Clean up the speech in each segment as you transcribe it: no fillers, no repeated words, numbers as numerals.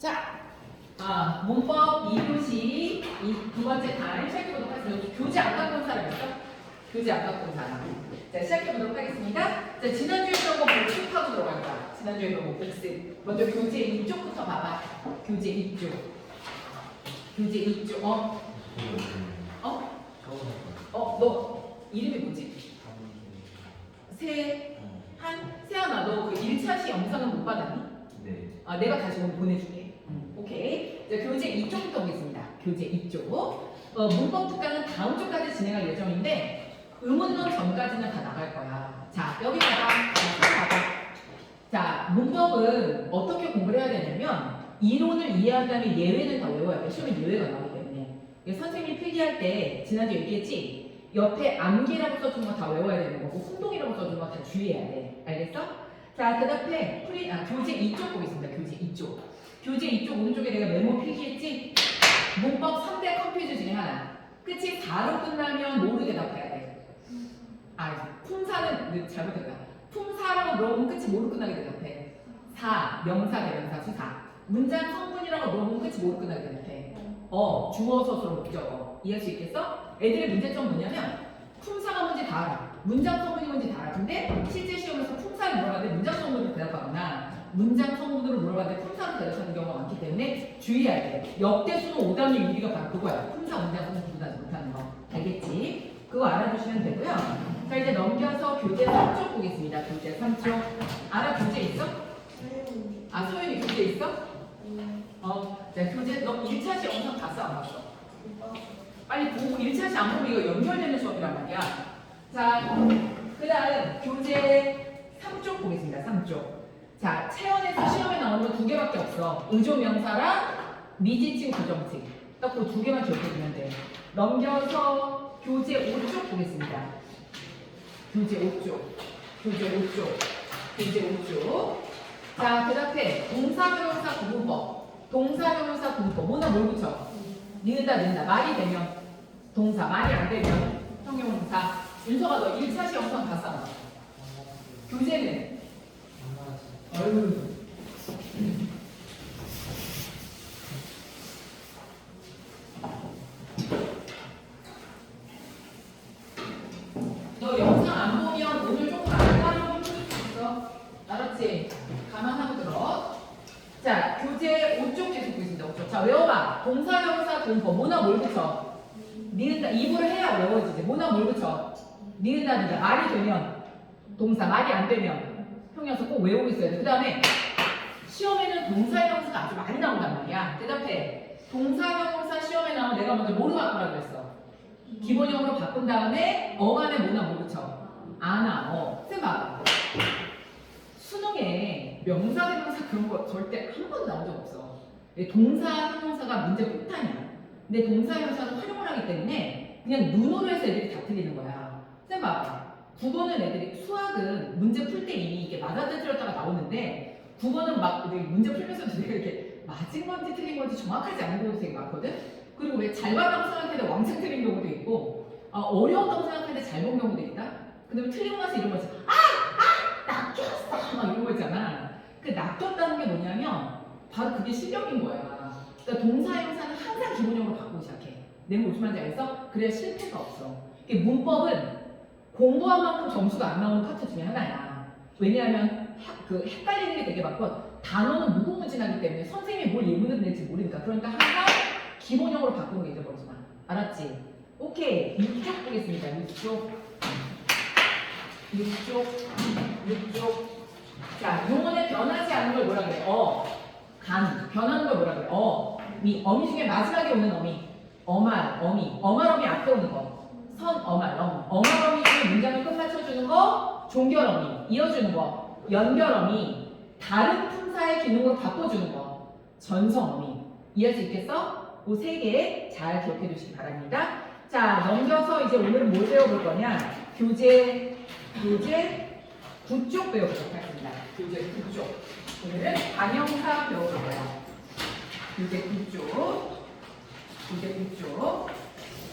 자, 문법 2교시 두 번째 달 시작해보도록 하겠습니다. 교재 안 갖고 온 사람 있어? 교재 안 갖고 온 사람. 자, 시작해보도록 하겠습니다. 자, 지난주에 배운 거 복습하고 들어갈 거야. 지난주에 배운 거 복습. 먼저 교재 이쪽부터 봐봐. 교재 이쪽. 교재 이쪽. 너 이름이 뭐지? 세연아, 너 그 1차시 영상은 못 받았니? 네. 내가 다시 오늘 보내줄게. 오케이. 자, 교재 이쪽부터 보겠습니다. 교재 이쪽. 문법 특강은 다음 주까지 진행할 예정인데 의문론 전까지는 다 나갈 거야. 자, 여기 봐봐. 자, 문법은 어떻게 공부를 해야 되냐면 이론을 이해한 다음에 예외는 다 외워야 돼. 시험에 예외가 나오기 때문에. 선생님이 필기할 때 지난주 얘기했지? 옆에 암기라고 써준 거 다 외워야 되는 거고 혼동이라고 써준 거 다 주의해야 돼. 알겠어? 자, 그 다음에 교재 이쪽 보겠습니다. 교재 이쪽. 교재 이쪽 오른쪽에 내가 메모 필기했지? 문법 3대 컴퓨터 중에 하나. 끝이 4로 끝나면 뭐로 대답해야 돼? 품사는 잘못했다. 품사라고 물어보면 끝이 뭐로 끝나게 대답해? 명사, 대명사, 수사. 문장 성분이라고 물어보면 끝이 뭐로 끝나게 대답해? 주어, 서술로 목적어. 이해할 수 있겠어? 애들의 문제점 뭐냐면 품사가 뭔지 다 알아. 문장 성분이 뭔지 다 알아. 근데 실제 시험에서 품사를 물어봤는데 문장 성분으로 대답하거나 문장 성분으로 물어봤는데 품사로 대답하는 경우가 많기 때문에 주의해야 돼. 역대수는 오답률 1위가 바로 그거야. 품사, 문장 성분 구분하지 못하는 거. 알겠지? 그거 알아두시면 되고요. 자, 이제 넘겨서 교재 3쪽 보겠습니다. 교재 3쪽. 알아? 교재 있어? 소연이 교재 있어? 자, 교재 너 1차시 영상 봤어? 안 봤어? 빨리 보고 1차시 안 보면 이거 연결되는 수업이란 말이야. 자, 그 다음 교재 3쪽 보겠습니다. 3쪽. 자, 체험에서 시험에 나오는 거 2개밖에 없어. 의조명사랑 미지칭, 부정칭. 딱 그 2개만 기억해두면 돼. 넘겨서 교재 5쪽 보겠습니다. 교재 5쪽. 교재 5쪽. 교재 5쪽. 자, 그 다음에 동사명사 구분법. 동사명사 구분법. 뭐나 뭘 붙여? 니은다. 말이 되면 동사, 말이 안 되면 형용사. 윤서가 너 1차시 영상 봤어? 안 봤어? 교재는? 너 영상 안 보면 오늘 조금 안 가려고 힘들 수 있어. 알았지? 감안하고 들어. 자, 교재 5쪽 계속 보겠습니다. 5쪽. 자, 외워봐. 동사명사 구분법. 뭐나 뭘 붙여? 니은다. 입으로 해야 외워지지. 뭐나 뭘 붙여? 니은다니다. 말이 되면 동사, 말이 안 되면 형용사 꼭 외우고 있어야 돼. 그 다음에 시험에는 동사형용사가 아주 많이 나온단 말이야. 대답해. 동사형용사 시험에 나오면 내가 먼저 뭐로 바꾸라고 그랬어? 기본형으로 바꾼 다음에 어간에 뭐나 뭘 붙여? 쌤 봐봐. 수능에 명사, 대명사 그런 거 절대 한 번도 나온 적 없어. 동사, 형용사가 문제 폭탄이야. 근데 동사, 형용사는 활용을 하기 때문에 그냥 눈으로 해서 애들이 다 틀리는 거야. 쌤 봐봐. 국어는 애들이 수학은 문제 풀 때 이미 이게 맞았다 틀렸다가 나오는데 국어는 막 문제 풀면서 되게 이렇게 맞은 건지 틀린 건지 정확하지 않은 경우도 되게 많거든. 그리고 왜 잘 봤다고 생각했는데 왕창 틀린 경우도 있고 어려웠다고 생각했는데 잘 본 경우도 있다. 근데 틀리고 나서 이런 거 있어. 낚였어! 막 이런 거 있잖아. 그 낚였다는 게 뭐냐면 바로 그게 실력인 거야. 그러니까 동사, 형사는 항상 기본형으로 바꾸고 시작해. 내 무슨 말인지 알겠어? 그래야 실패가 없어. 문법은 공부한 만큼 점수가 안 나오는 파트 중에 하나야. 왜냐하면 헷갈리는 게 되게 많고 단어는 무궁무진하기 때문에 선생님이 뭘 예문을 낼지 모르니까. 그러니까 항상 기본형으로 바꾸는 게 잊어버리지 마. 알았지? 오케이. 6쪽 보겠습니다. 6쪽. 자, 용어는 변하지 않는 걸 뭐라 그래? 변하는 걸 뭐라 그래? 어미 중에 마지막에 오는 어미. 어말어미 앞에 오는 거. 어말어미 중에 문장을 끝맞춰주는 거. 종결어미, 이어주는 거. 연결어미, 다른 품사의 기능으로 바꿔주는 거. 전성어미. 이해할 수 있겠어? 그 3개 잘 기억해 두시기 바랍니다. 자, 넘겨서 이제 오늘은 뭘 배워볼 거냐? 교재 9쪽 배워보도록 하겠습니다. 교재 9쪽. 오늘은 관형사 배워볼 거예요. 교재 9쪽.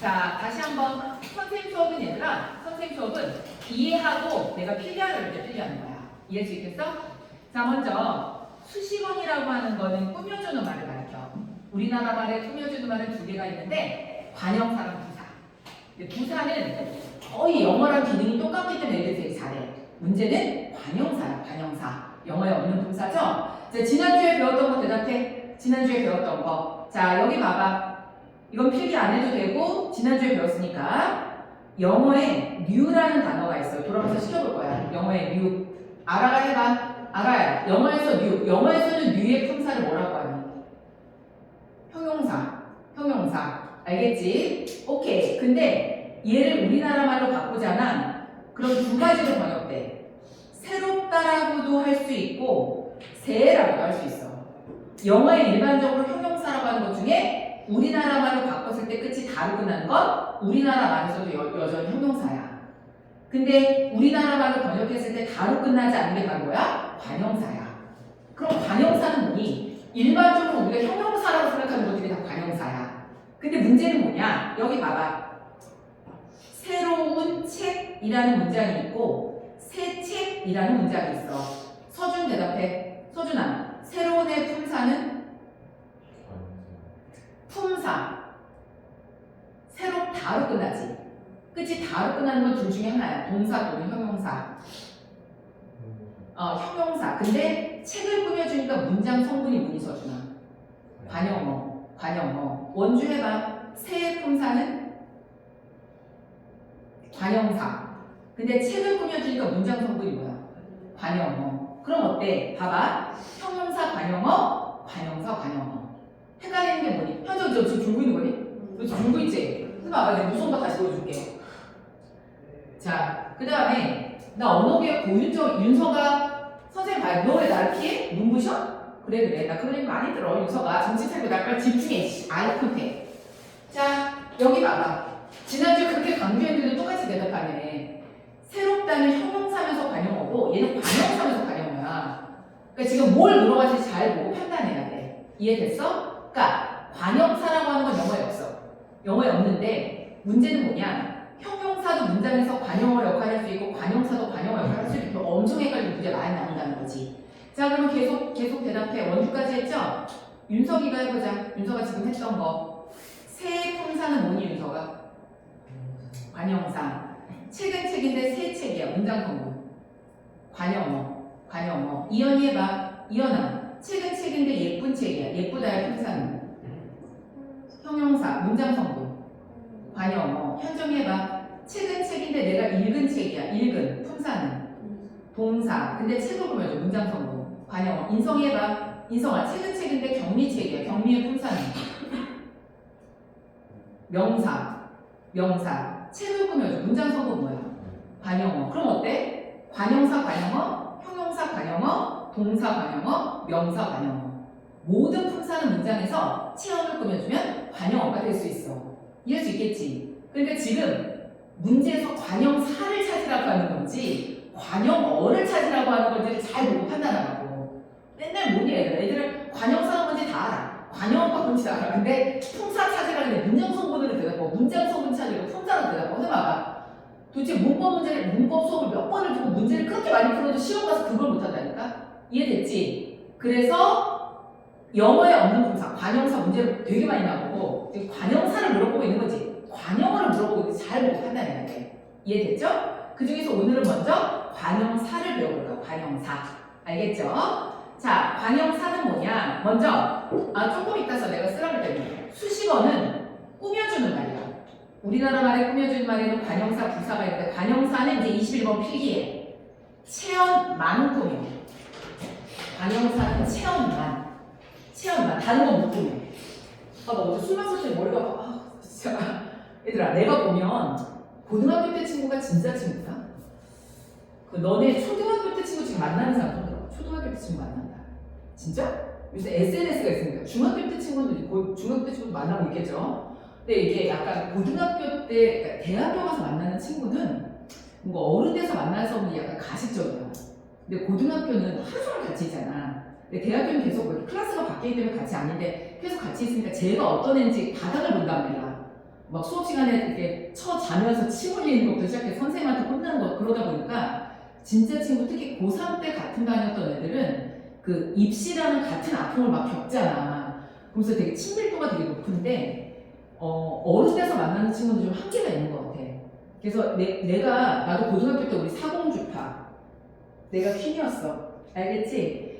자, 다시 한번 선생님 수업은 얘들아, 선생님 수업은 이해하고 내가 필기하는 거야. 이해할 수 있겠어? 자, 먼저 수식어이라고 하는 거는 꾸며주는 말을 우리나라 말에 꾸며주는 말은 두 개가 있는데 관형사랑 부사. 근데 부사는 거의 영어랑 기능이 똑같기 때문에 애들 되게 잘해. 문제는 관형사야, 관형사. 영어에 없는 부사죠? 자, 지난주에 배웠던 거 대답해. 지난주에 배웠던 거. 자, 여기 봐봐. 이건 필기 안 해도 되고 지난주에 배웠으니까 영어에 new라는 단어가 있어요. 돌아가서 시켜볼 거야. 영어에 new. 알아가 해봐. 알아요. 영어에서 new. 영어에서는 new의 품사를 뭐라고 하니? 형용사. 형용사. 알겠지? 오케이. 근데 얘를 우리나라 말로 바꾸잖아. 그럼 두 가지로 번역돼. 새롭다라고도 할 수 있고 새라고도 할 수 있어. 영어에 일반적으로 형용사라고 하는 것 중에 우리나라 말로 바꿨을 때 끝이 다로 끝나는 건 우리나라 말에서도 여전히 형용사야. 근데 우리나라 말로 번역했을 때 다로 끝나지 않는 게 바로 뭐야? 관형사야. 그럼 관형사는 뭐니? 일반적으로 우리가 형용사라고 생각하는 것들이 다 관형사야. 근데 문제는 뭐냐? 여기 봐봐. 새로운 책이라는 문장이 있고 새 책이라는 문장이 있어. 서준 대답해. 서준아, 새로운의 품사는? 품사. 새롭다로 끝나지. 끝이 다로 끝나는 건 둘 중에 하나야. 동사 또는 형용사. 형용사. 근데 책을 꾸며주니까 문장 성분이 뭐니 서준아? 관형어. 관형어. 원주 해봐. 새의 품사는? 관형사. 근데 책을 꾸며주니까 문장 성분이 뭐야? 관형어. 그럼 어때? 봐봐. 형용사, 관형어, 관형사, 관형어. 헷갈리는 게 뭐니? 현재 너 지금 졸고 있는 거니? 너 지금 졸고 있지? 그럼 봐봐. 내가 무서운 거 다시 보여줄게. 자, 그 다음에 나 언어교육 고윤정, 윤서가 선생님 봐요. 너 왜 나를 피해? 눈부셔? 그래 그래. 나 그런 얘기 많이 들어. 윤서가 정신 차리고 나 빨리 집중해. 아이 컨택. 자, 여기 봐봐. 지난주에 그렇게 강조했는데 똑같이 대답하네. 새롭다는 형용사면서 관형어고 얘는 관형사면서 관형어야. 그러니까 지금 뭘 물어봤는지 잘 보고 판단해야 돼. 이해됐어? 그러니까 관형사라고 하는 건 영어에 없어. 영어에 없는데 문제는 뭐냐? 형용사도 문장에서 관형어 역할을 할 수 있고 관형사도 관형어 역할을 할 수 있고 엄청 헷갈리는 문제가 많이 나온다는 거지. 자, 그러면 계속 대답해. 원주까지 했죠? 윤석이가 해보자. 윤석아 지금 했던 거. 새 품사는 뭐니 윤석아? 관형사. 책은 책인데 새 책이야. 문장 성분. 관형어. 관형어. 이현이 해봐. 이현아. 책은 책인데 예쁜 책이야. 예쁘다의 품사는? 형용사. 문장 성분. 관형어. 현정이 해봐. 책은 책인데 내가 읽은 책이야. 읽은. 품사는? 동사. 근데 책을 보면 문장 성분. 관형어. 인성이 해봐. 인성아. 책은 책인데 경미책이야. 경미의 품사는? 명사. 명사. 책을 꾸며줘. 문장 성분 뭐야? 관형어. 그럼 어때? 관형사 관형어, 형용사 관형어, 동사 관형어, 명사 관형어. 모든 품사는 문장에서 체험을 꾸며주면 관형어가 될 수 있어. 이해할 수 있겠지? 그러니까 지금 문제에서 관형사를 찾으라고 하는 건지 관형어를 찾으라고 하는 건지를 잘 보고 판단하라고. 맨날 뭐니 애들은 관형사는 뭔지 다 알아. 관형어가 뭔지 다 알아. 근데 품사 찾으라는데 문장 성분으로 대답하고 문장 성분 찾으려고 품사로 대답하고 해봐봐. 도대체 문법 수업을 몇 번을 두고 문제를 그렇게 많이 풀어도 시험 가서 그걸 못한다니까? 이해됐지? 그래서 영어에 없는 품사, 관형사 문제를 되게 많이 나오고 관형사를 물어보고 있는 거지. 관형어를 물어보고 있는지 잘 보고 판단해야 돼. 이해됐죠? 그 중에서 오늘은 먼저 관형사를 배워볼까? 관형사. 알겠죠? 자, 관형사는 뭐냐? 먼저 조금 이따서 내가 쓰라고 때문에 수식어는 꾸며주는 말이야. 우리나라 말에 꾸며주는 말에는 관형사, 부사가 있는데 관형사는 이제 21번 필기에 체험만 꾸며. 관형사는 체험만. 체험만. 다른 건 못 꾸며. 나 어제 술 마실 때 머리가 진짜. 얘들아, 내가 보면 고등학교 때 친구가 진짜 친구다. 너네 초등학교 때 친구 지금 만나는 사람 손 들어. 초등학교 때 친구 만난다. 진짜? 요새 SNS가 있으니까 중학교 때 친구도 있고 중학교 때 친구도 만나고 있겠죠. 근데 이게 약간 고등학교 때, 그러니까 대학교 가서 만나는 친구는 뭔가 어른 돼서 만나서 보면 약간 가식적이야. 근데 고등학교는 하루 종일 같이 있잖아. 근데 대학교는 계속 뭐 클래스가 바뀌기 때문에 같이 아닌데 계속 같이 있으니까 쟤가 어떤 애인지 바닥을 본단 말이야. 막 수업 시간에 이렇게 자면서 침 흘리는 것부터 시작해 선생님한테 혼나는 거 그러다 보니까 진짜 친구 특히 고3 때 같은 반이었던 애들은 그 입시라는 같은 아픔을 막 겪잖아. 그래서 되게 친밀도가 되게 높은데 어른 돼서 만나는 친구는 좀 한계가 있는 것 같아. 그래서 나도 고등학교 때 우리 사공주파 내가 퀸이었어. 알겠지?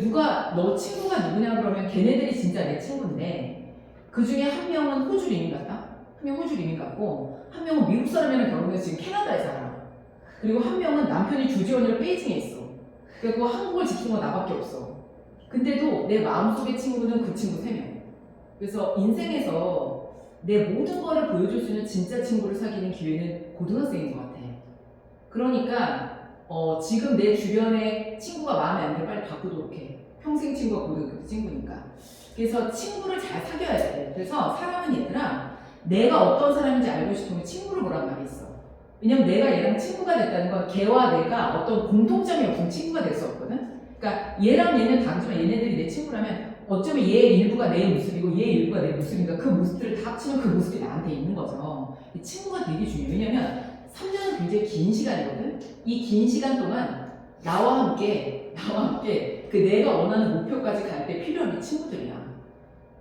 누가 너 친구가 누구냐 그러면 걔네들이 진짜 내 친구인데 그 중에 한 명은 호주 이민 갔다. 한 명 호주 이민 갔고 한 명은 미국 사람이랑 결혼해서 지금 캐나다에 살아. 그리고 한 명은 남편이 주지원이랑 베이징에 있어. 그리고 한국을 지킨 건 나밖에 없어. 근데도 내 마음속의 친구는 그 친구 3명. 그래서 인생에서 내 모든 거를 보여줄 수 있는 진짜 친구를 사귀는 기회는 고등학생인 것 같아. 그러니까 지금 내 주변에 친구가 마음에 안 들면 빨리 바꾸도록 해. 평생 친구가 고등학교 친구니까. 그래서 친구를 잘 사귀어야 돼. 그래서 사람은 얘들아 내가 어떤 사람인지 알고 싶으면 친구를 보란 말이 있어. 왜냐면 내가 얘랑 친구가 됐다는 건 걔와 내가 어떤 공통점이 없으면 친구가 될 수 없거든. 그러니까 얘랑 얘는 다르지만 얘네들이 내 친구라면 어쩌면 얘 일부가 내 모습이고 얘 일부가 내 모습인가 그 모습들을 다 합치면 그 모습이 나한테 있는 거죠. 친구가 되게 중요해. 왜냐면 3년은 굉장히 긴 시간이거든. 이 긴 시간 동안 나와 함께 그 내가 원하는 목표까지 갈 때 필요한 게 친구들이야.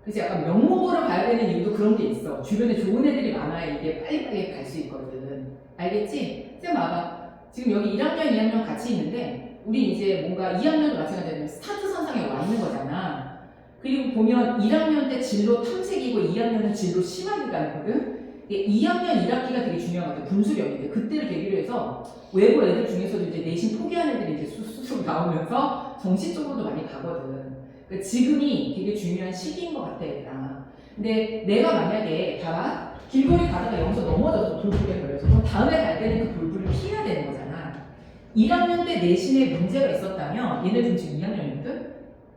그래서 약간 명문고를 가야 되는 이유도 그런 게 있어. 주변에 좋은 애들이 많아야 이게 빨리빨리 갈 수 있거든. 알겠지? 쌤 봐봐. 지금 여기 1학년, 2학년 같이 있는데 우리 이제 뭔가 2학년도 마찬가지로 스타트 선상에 와 있는 거잖아. 그리고 보면 1학년 때 진로 탐색이고 2학년은 진로 심하게 가거든. 2학년 1학기가 되게 중요한 것 같아. 분수령인데 그때를 계기로 해서 외부 애들 중에서도 이제 내신 포기한 애들이 이제 수술 나오면서 정신적으로도 많이 가거든. 그러니까 지금이 되게 중요한 시기인 것 같아, 얘들아. 근데 내가 만약에 봐봐. 길거리 가다가 여기서 넘어져서 돌부리에 걸려서 그럼 다음에 갈 때는 그 돌부리를 피해야 되는 거잖아. 1학년 때 내신에 문제가 있었다면 얘네들 지금 2학년이거든?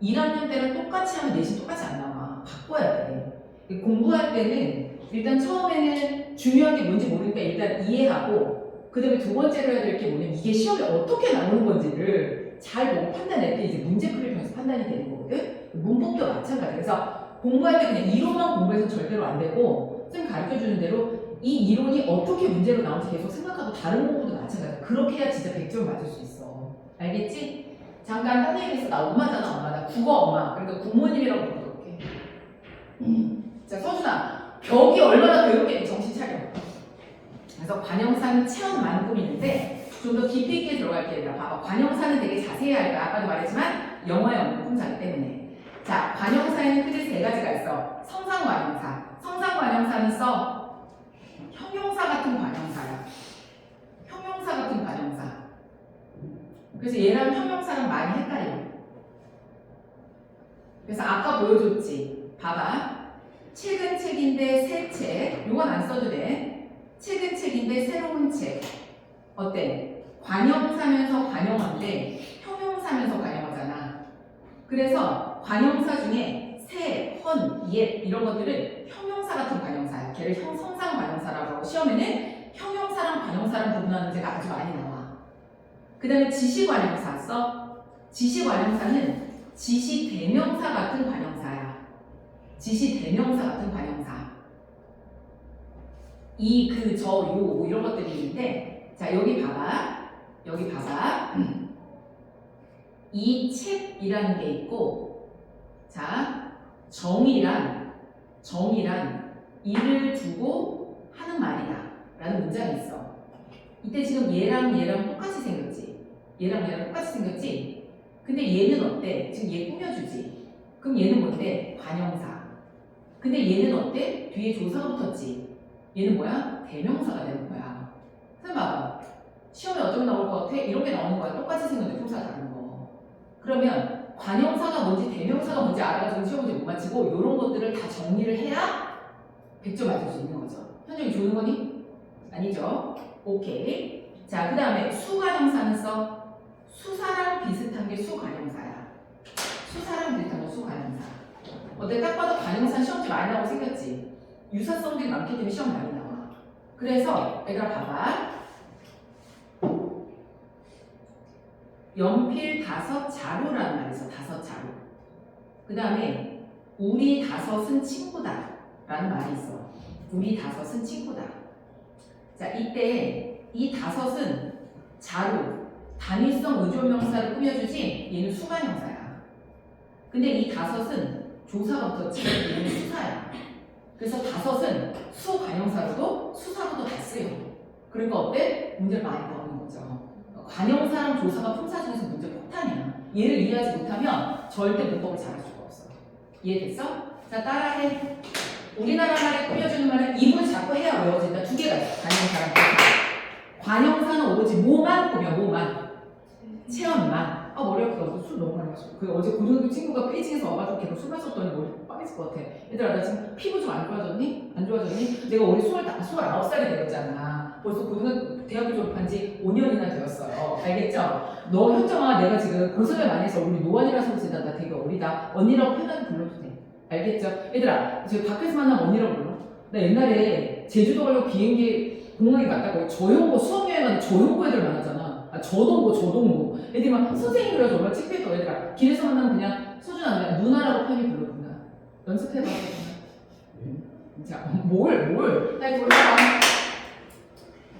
1학년 때랑 똑같이 하면 내신 똑같이 안 나와. 바꿔야 돼. 공부할 때는 일단 처음에는 중요한 게 뭔지 모르니까 일단 이해하고 그 다음에 두 번째로 해야 될 게 뭐냐면 이게 시험에 어떻게 나오는 건지를 잘 보고 판단할 때 이제 문제풀이를 통해서 판단이 되는 거거든? 문법도 마찬가지야. 그래서 공부할 때 그냥 이론만 공부해서 절대로 안 되고 선생님 가르쳐주는 대로 이 이론이 어떻게 문제로 나오는지 계속 생각하고 다른 공부도 마찬가지야. 그렇게 해야 진짜 100점 맞을 수 있어. 알겠지? 잠깐 딴 얘기해서 나 엄마잖아. 엄마. 나 국어 엄마. 그러니까 부모님이라고 부를게. 자, 서준아. 벽이 얼마나 괴롭게 정신 차려. 그래서 관형사는 체험만큼이는데 좀 더 깊이 있게 들어갈 게 아니라 봐봐. 관형사는 되게 자세히 할까? 아까도 말했지만 영어에 없는 품사기 때문에. 자, 관형사에는 크게 3가지가 있어. 성상관형사. 성상관형사는 써. 형용사 같은 관형사야. 형용사 같은 관형사. 그래서 얘랑 형용사랑 많이 헷갈려. 그래서 아까 보여줬지. 봐봐. 책은 책인데 새 책. 이건 안 써도 돼. 책은 책인데 새로운 책. 어때? 관형사면서 관형어인데 형용사면서 관형어잖아. 그래서 관형사 중에 새, 헌, 옛 이런 것들은 형용사 같은 관형사야. 걔를 성상 관형사라고 하고 시험에는 형용사랑 관형사랑 구분하는 데가 아주 많이 나와. 그 다음에 지시관형사 써. 지시관형사는 지시대명사 같은 관형사야. 지시대명사 같은 관형사. 이, 그, 저, 요 이런 것들이 있는데 자 여기 봐봐. 여기 봐봐. 이 책이라는 게 있고 자 정이란 이를 두고 하는 말이다 라는 문장이 있어. 이때 지금 얘랑 똑같이 생겼지. 얘랑 똑같이 생겼지. 근데 얘는 어때? 지금 얘 꾸며주지. 그럼 얘는 뭔데? 관형사. 근데 얘는 어때? 뒤에 조사가 붙었지. 얘는 뭐야? 대명사가 되는 거야. 선생님 봐봐. 시험에 어떻게 나올 것 같아? 이렇게 나오는 거야. 똑같이 생겼는데 품사가 다른 거. 그러면 관형사가 뭔지 대명사가 뭔지 알아가지고 시험 문제 못 맞히고 이런 것들을 다 정리를 해야 100점 맞을 수 있는 거죠. 현정이 좋은 거니? 아니죠? 오케이. 자, 그 다음에 수관형사는 써. 수사랑 비슷한 게 수관형사야. 수사랑 비슷한 거 수관형사. 어때? 딱 봐도 관형사 시험지 많이 나오고 생겼지. 유사성들이 많기 때문에 시험 많이 나와. 그래서 얘들아 봐봐. 연필 5자루라는 말이 있어. 5자루. 그 다음에 우리 5은 친구다 라는 말이 있어. 우리 5은 친구다. 자, 이때 이 5은 자루, 단위성 의조명사를 꾸며주지 얘는 수관형사야. 근데 이 5은 조사부터 지금 수사야. 그래서 다섯은 수관형사로도 수사로도 다 쓰여. 그러니까 어때? 문제를 많이 나오는 거죠. 관형사랑 조사가 품사 중에서 문제 폭탄이야. 얘를 이해하지 못하면 절대 문법을 잘할 수가 없어. 이해됐어? 자, 따라해. 우리나라 말에 꾸며주는 말은 입을 자꾸 해야 외워진다. 두 개가 있어. 관형사랑 조사. 관형사는 오로지 뭐만 꾸며, 뭐만. 체험만. 아, 머리 아프다. 술 너무 많이 마셨어. 그 어제 고등학교 친구가 베이징에서 와가지고 걔가 술 마셨더니 머리 빠졌을 것 같아. 얘들아, 나 지금 피부 좀 안 좋아졌니? 안 좋아졌니? 내가 올해 29살이 되었잖아. 벌써 고등학교, 대학교 졸업한 지 5년이나 되었어요. 알겠죠? 너 현정아, 내가 지금 고생을 많이 해서 우리 노안이라서 그러지. 나 되게 어리다. 언니라고 편하게 불러도 돼. 알겠죠? 얘들아, 지금 밖에서 만나면 언니라고 불러. 나 옛날에 제주도 가려고 비행기 공항에 갔다가 저용고 수학여행 가는 저용고 애들 많았잖아. 아, 저동고. 애들이 막 선생님 그래서 얼마나 창피했어. 얘들아, 길에서 만나면 그냥 소준아, 그냥 누나라고 편히 불러, 누나. 연습해봐. 자, 뭘? 잘 골라봐.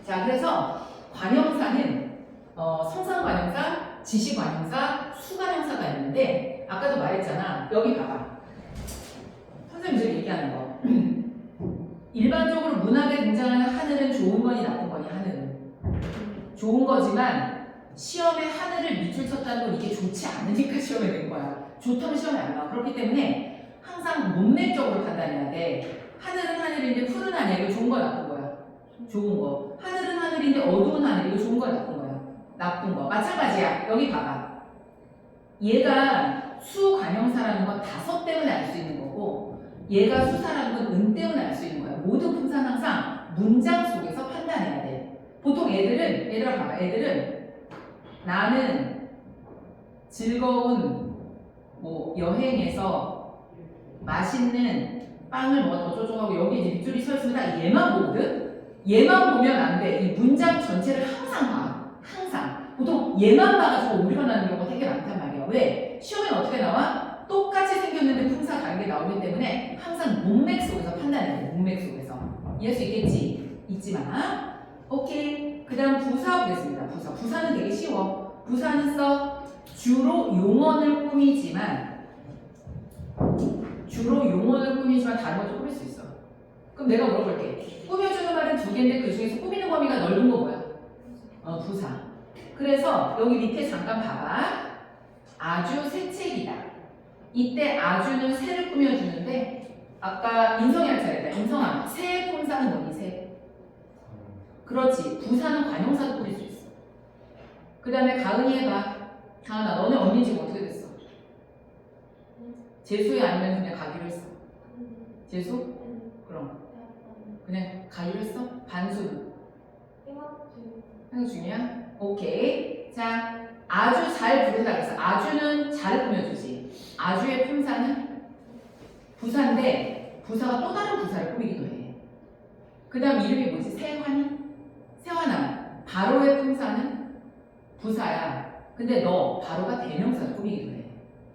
자, 그래서 관형사는 성상관형사, 지시관형사, 수관형사가 있는데 아까도 말했잖아. 여기 봐봐. 선생님 지금 얘기하는 거. 일반적으로 문학에 등장하는 하늘은 좋은 거니 나쁜 거니 하늘은 좋은 거지만 시험에 하늘을 밑줄 쳤다는 건 이게 좋지 않으니까 시험에 낸 거야. 좋다면 시험에 안 나와. 그렇기 때문에 항상 문맥적으로 판단해야 돼. 하늘은 하늘인데 푸른 하늘 이거 좋은 거야 나쁜 거야? 좋은 거. 하늘은 하늘인데 어두운 하늘 이거 좋은 거야 나쁜 거야? 나쁜 거. 마찬가지야. 여기 봐봐. 얘가 수관형사라는 건 다섯 때문에 알 수 있는 거고 얘가 수사라는 건 은 때문에 알 수 있는 거야. 모든 품사는 항상 문장 속에서 판단해야 돼. 보통 얘들아 봐봐. 애들은 나는 즐거운 뭐 여행에서 맛있는 빵을 뭐 어쩌고저쩌고 여기 이제 밑줄이 서 있습니다. 얘만 보거든? 얘만 보면 안 돼. 이 문장 전체를 항상 봐. 항상. 보통 얘만 봐가지고 오류가 나는 경우가 되게 많단 말이야. 왜? 시험에는 어떻게 나와? 똑같이 생겼는데 품사 다르게 나오기 때문에 항상 문맥 속에서 판단해야 돼. 문맥 속에서. 이해할 수 있겠지? 잊지 마. 오케이. 그 다음 부사 보겠습니다. 부사는 되게 쉬워. 부사는 써. 주로 용언을 꾸미지만 다른 것도 꾸밀 수 있어. 그럼 내가 물어볼게. 꾸며주는 말은 두 개인데 그 중에서 꾸미는 범위가 넓은 거 뭐야? 부사. 그래서 여기 밑에 잠깐 봐봐. 아주 새 책이다. 이때 아주는 새를 꾸며주는데 아까 인성이랑 차례다. 인성아, 새의 품사는 뭐니? 새. 그렇지. 부사는 관형사도 꾸밀 수 있어. 그 다음에 가은이 해봐. 가은아, 너네 언니 지금 어떻게 됐어? 재수에 아니면 그냥 가기로 했어? 재수? 그럼 그냥 가기로 했어? 반수는? 생각 중이야? 오케이. 자, 아주 잘 부른다 그랬어. 아주는 잘 꾸며주지. 아주의 품사는 부사인데 부사가 또 다른 부사를 꾸미기도 해. 그 다음 이름이 뭐지? 세환아. 바로의 품사는 부사야. 근데 너 바로가 대명사를 꾸미기도 해.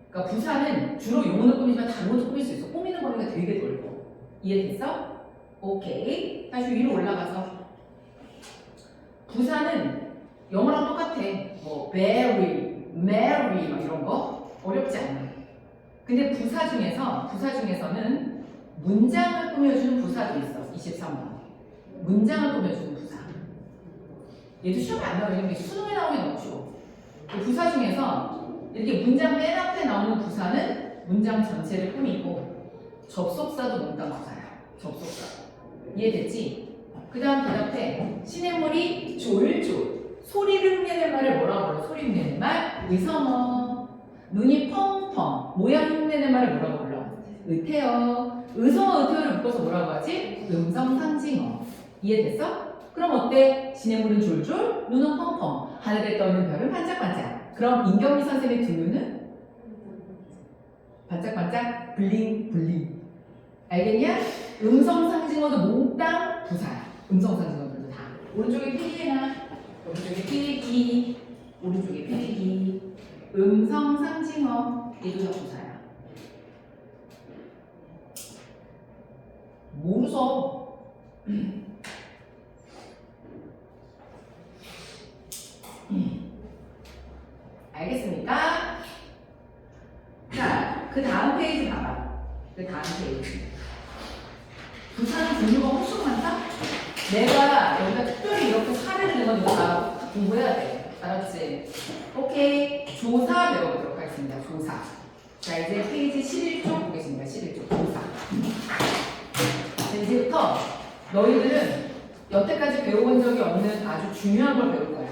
그러니까 부사는 주로 용어를 꾸미지만 다른 것도 꾸밀 수 있어. 꾸미는 범위가 되게 넓어. 이해됐어? 오케이. 다시 위로 올라가서 부사는 영어랑 똑같아. 뭐 berry, marry 막 이런 거 어렵지 않아. 근데 부사 중에서는 문장을 꾸며주는 부사도 있어. 23번. 문장을 꾸며주는 부사. 얘도 시험에 안 나와. 왜냐면 수능에 나오기 너무 쉬워. 부사 중에서 이렇게 문장 맨 앞에 나오는 부사는 문장 전체를 꾸미고 접속사도 문장 부사야. 접속사. 이해됐지? 그 다음 대답해. 시냇물이 졸졸. 소리를 흉내낼 말을 뭐라고 불러? 소리 흉내낼 말? 의성어. 눈이 펑펑. 모양 흉내낼 말을 뭐라고 불러? 의태어. 의성어, 의태어를 묶어서 뭐라고 하지? 음성상징어. 이해됐어? 그럼 어때? 시냇물은 졸졸, 눈은 펑펑. 하늘에 떠있는 별은 반짝반짝. 그럼 임경미 선생님의 두 눈은? 반짝반짝, 블링블링. 알겠냐? 음성상징어도 몽땅 부사야. 음성상징어들도 다. 오른쪽에 필기나, 오른쪽에 필기, 오른쪽에 필기. 음성상징어, 얘도 다 부사야. 뭐 웃어? 알겠습니까? 자, 그 다음 페이지 봐봐. 그 다음 페이지. 부사는 종류가 훨씬 많다? 내가 여기다 특별히 이렇게 사례를 내건 이거 다 공부해야 돼. 알았지? 오케이. 조사 배워보도록 하겠습니다. 조사. 자, 이제 페이지 11쪽 보겠습니다. 11쪽 조사. 자, 이제부터 너희들은 여태까지 배워본 적이 없는 아주 중요한 걸 배울 거야.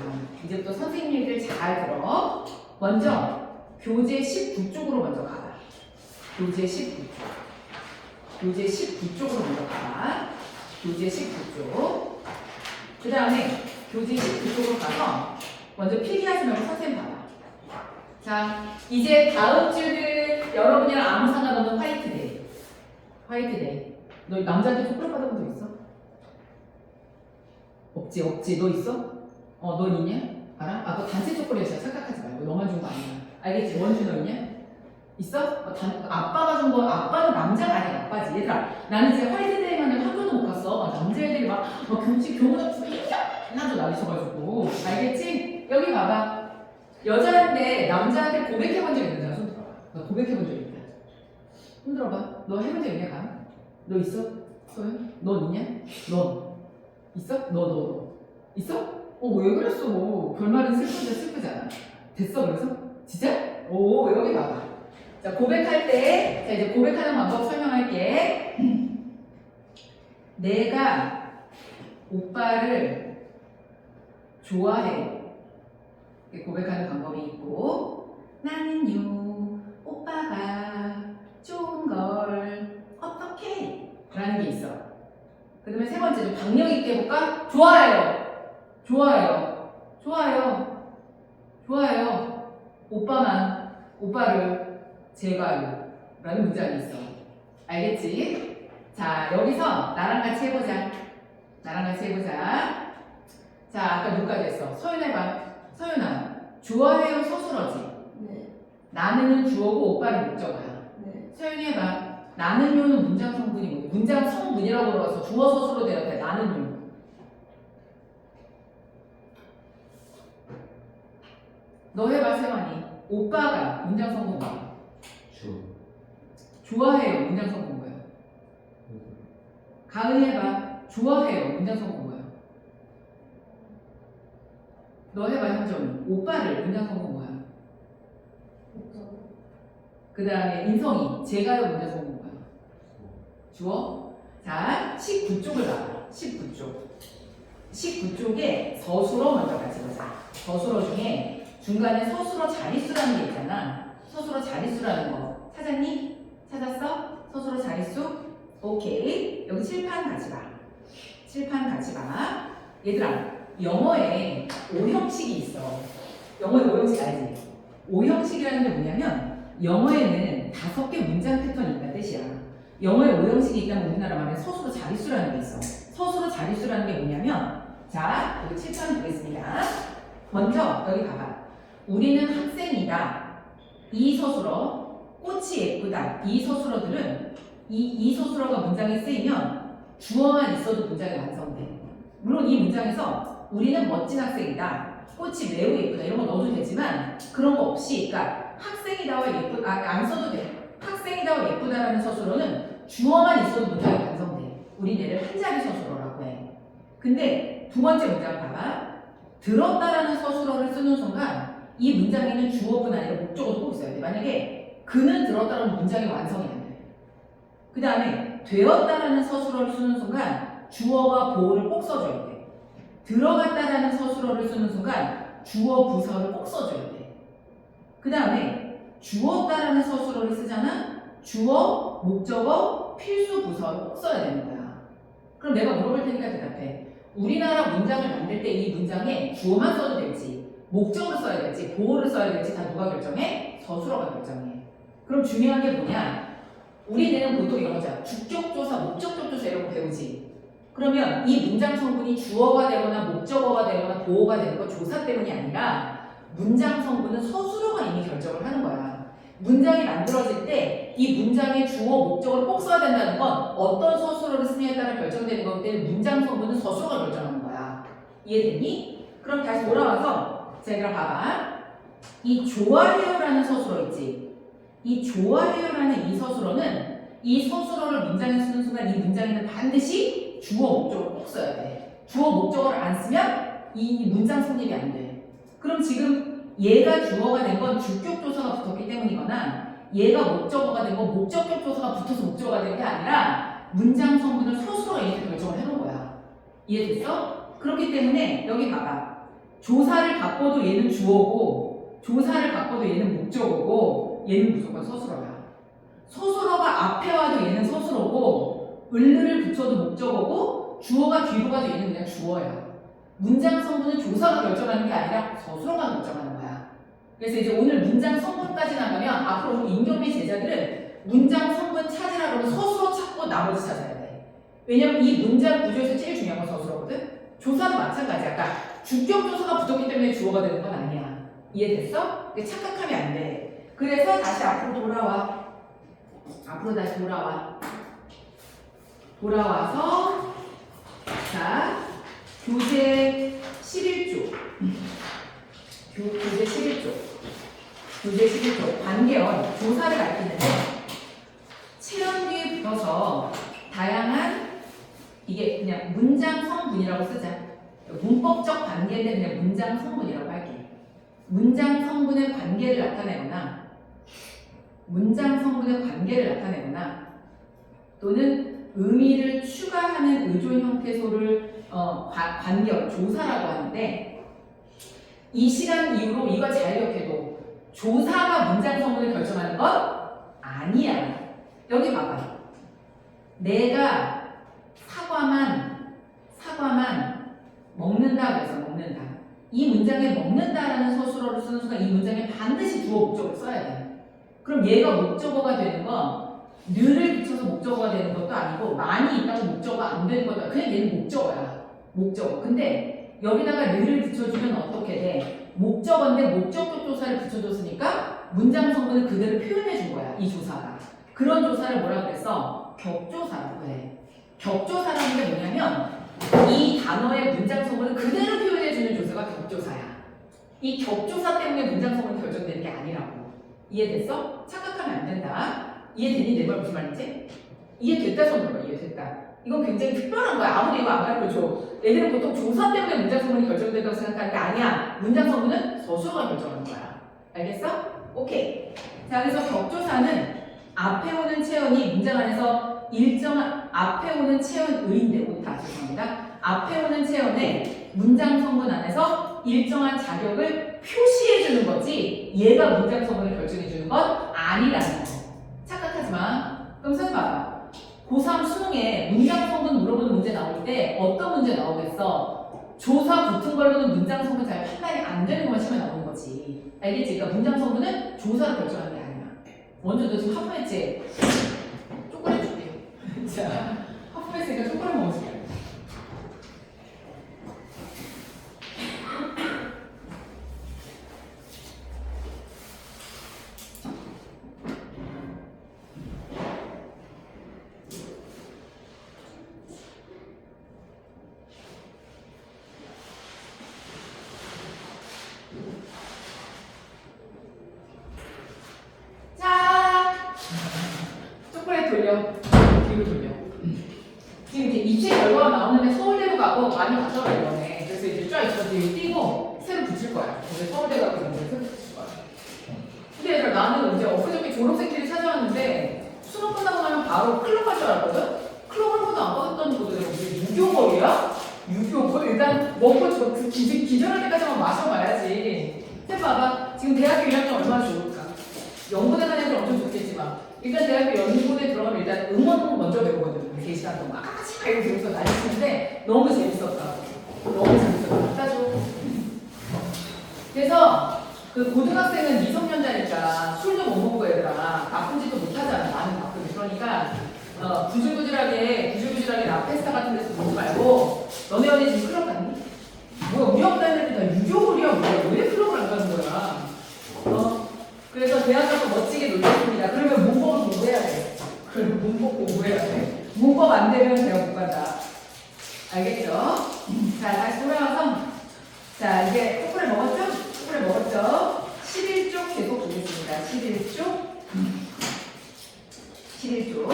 이제부터 선생님 얘기를 잘 들어. 먼저 교재 19쪽으로 먼저 가봐. 교재 19쪽. 교재 19쪽으로 먼저 가봐. 교재 19쪽. 그 다음에 교재 19쪽으로 가서 먼저 필기하지 말고 선생님 봐봐. 자, 이제 다음 주는 여러분이랑 아무 상관없는 화이트데이. 화이트데이. 너 남자한테 초콜릿 받아본 적 있어? 없지. 너 있어? 너 있냐? 알아? 너 단체 초콜릿이야. 착각하지 말고. 너만 준 거 아니야. 알겠지? 원주 너 있냐? 있어? 아빠가 준 거, 아빠는 남자가 아니야. 아빠지. 얘들아, 나는 이제 화이트데이만에 학교도 못 갔어. 남자애들이 막 교무실 교문 앞에서 하나도 난리 쳐가지고. 알겠지? 여기 봐봐. 여자인데 남자한테 고백해본 적 있는지 손 들어봐. 너 고백해본 적 있냐? 손 들어봐. 너 해본 적 있냐? 감? 너 있어? 소연? 넌 있냐? 넌 있어? 너 있어? 왜 그랬어? 별말은 슬프잖아. 됐어 그래서? 진짜? 여기 봐봐. 자, 고백할 때, 자, 이제 고백하는 방법 설명할게. 내가 오빠를 좋아해. 고백하는 방법이 있고, 나는요, 오빠가 좋은 걸 어떻게? 라는 게 있어. 그 다음에 세 번째, 좀 박력 있게 해볼까? 좋아요. 오빠를 제가요. 라는 문장이 있어. 알겠지? 자, 여기서 나랑 같이 해보자. 자, 아까 누구까지 했어? 서윤 해봐. 서윤아, 좋아해요 서술어지? 네. 나는은 주어고 오빠는 목적어야. 네. 서윤이 해봐. 나는요는 문장 성분이 뭐야? 문장 성분이라고 불러서 주어 서술어 대답해. 나는요. 너 해봐 세환이. 오빠가 문장 성분 뭐야? 좋아해요 문장 성분 뭐야? 가은이 해봐. 좋아해요 문장 성분 뭐야? 너 해봐 현정이. 오빠를 문장 성분 뭐야? 그 다음에 인성이. 제가요 문장 성분 뭐야? 주어. 자, 19쪽을 봐봐. 19쪽에 서술어 먼저 같이 보자. 서술어 중에 중간에 서술어 자릿수라는 게 있잖아. 서술어 자릿수라는 거 찾았니? 찾았어? 서술어 자릿수? 오케이. 여기 칠판 같이 봐. 얘들아, 영어에 오형식이 있어. 영어에 오형식 알지? 오형식이라는 게 뭐냐면 영어에는 5개 문장 패턴이 있다는 뜻이야. 영어에 오형식이 있다면 우리나라 말에 서술어 자릿수라는 게 있어. 서술어 자릿수라는 게 뭐냐면, 자, 여기 칠판 보겠습니다. 먼저 여기 봐봐. 우리는 학생이다. 이 서술어, 꽃이 예쁘다. 이 서술어들은 이 서술어가 문장에 쓰이면 주어만 있어도 문장이 완성돼. 물론 이 문장에서 우리는 멋진 학생이다. 꽃이 매우 예쁘다. 이런 거 넣어도 되지만 그런 거 없이, 그러니까 학생이다와 안 써도 돼. 학생이다와 예쁘다라는 서술어는 주어만 있어도 문장이 완성돼. 우리 얘를 한자리 서술어라고 해. 근데 두 번째 문장 봐봐. 들었다라는 서술어를 쓰는 순간 이 문장에는 주어뿐 아니라 목적어도 꼭 있어야 돼. 만약에 그는 들었다라는 문장이 완성이 안 돼. 그 다음에 되었다라는 서술어를 쓰는 순간 주어와 보어를 꼭 써줘야 돼. 들어갔다라는 서술어를 쓰는 순간 주어 부사를 꼭 써줘야 돼. 그 다음에 주었다라는 서술어를 쓰잖아. 주어, 목적어, 필수 부사를 꼭 써야 되는 거야. 그럼 내가 물어볼 테니까 대답해. 우리나라 문장을 만들 때 이 문장에 주어만 써도 될지, 목적어를 써야 될지, 보어를 써야 될지 다 누가 결정해? 서술어가 결정해. 그럼 중요한 게 뭐냐? 우리는 보통 이런 거잖아. 주격조사, 목적격조사 이런 거 배우지. 그러면 이 문장 성분이 주어가 되거나 목적어가 되거나 보어가 되는 건 조사 때문이 아니라 문장 성분은 서술어가 이미 결정을 하는 거야. 문장이 만들어질 때 이 문장의 주어, 목적어를 꼭 써야 된다는 건 어떤 서술어를 쓰느냐에 따라 결정되는 거기 때문에 문장 성분은 서술어가 결정하는 거야. 이해되니? 그럼 다시 돌아와서 자, 얘들아 봐봐. 이 좋아해요라는 서술어 있지? 이 좋아해요라는 이 서술어는 이 서술어를 문장에 쓰는 순간 이 문장에는 반드시 주어 목적어를 꼭 써야 돼. 주어 목적어를 안 쓰면 이 문장 성립이 안 돼. 그럼 지금 얘가 주어가 된 건 주격조사가 붙었기 때문이거나 얘가 목적어가 된 건 목적격 조사가 붙어서 목적어가 된 게 아니라 문장 성분을 서술어가 이렇게 결정을 해놓은 거야. 이해됐어? 그렇기 때문에 여기 봐봐. 조사를 바꿔도 얘는 주어고 조사를 바꿔도 얘는 목적어고 얘는 무조건 서술어야. 서술어가 앞에 와도 얘는 서술어고 을를 붙여도 목적어고 주어가 뒤로 가도 얘는 그냥 주어야. 문장 성분은 조사가 결정하는 게 아니라 서술어가 결정하는 거야. 그래서 이제 오늘 문장 성분까지 나가면 앞으로 인경미 제자들은 문장 성분 찾으라 그러면 서술어 찾고 나머지 찾아야 돼. 왜냐면 이 문장 구조에서 제일 중요한 건 서술어거든. 조사도 마찬가지야. 아까 주격 조사가 붙었기 때문에 주어가 되는 건 아니야. 이해됐어? 착각하면 안 돼. 그래서 다시 앞으로 돌아와. 앞으로 다시 돌아와. 돌아와서 자 교재 11조. 교재 11조. 교재 11조. 관계원 조사를 밝히는데 체험 뒤에 붙어서 다양한 이게 그냥 문장 성분이라고 쓰자. 문법적 관계인데 그냥 문장 성분이라고 할게. 문장 성분의 관계를 나타내거나 문장 성분의 관계를 나타내거나 또는 의미를 추가하는 의존 형태소를 관계원, 조사라고 하는데 이 시간 이후로 이걸 잘 기억해도 조사가 문장 성분을 결정하는 건 아니야. 여기 봐봐. 내가 사과만 먹는다 그래서 먹는다. 이 문장에 먹는다라는 서술어를 쓰는 순간 이 문장에 반드시 주어 목적어를 써야 돼. 그럼 얘가 목적어가 되는 건 늘을 붙여서 목적어가 되는 것도 아니고 많이 있다고 목적어가 안 되는 것도 아니고 그냥 얘는 목적어야. 목적어. 근데 여기다가 늘을 붙여주면 어떻게 돼? 목적어인데 목적격 조사를 붙여줬으니까 문장 성분을 그대로 표현해 준 거야. 이 조사가. 그런 조사를 뭐라 그랬어? 격조사라고 해. 격조사라는 게 뭐냐면 이 단어의 문장 성분을 그대로 표현해주는 조사가 격조사야. 이 격조사 때문에 문장 성분이 결정되는 게 아니라고. 이해됐어? 착각하면 안 된다. 이해되니? 내 말 무슨 말인지? 이해됐다 손 들어봐. 이해됐다. 이건 굉장히 특별한 거야. 아무리 이거 안 가르쳐줘. 애들은 보통 조사 때문에 문장 성분이 결정된다고 생각하는 게 아니야. 문장 성분은 서술어가 결정하는 거야. 알겠어? 오케이. 자, 그래서 격조사는 앞에 오는 체언이 문장 안에서 일정한 앞에 오는 체언의인데 오타 죄송합니다. 앞에 오는 체언에 문장 성분 안에서 일정한 자격을 표시해 주는 거지 얘가 문장 성분을 결정해 주는 건 아니라는 거. 착각하지 마. 그럼 선생님 봐봐. 고3 수능에 문장 성분 물어보는 문제 나올 때 어떤 문제 나오겠어? 조사 붙은 걸로는 문장 성분 잘 판단이 안 되는 것만 치면 나오는 거지. 알겠지? 그러니까 문장 성분은 조사를 결정하는 게 아니야. 원주 너 지금 하품했지? 초콜릿 줄게요. 자, 하품했으니까 초콜릿 먹어줄게요. 뒤로 돌려. 지금 이제 입시 결과가 나오는데 서울대도 가고 많이 갔더라 이번에. 그래서 이제 쫙 있어 뒤에 띄고 새로 붙일 거야. 이제 서울대 가고 이런 데 새로 붙일 거야. 근데 얘들아 나는 이제 엊그저께 졸업생들이 찾아왔는데 수능 끝나고 나면 바로 클럽 갈 줄 알았거든? 클럽 한 번도 안 가봤던 거들 무슨 유교거리야? 유교거? 일단 먹고 기절할 때까지만 마셔봐야지. 해봐봐. 지금 대학교 1학년 얼마나 좋을까? 연구대 다니는 애들 엄청 좋겠지만 일단 대학교 연구대 들어가면 일단 음원 먼저 배우거든. 4시간 동안 아까지 말고 들으면서 난리 치는데 너무 재밌었다. 너무 재밌었다. 따져. 그래서 그 고등학생은 미성년자니까 술도 못 먹고 얘들아 바쁜 짓도 못 하잖아. 나는 바쁘지. 그러니까 구질구질하게 라페스타 같은 데서 보지 말고 너네 언니 지금 클럽 갔니? 뭐야 우리 학교 다니는 애들 다 유교물이야 뭐야 왜 클럽을 안 가는 거야? 그래서 대학 가서 멋지게 놀겠습니다. 그러면 문법을 공부해야 돼. 그럼 문법 공부해야 돼. 문법 안 되면 대학 못 간다. 알겠죠? 자, 다시 돌아와서 자, 이제 초콜릿 먹었죠? 초콜릿 먹었죠? 11쪽 계속 보겠습니다. 11쪽 11조.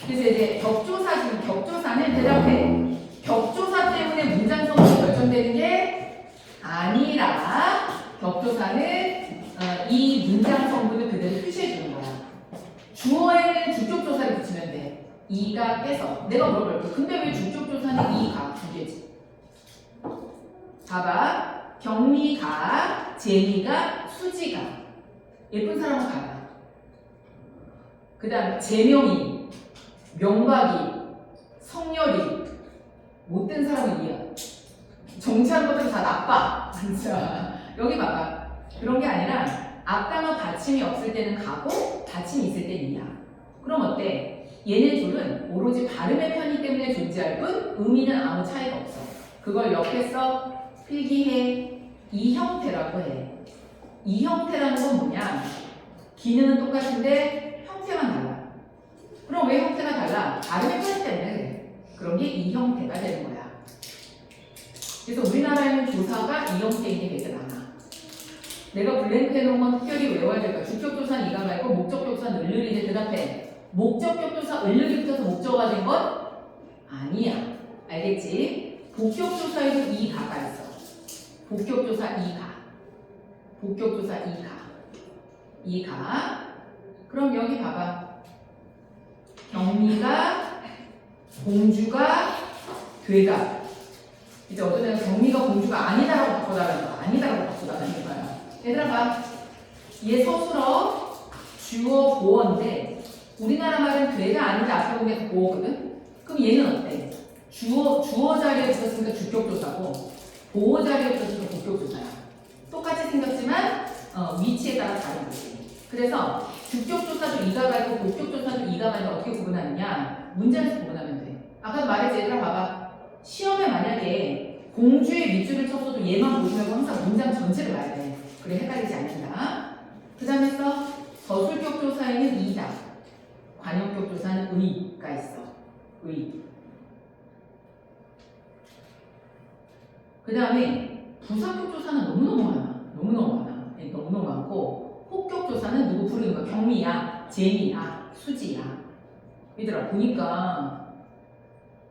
그래서 이제 격조사, 지금 격조사는 대답해. 격조사 때문에 문장 성분이 결정되는 게 아니라 격조사는 이 문장 성분을 그대로 표시해 주는 거야. 주어에는 주격조사를 붙이면 돼. 이가 깨서. 내가 물어볼 거야. 근데 왜 주격조사는 이가 두 개지? 봐봐. 경미가, 재미가, 수지가. 예쁜 사람은 가다. 그 다음 제명이, 명박이, 성렬이. 못된 사람은 이야. 정치하는 것들은 다 나빠. 진짜. 여기 봐봐. 그런 게 아니라 앞단어 받침이 없을 때는 가고 받침이 있을 때는 이야. 그럼 어때? 얘네 둘은 오로지 발음의 편의 때문에 존재할 뿐 의미는 아무 차이가 없어. 그걸 옆에서 필기해. 이 형태라고 해. 이 형태라는 건 뭐냐? 기능은 똑같은데 형태만 달라. 그럼 왜 형태가 달라? 발음의 편의 때문에 그래. 그런 게 이 형태가 되는 거야. 그래서 우리나라에는 조사가 이 형태인 게 되게 많아. 내가 블랭크 해놓은 건 특별히 외워야 될까? 주격조사는 이가 말고 목적격조사는 을르리. 이제 대답해. 목적격조사 을르리 붙어서 목적어가 된 건 아니야. 알겠지? 복격조사에도 이가가 있어. 복격조사 이가. 복격조사 이가. 이가. 그럼 여기 봐봐. 경미가, 공주가, 되다. 이제 어떤 애가 경미가 공주가 아니다라고 바꿔달라는 거야. 아니다라고 바꿔달라는 거야. 얘들아 봐. 얘 서술어, 주어, 보어인데 우리나라 말은 되다 아니다 앞에 보면 다 보어거든? 그럼 얘는 어때? 주어 자리에 붙었으니까 주격조사고 보어 자리에 붙었으니까 복격조사야. 똑같이 생겼지만 위치에 따라 다른 거지. 그래서 주격조사도 이가 말고 복격조사도 이가 말고 어떻게 구분하느냐? 문장에서 구분하면 돼. 아까도 말했지. 얘들아 봐봐. 시험에 만약에 공주의 밑줄을 쳤어도 얘만 보지 말고 항상 문장 전체를 봐야 돼. 그래 헷갈리지 않는다. 그 다음에 써 서술격조사에는 이다. 관용격조사는 의가 있어. 의. 그 다음에 부사격조사는 너무너무 많아. 너무너무 많아. 너무너무 많고 혹격조사는 누구 부르는 거야? 경미야, 제니야, 수지야. 얘들아 보니까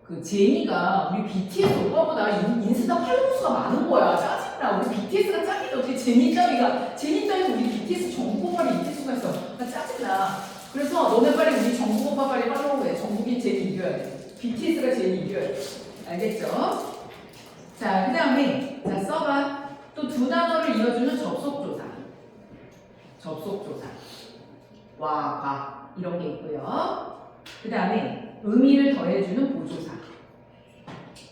그 제니가 우리 BTS 오빠보다 인스타 팔로워 수가 많은 거야. 짜증나. 우리 BTS가 짱인데 어떻게 제니 따위가 우리 BTS 정국 오빠를 이길 수가 있어. 나 짜증나. 그래서 너네 빨리 우리 정국 오빠 빨리 팔로우해. 정국이 제니 이겨야 돼. BTS가 제니 이겨야 돼. 알겠죠? 자, 그 다음에 자 써봐. 또 두 단어를 이어주는 접속조사. 접속조사. 와, 과 이런 게 있고요. 그 다음에 의미를 더해주는 보조사.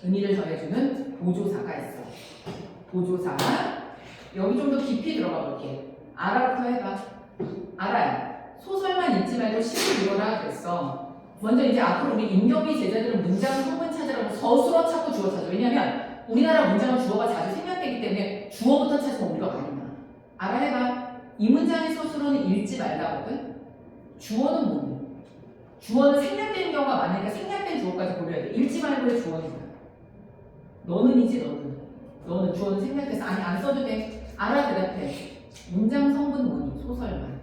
의미를 더해주는 보조사가 있어. 보조사. 여기 좀 더 깊이 들어가 볼게. 알아부터 해봐. 알아요. 소설만 읽지 말고 시를 읽어라 그랬어. 먼저 이제 앞으로 우리 임경비 제자들은 문장 성분 찾으라고 서술어 찾고 주어 찾아. 왜냐면 우리나라 문장은 주어가 자주 생략되기 때문에 주어부터 찾으면 우리가 많이 나. 알아 해봐. 이 문장의 서술어는 읽지 말라거든. 주어는 뭐니? 주어는 생략되는 경우가 많으니까 생략된 주어까지 고려해야 돼. 읽지 말고의 주어는 뭐야? 너는이지 너는. 너는 주어는 생략돼서 아니 안 써도 돼. 알아 대답해. 문장 성분 뭐니? 소설만.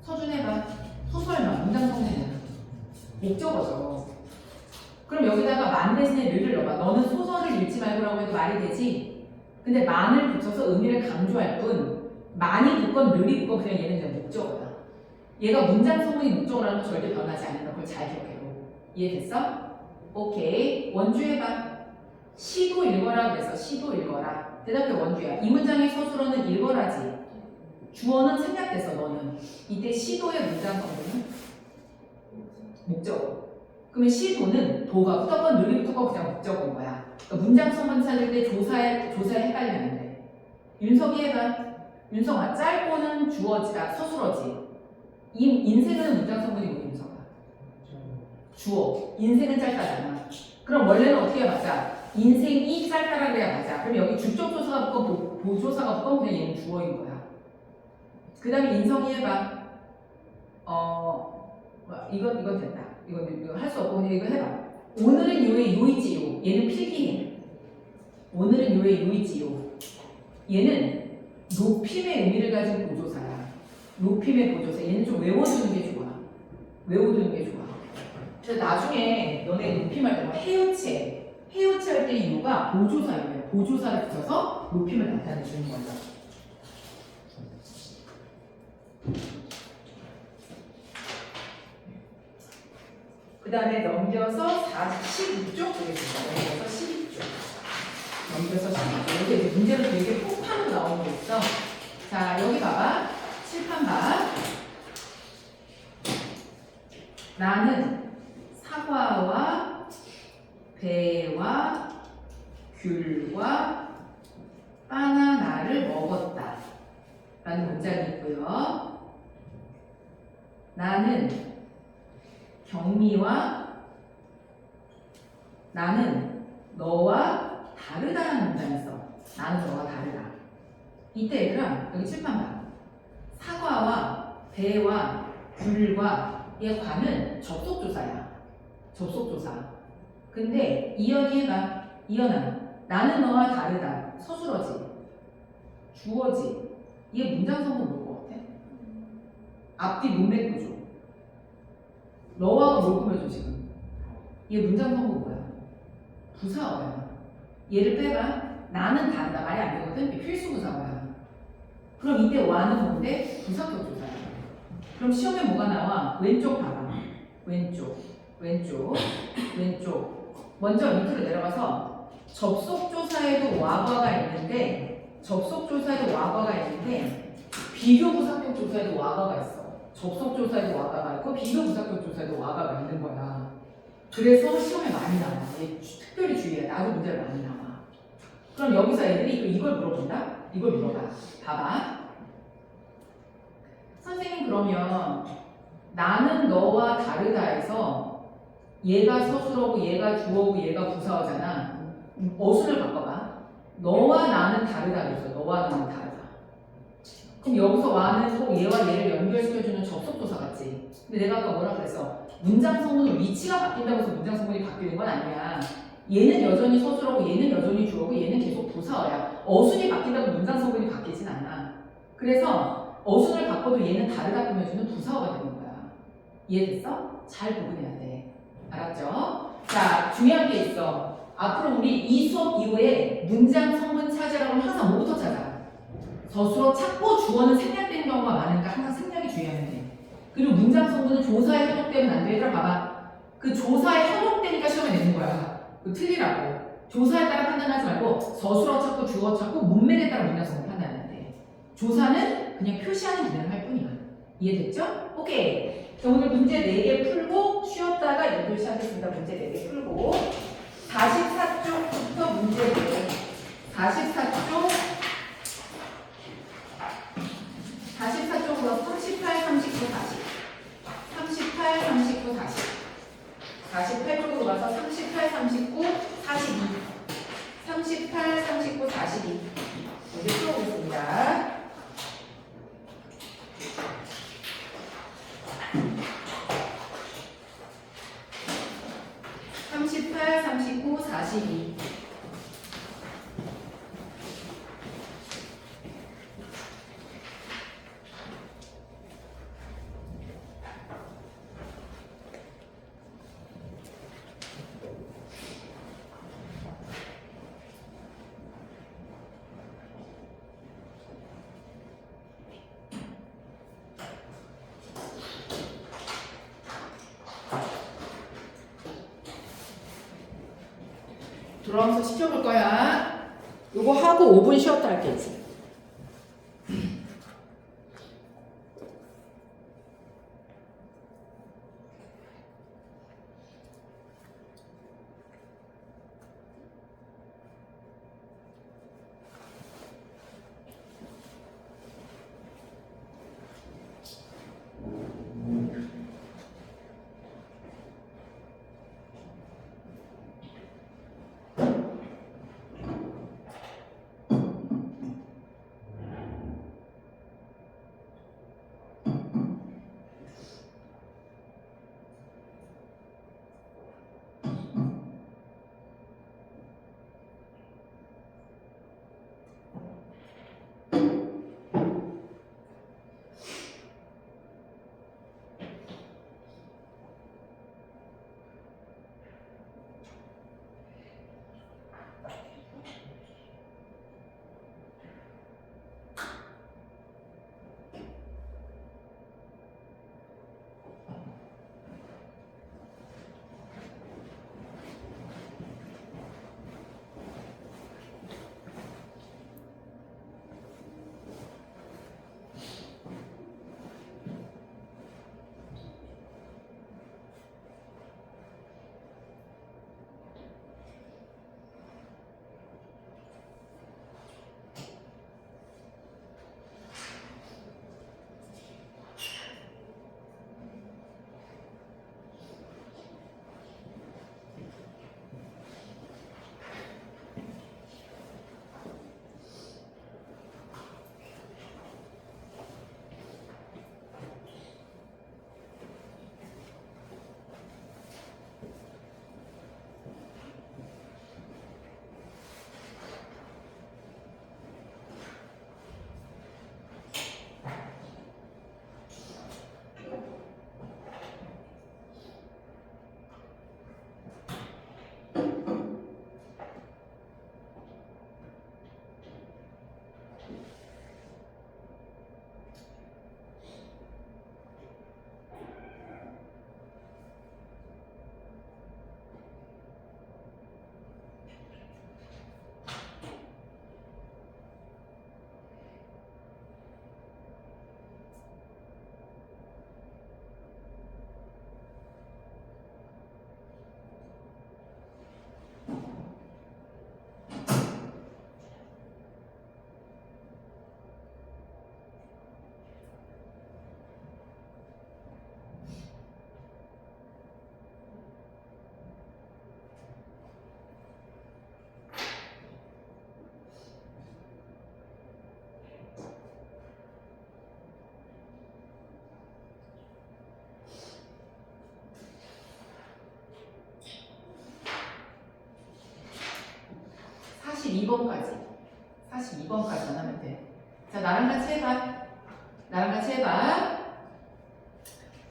서준해봐. 소설만. 문장 성분은 목적어죠. 그럼 여기다가 만 대신에 를을 넣어봐. 너는 소설을 읽지 말고라고 해도 말이 되지. 근데 만을 붙여서 의미를 강조할 뿐 만이 붙건 늘이 붙건 그냥 얘는 그냥 목적어야. 얘가 문장 성분이 목적어라는 거 절대 변하지 않는다. 그걸 잘 기억해요. 이해됐어? 오케이. 원주 해봐. 시도 읽어라 그래서 시도 읽어라. 대답해 원주야. 이 문장의 서술어는 읽어라지. 주어는 생략돼서 너는. 이때 시도의 문장 성분은 목적어. 그러면 시도는 도가 붙었건 늘이 붙었건 그냥 목적어인 거야. 그러니까 문장 성분 찾을 때 조사에 헷갈리면 안 돼. 윤석이 해봐. 윤석아, 짧고는 주어지다, 서술어지. 인생은 문장 성분이 뭐니, 윤석아? 주어. 인생은 짧다잖아. 그럼 원래는 어떻게 맞아? 인생이 짧다라 그래야 맞아. 그럼 여기 주격조사가 붙건 보조사가 붙건 그냥 얘는 주어인 거야. 그 다음에 인성이 해봐. 이건 됐다. 이거 할 수 없고 그냥 이거 해봐. 오늘은 요의 요이지요. 얘는 필기해. 오늘은 요의 요이지요. 얘는 높임의 의미를 가진 보조사야. 높임의 보조사. 얘는 좀 외워주는 게 좋아. 외워두는 게 좋아. 그래서 나중에 너네 높임할 때 뭐 해요체 할 때 이유가 보조사예요. 보조사를 붙여서 높임을 나타내 주는 거죠. 그 다음에 넘겨서 12쪽 보겠습니다. 넘겨서 12쪽. 넘겨서 12쪽. 여기 이제 문제는 되게 폭판으로 나오는 거 있어. 자, 여기 봐봐. 칠판 봐. 나는 사과와 배와 귤과 바나나를 먹었다. 라는 문장이 있고요. 나는 나는 너와 다르다라는 문장이 있어. 나는 너와 다르다. 이때 얘들아 여기 칠판 봐. 사과와 배와 귤과 얘 과는 접속조사야. 접속조사. 근데 이연이 해봐. 이연아, 나는 너와 다르다. 서술어지. 주어지. 얘 문장 성분 뭘 것 같아? 앞뒤 문맥 구조. 너와 뭘 꾸며줘 지금? 얘 문장 성분 뭐야? 부사어야. 얘를 빼봐. 나는 다르다. 말이 안 되거든? 필수 부사어야. 그럼 이때 와는 뭔데? 부사격 조사야. 그럼 시험에 뭐가 나와? 왼쪽 봐봐. 왼쪽. 먼저 밑으로 내려가서 접속조사에도 와과가 있는데 비교부사격 조사에도 와과가 있어. 접속조사에도 와과가 있고 비교부사격 조사에도 와과가 있는 거야. 그래서 시험에 많이 나와. 특별히 주의해. 나도 문제를 많이 나와. 그럼 여기서 애들이 이걸 물어본다? 이걸 물어봐. 봐봐. 선생님 그러면 나는 너와 다르다에서 얘가 서술어고 얘가 주어고 얘가 부사어잖아. 어순을 바꿔봐. 너와 나는 다르다 그랬어. 너와 나는 다르다. 그럼 여기서 와는 꼭 얘와 얘를 연결시켜주는 접속조사 같지? 근데 내가 아까 뭐라 그랬어? 문장 성분은 위치가 바뀐다고 해서 문장 성분이 바뀌는 건 아니야. 얘는 여전히 서술어고 얘는 여전히 주어고 얘는 계속 부사어야. 어순이 바뀐다고 문장 성분이 바뀌진 않아. 그래서 어순을 바꿔도 얘는 다르다 꾸며주는 부사어가 되는 거야. 이해됐어? 잘 구분해야 돼. 알았죠? 자, 중요한 게 있어. 앞으로 우리 이 수업 이후에 문장 성분 찾으라고 하면 항상 뭐부터 찾아? 서술어 찾고 주어는 생략되는 경우가 많으니까 항상 생략이 중요하면 돼. 그리고 문장 성분은 조사에 현혹되면 안 돼. 얘들아 봐봐. 그 조사에 현혹되니까 시험에 내는 거야. 그 틀리라고. 조사에 따라 판단하지 말고 서술어 찾고 주어 찾고 문맥에 따라 문장 성분 판단하면 돼. 조사는 그냥 표시하는 기능을 할 뿐이야. 이해됐죠? 오케이. 자, 오늘 문제 4개 풀고 쉬었다가 8시 하겠습니다. 문제 4개 풀고 44쪽부터 문제 4개. 44쪽으로 38, 39, 40. 38, 39, 40. 48쪽으로 가서 38, 39, 42. 38, 39, 42. 이제 풀어보겠습니다. (38, 39, 42) 들어와서 시켜볼 거야. 이거 하고 5분 쉬었다 할게 이제. 42번까지. 42번까지만 하면 돼. 자, 나랑 같이 해봐. 나랑 같이 해봐.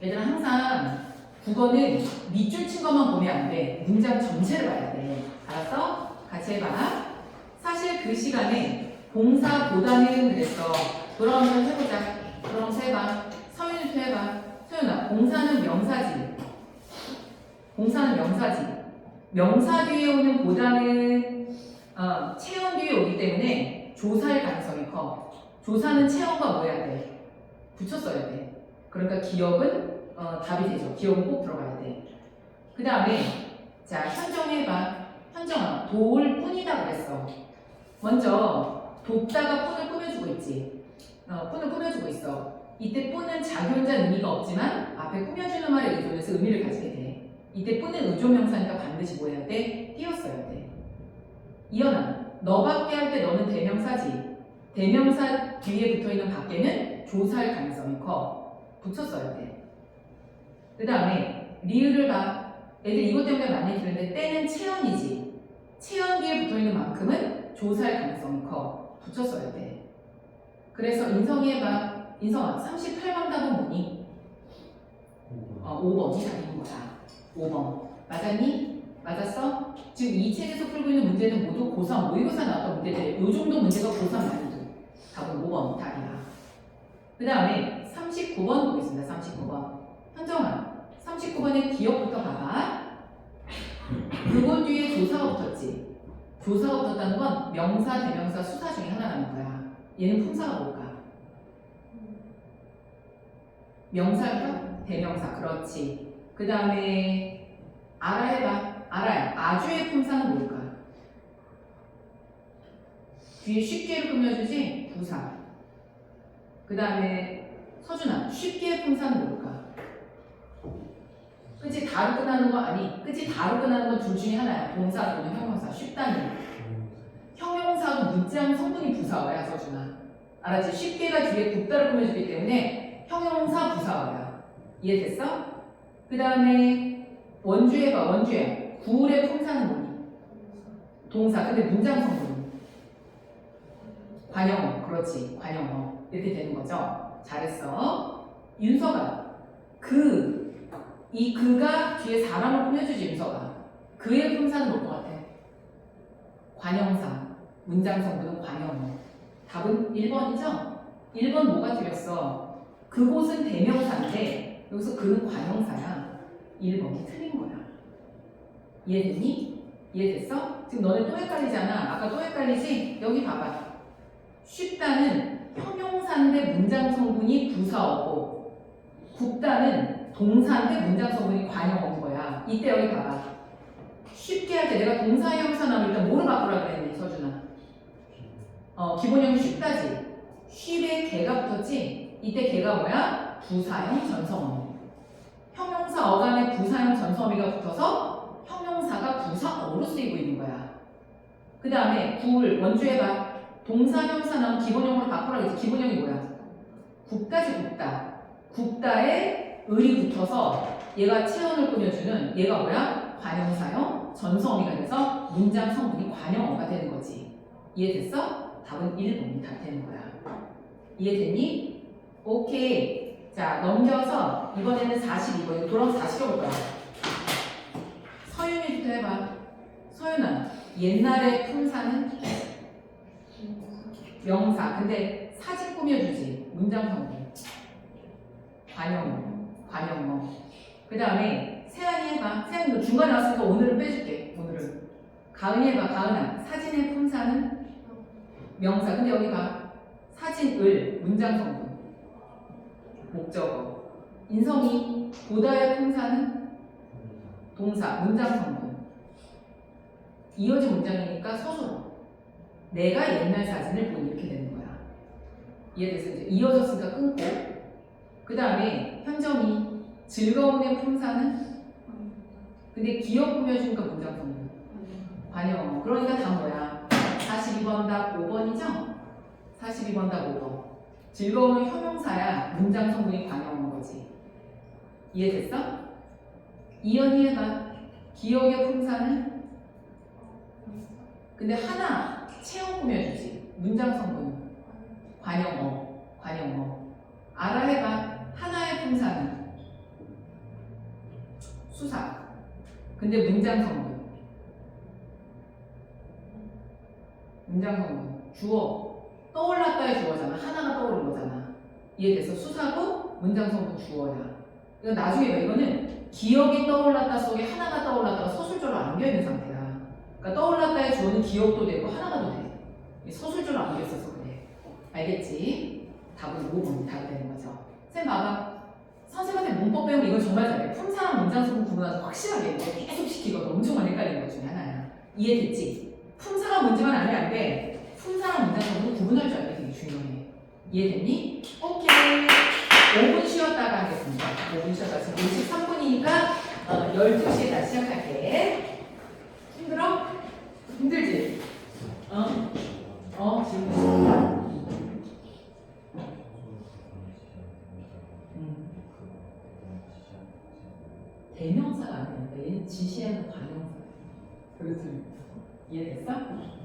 얘들아, 항상 국어는 밑줄 친 것만 보면 안 돼. 문장 전체를 봐야 돼. 알았어? 같이 해봐. 사실 그 시간에 봉사보다는 그랬어. 돌아오면서 해보자. 돌아오면서 해봐. 서윤이도 해봐. 서윤아, 봉사는 명사지. 봉사는 명사지. 명사 뒤에 오는 보다는 체험 뒤에 오기 때문에 조사할 가능성이 커. 조사는 체험과 뭐 해야 돼? 붙였어야 돼. 그러니까 기억은 답이 되죠. 기억은 꼭 들어가야 돼. 그 다음에 자, 현정해봐. 현정아, 도울 뿐이다 그랬어. 먼저 돕다가 뿐을 꾸며주고 있지. 뿐을 꾸며주고 있어. 이때 뿐은 자기 혼자 의미가 없지만 앞에 꾸며주는 말에 의존해서 의미를 가지게 돼. 이때 뿐은 의존명사니까 반드시 뭐 해야 돼? 띄었어야 돼. 이현아, 너밖에 할 때 너는 대명사지. 대명사 뒤에 붙어있는 밖에는 조사할 가능성이 커. 붙였어야 돼. 그 다음에 리을을 봐. 애들 이것 때문에 많이 들는데 때는 체언이지. 체언 뒤에 붙어있는 만큼은 조사할 가능성이 커. 붙였어야 돼. 그래서 인성이 해봐. 인성아, 38번 답은 뭐니? 5번이 답인 거야. 5번. 맞았니? 맞았어? 지금 이 책에서 풀고 있는 문제는 모두 고3 모의고사 나왔던 문제들. 요 정도 문제가 고3 난이도. 답은 5번 답이야. 그 다음에 39번 보겠습니다. 39번. 현정아, 39번에 기억부터 봐봐. 그거 뒤에 조사가 붙었지. 조사가 붙었다는 건 명사, 대명사, 수사 중에 하나라는 거야. 얘는 품사가 뭘까? 명사일까? 대명사. 그렇지. 그 다음에 알아 해봐. 알아요. 아주의 품사는 뭘까? 뒤에 쉽게를 꾸며주지? 부사. 그 다음에 서준아, 쉽게의 품사는 뭘까? 그치? 다로 끝나는 거 아니? 그치? 다로 끝나는 건 둘 중에 하나야. 동사 또는 형용사. 쉽다니. 형용사도 문장 성분이 부사어야, 서준아. 알았지? 쉽게가 뒤에 굽다를 꾸며주기 때문에 형용사 부사어야. 이해됐어? 그 다음에 원주 해봐. 원주에 구울의 품사는 뭐니? 동사. 근데 문장 성분 관용어. 그렇지. 관용어. 이렇게 되는 거죠. 잘했어. 윤서가 이 그가 뒤에 사람을 꾸며주지. 윤서가 그의 품사는 뭘 것 같아? 관용사. 문장 성분은 관용어. 답은 1번이죠? 1번 뭐가 틀렸어? 그곳은 대명사인데 여기서 그는 관용사야. 1번이 틀린 거야. 이해됐니? 이해됐어? 지금 너네 또 헷갈리잖아. 아까 또 헷갈리지? 여기 봐봐. 쉽다는 형용사인데 문장 성분이 부사어고 굽다는 동사인데 문장 성분이 관용어인 거야. 이때 여기 봐봐. 쉽게 할 때 내가 동사 형용사 나오면 일단 뭐로 바꾸라 그랬니, 서준아? 기본형이 쉽다지. 쉽에 개가 붙었지? 이때 개가 뭐야? 부사형 전성어미. 형용사 어간에 부사형 전성어미가 붙어서 형용사가 부사어로 쓰이고 있는 거야. 그 다음에 구울 원주해봐. 동사 형용사 나오면 기본형으로 바꾸라 그랬지. 기본형이 뭐야? 굽다지. 굽다. 굽다에 을이 붙어서 얘가 체언을 꾸며주는 얘가 뭐야? 관형사형 전성어미가 돼서 문장 성분이 관형어가 되는 거지. 이해됐어? 답은 1번이 답 되는 거야. 이해됐니? 오케이. 자, 넘겨서 이번에는 42번. 돌아서 40번 볼 거야. 서윤이부터 해봐. 서윤아, 옛날의 품사는 명사. 근데 사진 꾸며주지. 문장 성분. 관용어. 그 다음에 세안이 해봐. 세안이 너 중간에 왔으니까 오늘은 빼줄게. 오늘은. 가은이 해봐. 가은아, 사진의 품사는 명사. 근데 여기 봐. 사진을 문장 성분. 목적어. 인성이 보다의 품사는 동사. 문장 성분. 이어진 문장이니까 서술어. 내가 옛날 사진을 보니 이렇게 되는 거야. 이해됐어? 이제 이어졌으니까 끊고. 그 다음에 현정이 즐거움의 품사는 근데 기억 꾸며주니까 문장 성분. 관용. 그러니까 다 뭐야? 42번 답 5번이죠? 42번 답 5번. 즐거움은 형용사야. 문장 성분이 관용한 거지. 이해됐어? 이연이 해봐. 기억의 품사는 근데 하나 체형 꾸며주지. 문장 성분. 관용어. 관용어. 알아 해봐. 하나의 품사는 수사. 근데 문장 성분. 문장 성분. 주어. 떠올랐다의 주어잖아. 하나가 떠오른 거잖아. 이해됐어? 수사고 문장 성분 주어야. 이거 나중에 봐. 이거는 기억이 떠올랐다 속에 하나가 떠올랐다가 서술조로 안겨있는 상태야. 그러니까 떠올랐다의 주어는 기억도 되고 하나가도 돼. 서술조로 안겨있어서 그래. 알겠지? 답은 5번 답이 되는 거죠. 쌤 봐봐. 선생님한테 문법 배우면 이건 정말 잘해. 품사랑 문장 성분 구분하자 확실하게 이거 계속 시키거든. 엄청 많이 헷갈리는 것 중에 하나야. 이해됐지? 품사가 뭔지만 알면 안 돼. 품사랑 문장 성분 구분할 줄 알게 되게 중요해. 이해됐니? 오케이. 5분 쉬었다가 하겠습니다. 5분 쉬었다가 지금 53분이니까 12시에 다시 시작할게. 힘들어? 힘들지? 지금. 대명사가 아니야. 얘는 지시하는 관용사. 그렇지. 이해됐어?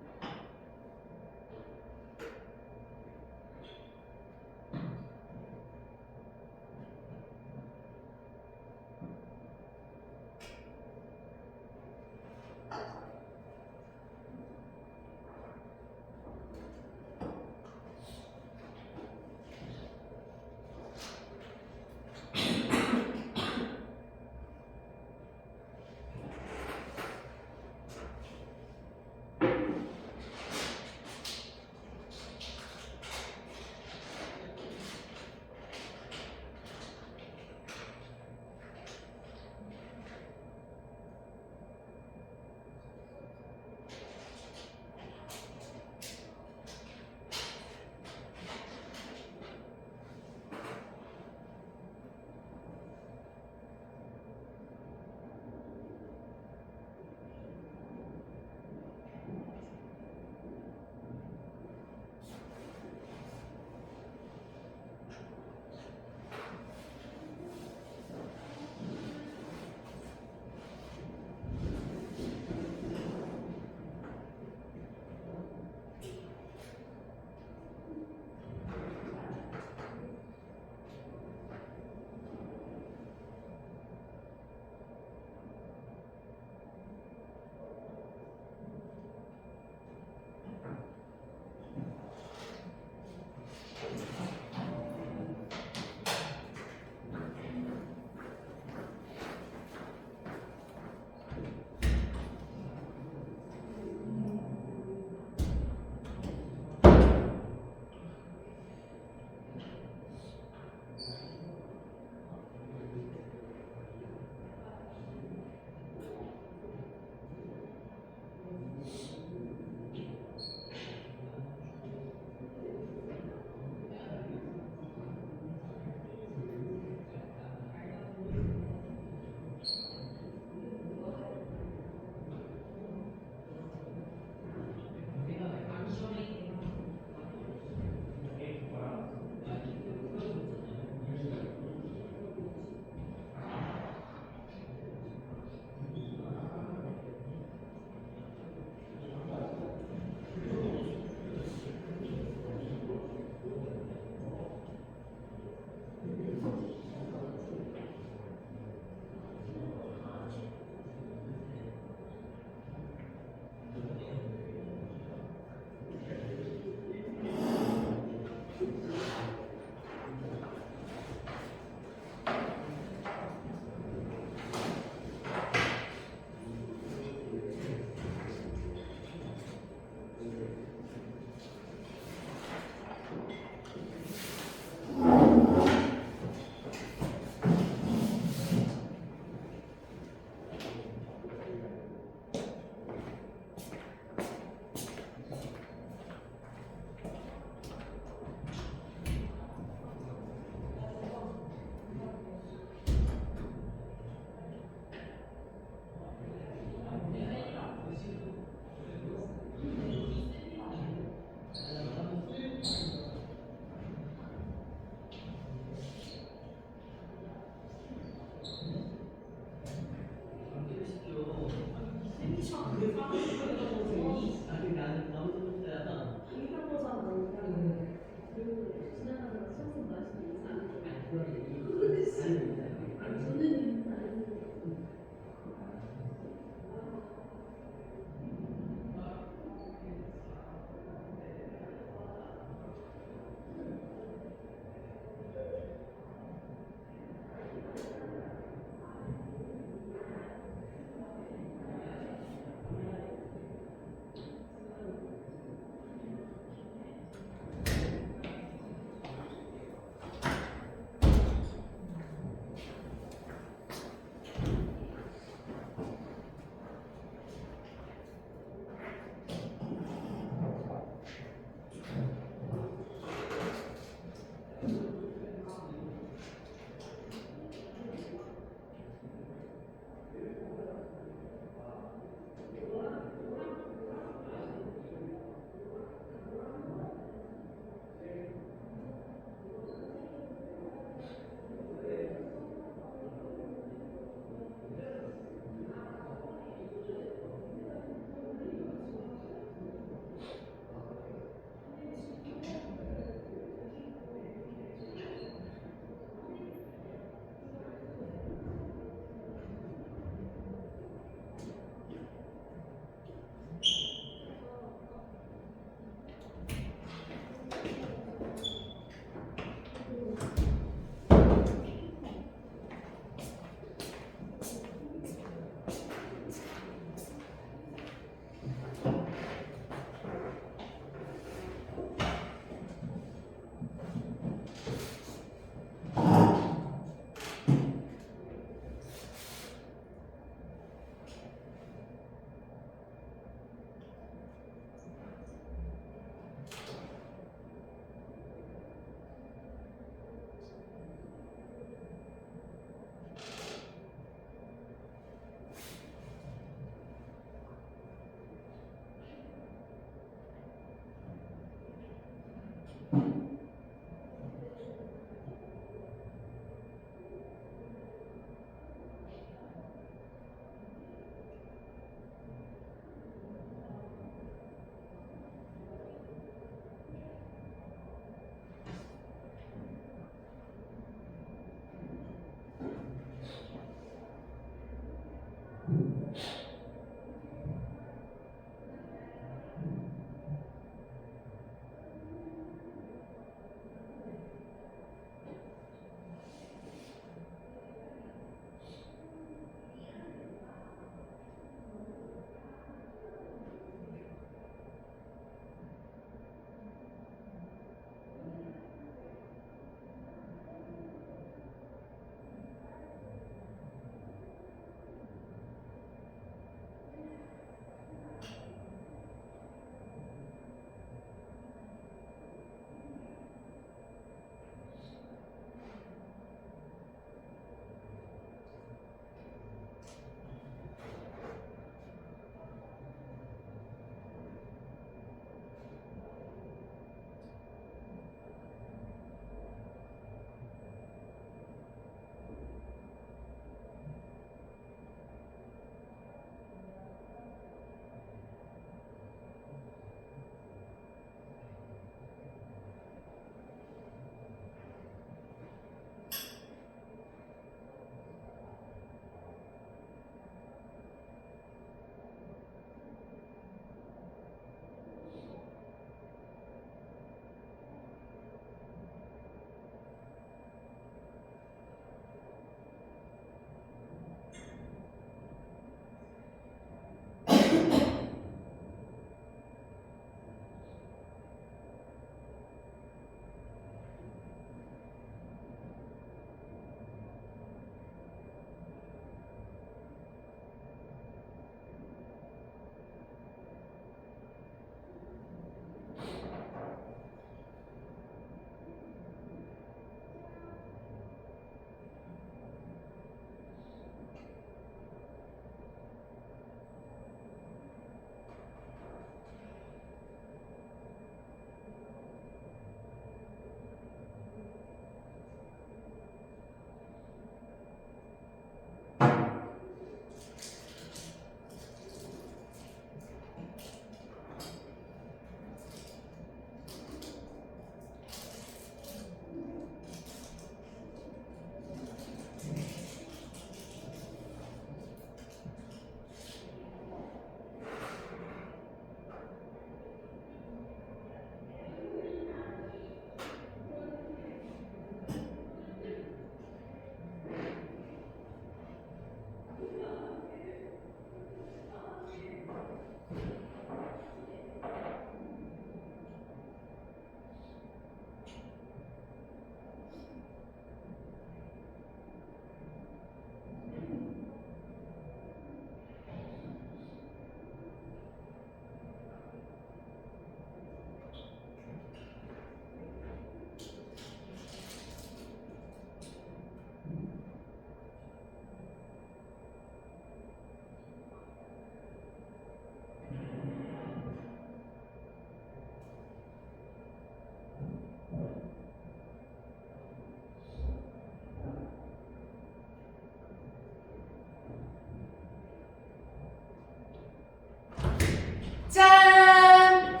짠!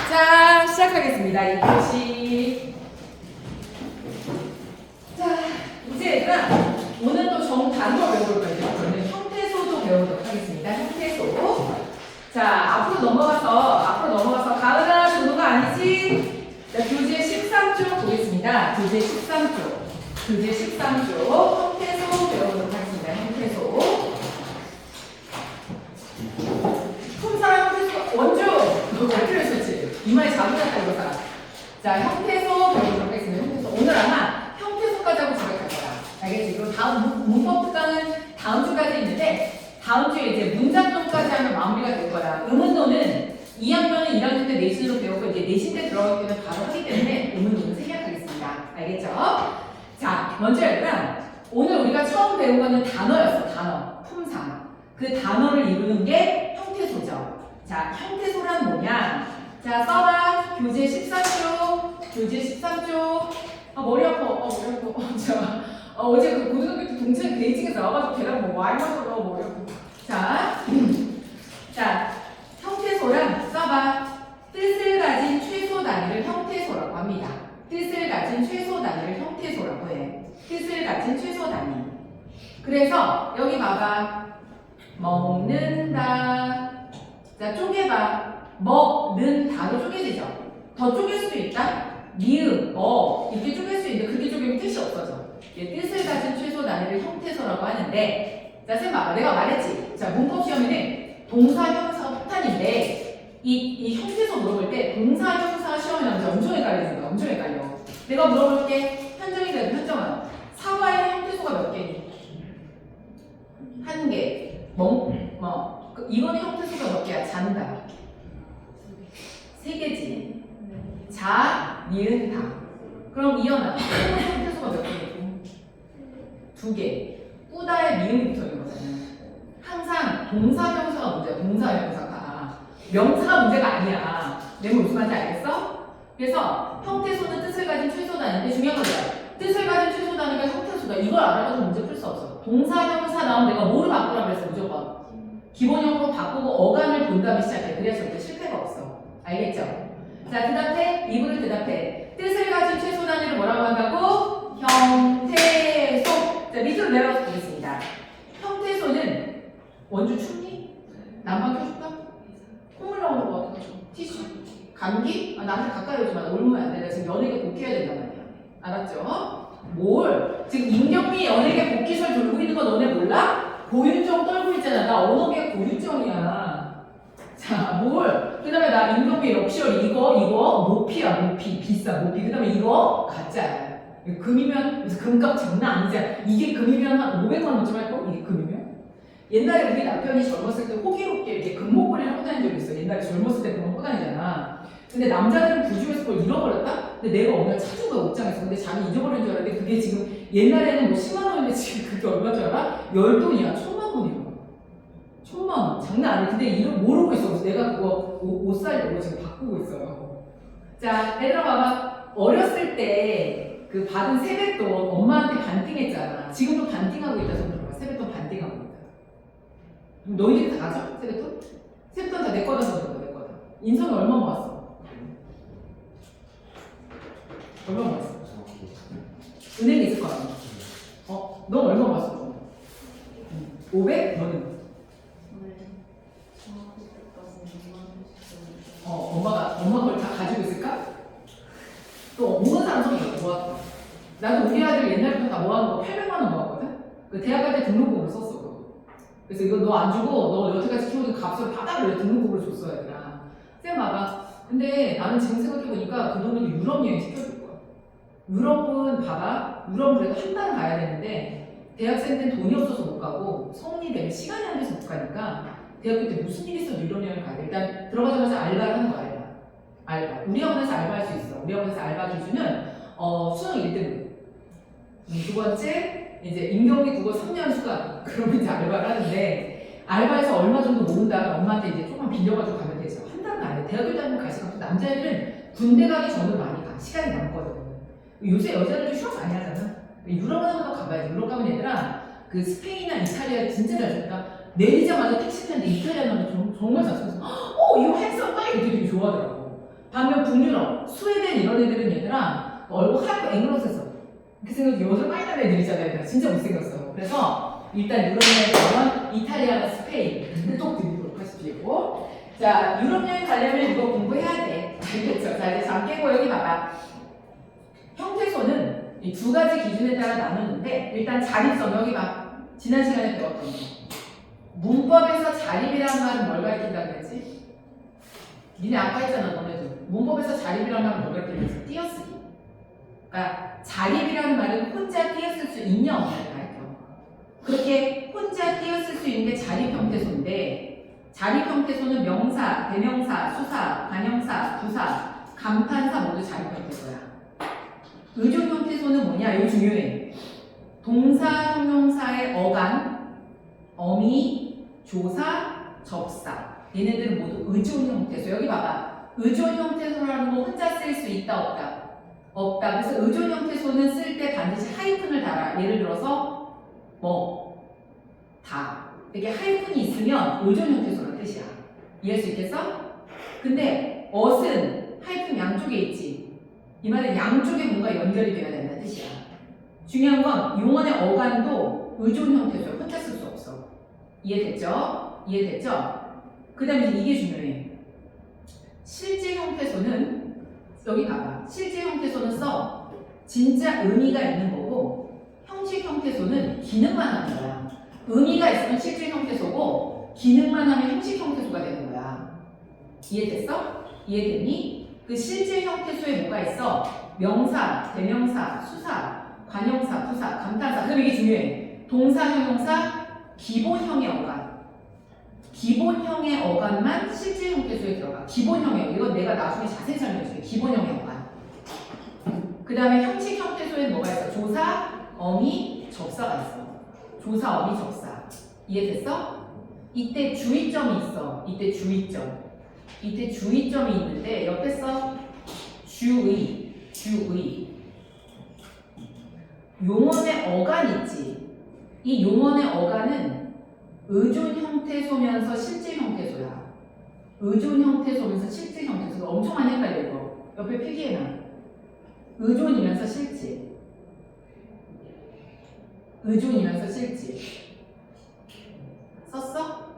자, 시작하겠습니다. 2교시. 자, 이제 얘들아, 오늘 또 정단어 배워볼 거예요. 저는 형태소도 배워보도록 하겠습니다. 형태소. 자, 앞으로 넘어가서 가은아, 준호가 아니지? 자, 교재 13쪽 보겠습니다. 교재 13쪽. 형태소 배워보도록 하겠습니다. 형태소. 원주였었지. 이마에 자국 났다 이거 사람. 자, 형태소 배워보도록 하겠습니다. 형태소. 오늘 아마 형태소까지 하고 집에 갈 거야. 알겠지? 그리고 다음 문법 특강은 다음 주까지 있는데 다음 주에 이제 문장도까지 하면 마무리가 될 거야. 음운도는 2학년은 1학년 때 내신으로 배우고 이제 내신 때 들어가기 때문에 바로 하기 때문에 음운도는 생략하겠습니다. 알겠죠? 자, 먼저 얘들아, 오늘 우리가 처음 배운 거는 단어였어. 단어. 품사. 그 단어를 이루는 게 형태소죠. 자, 형태소란 뭐냐? 자, 써봐. 교재 13쪽. 교재 13쪽. 아, 머리 아파. 머리 아파. 자, 어제 그 고등학교 때 동창 베이징에서 나와가지고 걔랑 뭐 와인 마셔서 머리 아파. 자, 형태소랑 써봐. 뜻을 가진 최소 단위를 형태소라고 합니다. 뜻을 가진 최소 단위를 형태소라고 해. 뜻을 가진 최소 단위. 그래서 여기 봐봐. 먹는다. 자, 쪼개봐. 먹는다로 쪼개지죠. 더 쪼갤 수도 있다. 미음, 이렇게 쪼갤 수 있는데 그렇게 쪼개면 뜻이 없어져. 뜻을 가진 최소 단위를 형태소라고 하는데, 자, 쌤 봐봐. 내가 말했지. 자, 문법 시험에는 동사, 형사가 폭탄인데 이 형태소 물어볼 때 동사, 형사 시험에 나오면 엄청 헷갈리는 거야. 엄청 헷갈려. 내가 물어볼게. 현정이 되든 현정아. 사과의 형태소가 몇 개니? 한 개. 이거는 형태소가 몇 개야? 잔다. 세 개지. 자, 니은, 다. 그럼 이현아. 형태소가 몇 개니? 두 개. 꾸다의 미음 붙어 있는 거잖아. 항상 동사, 명사가 문제야. 동사, 명사가. 명사가 문제가 아니야. 내 말 무슨 말인지 알겠어? 그래서 형태소는 뜻을 가진 최소 단위인데 중요한 거죠. 뜻을 가진 최소 단위가 형태소다. 이걸 알아가지고 문제 풀 수 없어. 동사, 명사 나오면 내가 뭐를 바꾸라고 그랬어, 무조건. 기본형으로 바꾸고 어간을 본 다음에 시작해. 그래야 절대 실패가 없어. 알겠죠? 자, 대답해. 2부를 대답해. 뜻을 가진 최소 단위를 뭐라고 한다고? 형태소. 자, 밑으로 내려가서 보겠습니다. 형태소는 원주 춥니? 난방 켜줄까? 콧물 나오는 거 같아. 티슈? 감기? 나한테 가까이 오지 마. 울면 안 돼. 나 지금 연예계 복귀해야 된단 말이야. 알았죠? 뭘? 지금 임경미 연예계 복귀설 돌고 있는 거 너네 몰라? 고윤정 떨고 있잖아. 나 언어계 고윤정이야. 자, 뭘? 그 다음에 나 임경미 럭셔리 이거 모피야. 모피. 비싸. 모피. 그 다음에 이거 가짜야. 금이면 무슨 금값 장난 아니잖아. 이게 금이면 한 500만 원쯤 할걸? 이게 금이면? 옛날에 우리 남편이 젊었을 때 호기롭게 이렇게 금목걸이를 하고 다닌 적이 있어. 옛날에 젊었을 때 그런 거 하고 다니잖아. 근데 남자들은 부주에서 그걸 잃어버렸다? 근데 내가 어느 날 찾은 거야, 옷장에서. 근데 자기 잊어버린 줄 알았는데 그게 지금 옛날에는 뭐 10만 원인데 지금 그게 얼마 줄 알아? 10돈이야. 1000만 원이야. 1000만 원. 장난 아니야. 근데 이걸 모르고 있어. 그래서 내가 그거 옷 살려고 지금 바꾸고 있어요. 자, 얘들아 봐봐. 어렸을 때 그 받은 세뱃돈 엄마한테 반띵했잖아. 지금도 반띵하고 있다 좀 들어봐. 세뱃돈 반띵하고 있다. 너희들이 다 가져? 세뱃돈? 세뱃돈 다 내 거다 너 내 거다. 인성이 얼마 모았어? 얼마 모았어? 은행에 있을 거 아니야? 너 얼마 모았어? 500? 너는? 엄마가 그걸 다 가지고 있을까? 또 모은 사람 손이 모았어. 나도 우리 아들 옛날부터 다 모아놓은 거 800만 원 모았거든? 그 대학 갈 때 등록금으로 썼어. 그거. 그래서 이거 너 안 주고 너 여태까지 키워둔 값을 바닥을 등록금으로 줬어야 되나. 쌤 봐봐. 근데 나는 지금 생각해보니까 그 돈으로 유럽 여행 시켜줄 거야. 유럽은 봐봐. 유럽은 그래도 한 달은 가야 되는데 대학생 때는 돈이 없어서 못 가고 성인이 되면 시간이 안 돼서 못 가니까 대학교 때 무슨 일이 있어도 유럽 여행을 가야 돼. 일단 들어가자마자 알바를 하는 거야. 알바. 우리 학원에서 알바할 수 있어. 우리 학원에서 알바 기준은 수능 1등급. 두 번째 이제 임경비 국어 3년 수강. 그러면 이제 알바를 하는데 알바에서 얼마 정도 모은다 엄마한테 이제 조금만 빌려가지고 가면 되죠. 한 달은 안 돼. 대학교 다니면 갈 시간 없어. 남자애들은 군대 가기 전으로 많이 가. 시간이 남거든. 요새 여자들도 휴학 많이 하잖아. 유럽은 한 번 더 가봐야지. 유럽 가면 얘들아 그 스페인이나 이탈리아 진짜 잘 살까? 내리자마자 택시 타는데 이탈리아 남자 정말 잘 써서 이거 핸섬 이렇게 되게 좋아하더라고. 반면 북유럽, 스웨덴 이런 애들은 얘들아 얼굴 하얗고 앵글러스해서 그 생각 여자 빨간 애들이잖아. 얘들아 진짜 못생겼어. 그래서 일단 유럽 여행 가면 이탈리아나 스페인 꼭 드리도록 하십시오. 자, 유럽 여행 가려면 이거 공부해야 돼. 알겠죠? 자, 이제 잠 깨고 여기 봐봐. 형태소는 이 두 가지 기준에 따라 나누는데 일단 자립성 여기 봐. 지난 시간에 배웠던 거. 문법에서 자립이라는 말은 뭘 가리킨다고 했지? 니네 아까 했잖아, 너네도. 문법에서 자립이라는 말은 뭘 가리키면서 띄어쓰기. 그러니까 자립이라는 말은 혼자 띄어쓸 수 있냐 없냐를 가리켜. 그렇게 혼자 띄어쓸 수 있는 게 자립 형태소인데 자립 형태소는 명사, 대명사, 수사, 관형사, 부사, 감탄사 모두 자립 형태소야. 의존 형태소는 뭐냐? 이거 중요해. 동사, 형용사의 어간, 어미, 조사, 접사. 얘네들은 모두 의존 형태소. 여기 봐봐. 의존 형태소라는 거 혼자 쓸 수 있다 없다? 없다. 그래서 의존 형태소는 쓸 때 반드시 하이픈을 달아. 예를 들어서 뭐 다 이렇게 하이픈이 있으면 의존 형태소란 뜻이야. 이해할 수 있겠어? 근데 엇은 하이픈 양쪽에 있지. 이 말은 양쪽에 뭔가 연결이 돼야 된다는 뜻이야. 중요한 건 용언의 어간도 의존 형태소야. 혼자 쓸 수 없어. 이해됐죠? 이해됐죠? 그 다음에 이게 중요해. 실제 형태소는 여기 봐봐. 실제 형태소는 써. 진짜 의미가 있는 거고 형식 형태소는 기능만 하는 거야. 의미가 있으면 실제 형태소고 기능만 하면 형식 형태소가 되는 거야. 이해됐어? 이해됐니? 그 실제 형태소에 뭐가 있어? 명사, 대명사, 수사, 관형사, 부사, 감탄사. 그럼 이게 중요해. 동사, 형용사, 기본형의 어간. 기본형의 어간만 실제 형태소에 들어가. 기본형의, 이건 내가 나중에 자세히 설명해줄게. 기본형의 어간. 그 다음에 형식 형태소에는 뭐가 있어? 조사, 어미, 접사가 있어. 조사, 어미, 접사. 이해됐어? 이때 주의점이 있어. 이때 주의점. 이때 주의점이 있는데 옆에 써. 주의, 주의. 용언의 어간 있지. 이 용언의 어간은 의존 형태소면서 실제 형태소야. 의존 형태소면서 실제 형태소. 엄청 많이 헷갈려 이거. 옆에 필기해놔. 의존이면서 실제. 의존이면서 실제. 썼어?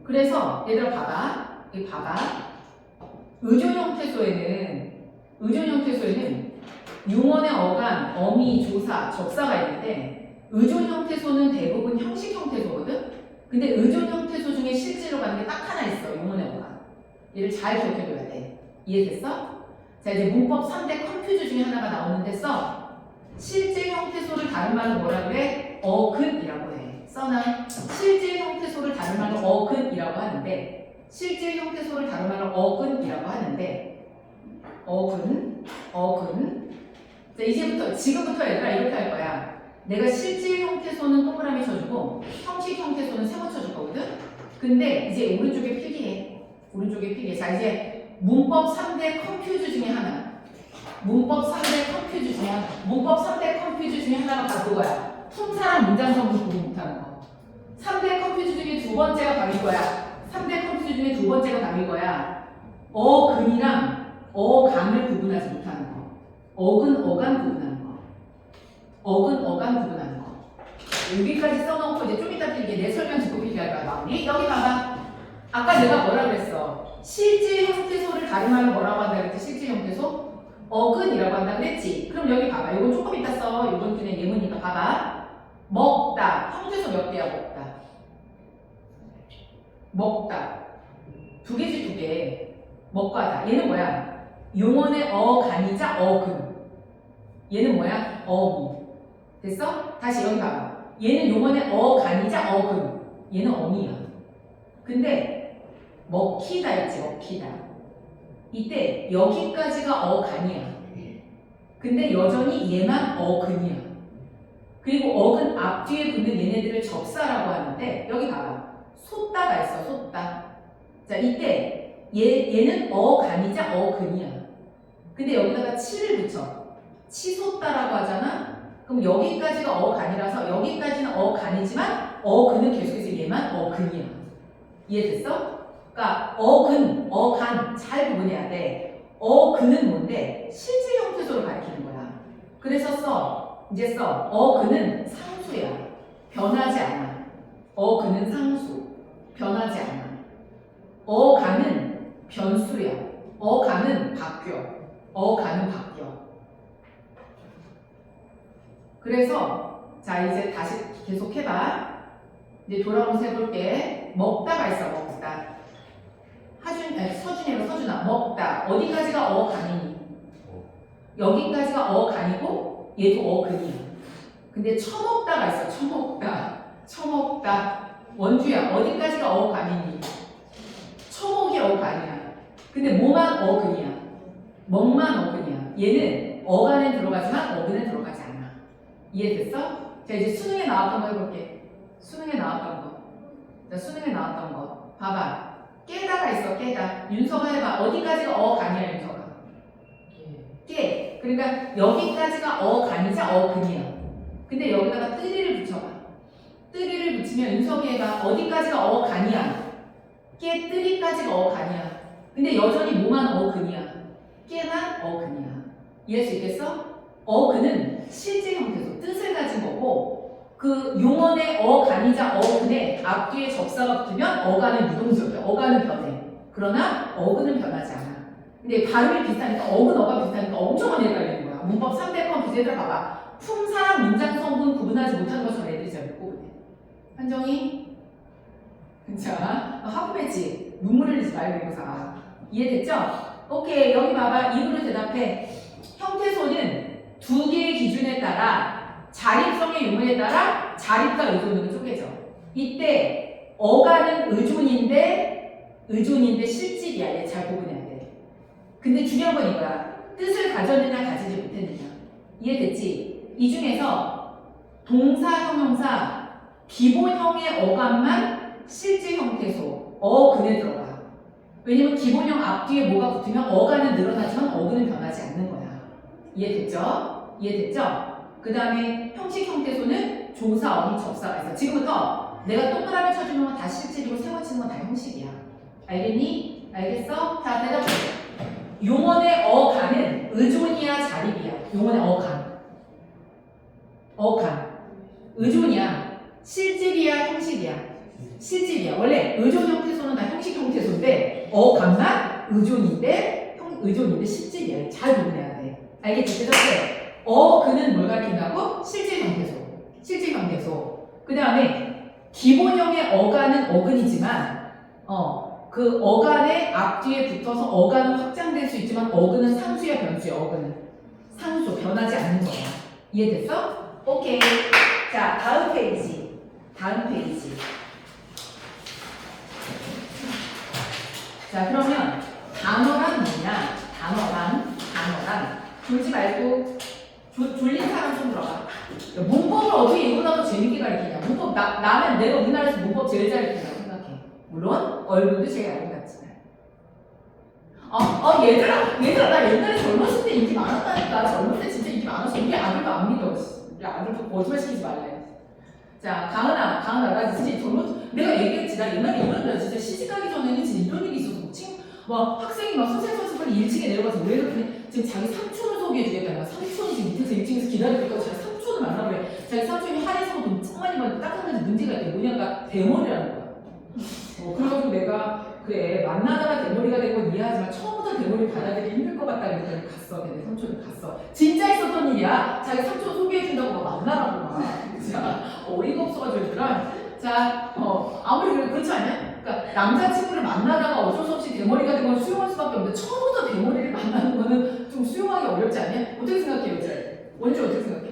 그래서 얘들아 봐봐. 여기 봐봐. 의존 형태소에는 용언의 어간, 어미, 조사, 접사가 있는데 의존 형태소는 대부분 형식 형태소거든? 근데 의존 형태소 중에 실제로 가는 게 딱 하나 있어. 용언의 어간. 얘를 잘 기억해둬야 돼. 이해됐어? 자, 이제 문법 3대 컴퓨즈 중에 하나가 나오는데 써. 실제 형태소를 다른 말로 뭐라 그래? 어근이라고 해. 써놔. 실제 형태소를 다른 말로 어근이라고 하는데 실제 형태소를 다른 말로 어근이라고 하는데 어근. 자, 이제부터 지금부터 얘들아 이렇게 할 거야. 내가 실제 형태소는 동그라미 쳐주고 형식 형태소는 세모 쳐줄 거거든. 근데 이제 오른쪽에 필기해. 오른쪽에 필기해. 자, 이제 문법 3대 컴퓨즈 중에 하나. 문법 3대 컴퓨즈 중에 하나. 문법 3대 컴퓨즈 중에 하나가 바로 그거야. 품사랑 문장성분 구분 못하는 거. 3대 컴퓨즈 중에 두 번째가 바로 이거야. 3대 컴퓨즈 중에 두 번째가 바로 이거야. 어근이랑 어간을 구분하지 못하는 거. 어근, 어간 구분하는 거. 어근, 어간 구분하는 거. 여기까지 써놓고 이제 좀 이따 필기해. 내 설명 듣고 필기할 거야. 마무리. 여기 봐봐. 아까 내가 뭐라 그랬어? 실제 형태소를 다른 말로 뭐라고 한다 그랬지? 실제 형태소? 어근이라고 한다 그랬지? 그럼 여기 봐봐. 이건 조금 이따 써. 이건 그냥 예문이니까 봐봐. 먹다. 형태소 몇 개야? 먹다. 먹다. 두 개지 두 개. 먹과다. 얘는 뭐야? 용언의 어간이자 어근. 얘는 뭐야? 어미. 됐어? 다시 여기 봐봐. 얘는 용언의 어간이자 어근. 얘는 어미야. 근데 먹히다 있지, 먹히다. 이때 여기까지가 어간이야. 근데 여전히 얘만 어근이야. 그리고 어근 앞뒤에 붙는 얘네들을 접사라고 하는데 여기 봐봐. 솟다가 있어, 솟다. 자, 이때 얘는 어간이자 어근이야. 근데 여기다가 치를 붙여. 치솟다라고 하잖아. 그럼 여기까지가 어간이라서 여기까지는 어간이지만 어근은 계속해서 얘만 어근이야. 이해됐어? 그러니까 어근, 어간 잘 구분해야 돼. 어근은 뭔데? 실제 형태소를 가리키는 거야. 그래서 써. 이제 써. 어근은 상수야. 변하지 않아. 어근은 상수. 변하지 않아. 어간은 변수야. 어간은 바뀌어. 어간은 바뀌어. 그래서 자 이제 다시 계속 해봐. 이제 돌아오면서 해볼게. 먹다가 있어. 먹다. 서준이로 서준아. 먹다. 어디까지가 어간이니? 여기까지가 어간이고 얘도 어근이야. 근데 처먹다가 있어. 처먹다. 원주야. 어디까지가 어간이니? 처먹이 어간이야. 근데 뭐만 어근이야? 먹만 어근이야. 얘는 어간에 들어가지만 어근에 들어가지 않아. 이해됐어? 자 이제 수능에 나왔던 거 해볼게. 수능에 나왔던 거. 자 수능에 나왔던 거. 봐봐. 깨다가 있어. 깨다. 윤서가 해봐. 어디까지가 어간이야? 그러니까 여기까지가 어간이자 어근이야. 근데 여기다가 뜨리를 붙여봐. 뜨리를 붙이면 윤석이가 어디까지가 어간이야? 깨 뜨리까지가 어간이야. 근데 여전히 뭐만 어근이야? 깨만 어근이야. 이해할 수 있겠어? 어근은 실제 형태소 뜻을 가진 거고 그 용언의 어간이자 어근의 앞뒤에 접사가 붙으면 어간은 유동적이야. 어간은 변해. 그러나 어근은 변하지 않아. 근데 발음이 비슷하니까 어근 어가 비슷하니까 엄청 많이 헷갈리는 거야. 문법 300번 비슷해들 봐봐. 품사랑 문장 성분 구분하지 못하는 것처럼 애들이 잘 못 구분해. 한정이? 자, 하품했지? 눈물 흘리지 말고 이거사. 이해됐죠? 오케이, 여기 봐봐. 입으로 대답해. 형태소는 두 개의 기준에 따라 자립성의 유무에 따라 자립과 의존으로 쪼개져. 이때 어가는 의존인데 실질이야. 얘 잘 구분해야 돼. 근데 중요한 건 이거야. 뜻을 가졌느냐 가지지 못했느냐. 이해됐지? 이 중에서 동사, 형용사, 기본형의 어감만 실질 형태소, 어근에 들어가. 왜냐면 기본형 앞뒤에 뭐가 붙으면 어간은 늘어나지만 어근은 변하지 않는 거야. 이해됐죠? 이해됐죠? 그 다음에 형식 형태소는 조사, 어휘, 접사가 있어. 지금부터 내가 동그라미 쳐주는 건 다 실질이고 세워치는 건 다 형식이야. 알겠니? 알겠어? 자, 대답해. 용언의 어간은 의존이야, 자립이야? 용언의 어간. 어간. 의존이야. 실질이야, 형식이야? 실질이야. 원래 의존 형태소는 다 형식 형태소인데 어간만 의존인데 실질이야. 잘 구분해야 돼. 알겠지? 대답해. 어근은 뭘 가리킨다고? 실질 형태소. 실질 형태소. 그 다음에 기본형의 어간은 어근이지만 그 어간의 앞뒤에 붙어서 어간은 확장될 수 있지만 어근은 상수야, 변수야. 어근은 상수, 변하지 않는 거야. 이해됐어? 오케이. 자, 다음 페이지. 자, 그러면 단어란 뭐냐? 단어란 졸지 말고 졸린 사람 좀 들어봐. 문법을 어떻게 이보다 더 재밌게 가르치냐? 문법 나는 내가 우리나라에서 문법 제일 잘 가르친다고 생각해. 물론 얼굴도 제일 안 같지만. 얘들아 나 옛날에 젊었을 때 인기 많았다니까. 젊을 때 진짜 인기 많았어. 우리 아들도 안 믿어. 우리 아들도 거짓말 시키지 말래. 자, 강은아, 나 진짜 내가 얘기했지. 나 옛날에 나 진짜 시집가기 전에는 진짜 이런 일이 있었어. 막 학생이 막 선생님 빨리 1층에 내려가서 왜 이렇게 지금 자기 삼촌을 소개해주겠다. 삼촌이 지금 밑에서 1층에서 기다리고 있다고 자기 삼촌을 만나보래. 자기 삼촌이 한에서 돈 짱 많이 받는데 딱 한 가지 문제가 있대. 뭐냐가 대머리라는 거야. 그래가지고 내가 그래 만나다가 대머리가 된 건 이해하지만 처음부터 대머리 받아들이기 힘들 것 같다 그랬더니 갔어. 걔네 삼촌이 갔어. 진짜 있었던 일이야. 자기 삼촌 소개해준다고 막 만나라고 막. 진짜 어이가 없어가지고 얘들아. 자, 아무리 그렇지 않냐? 그러니까 남자친구를 만나다가 어쩔 수 없이 대머리가 된 건 수용할 수밖에 없는데 처음부터 대머리를 만나는 거는 좀 수용하기 어렵지 않냐? 어떻게 생각해, 요새? 원주 어떻게 생각해?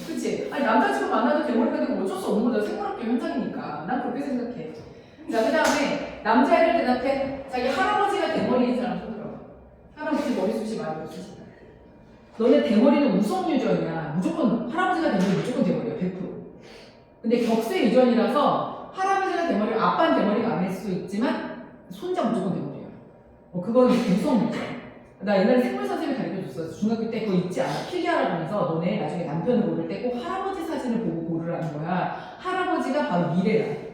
그치? 아니 남자친구 만나도 대머리가 되고 어쩔 수 없는 거다. 생물학적 현상이니까. 난 그렇게 생각해. 자, 그 다음에 남자애를 대답해. 자기 할아버지가 대머리인 사람 손 들어. 할아버지 머리숱이 많이 없으시다. 너네 대머리는 우선 유전이야. 무조건 할아버지가 되면 무조건 대머리야. 100%. 근데 격세 유전이라서 할아버지가 대머리, 아빠는 대머리가 아닐 수 있지만 손자 무조건 대머리야. 그건 우선 유전. 나 옛날에 생물 선생님이 가르쳐줬어. 중학교 때 그거 잊지 않아. 필기하라고 하면서 너네 나중에 남편을 고를 때 꼭 할아버지 사진을 보고 고르라는 거야. 할아버지가 바로 미래야.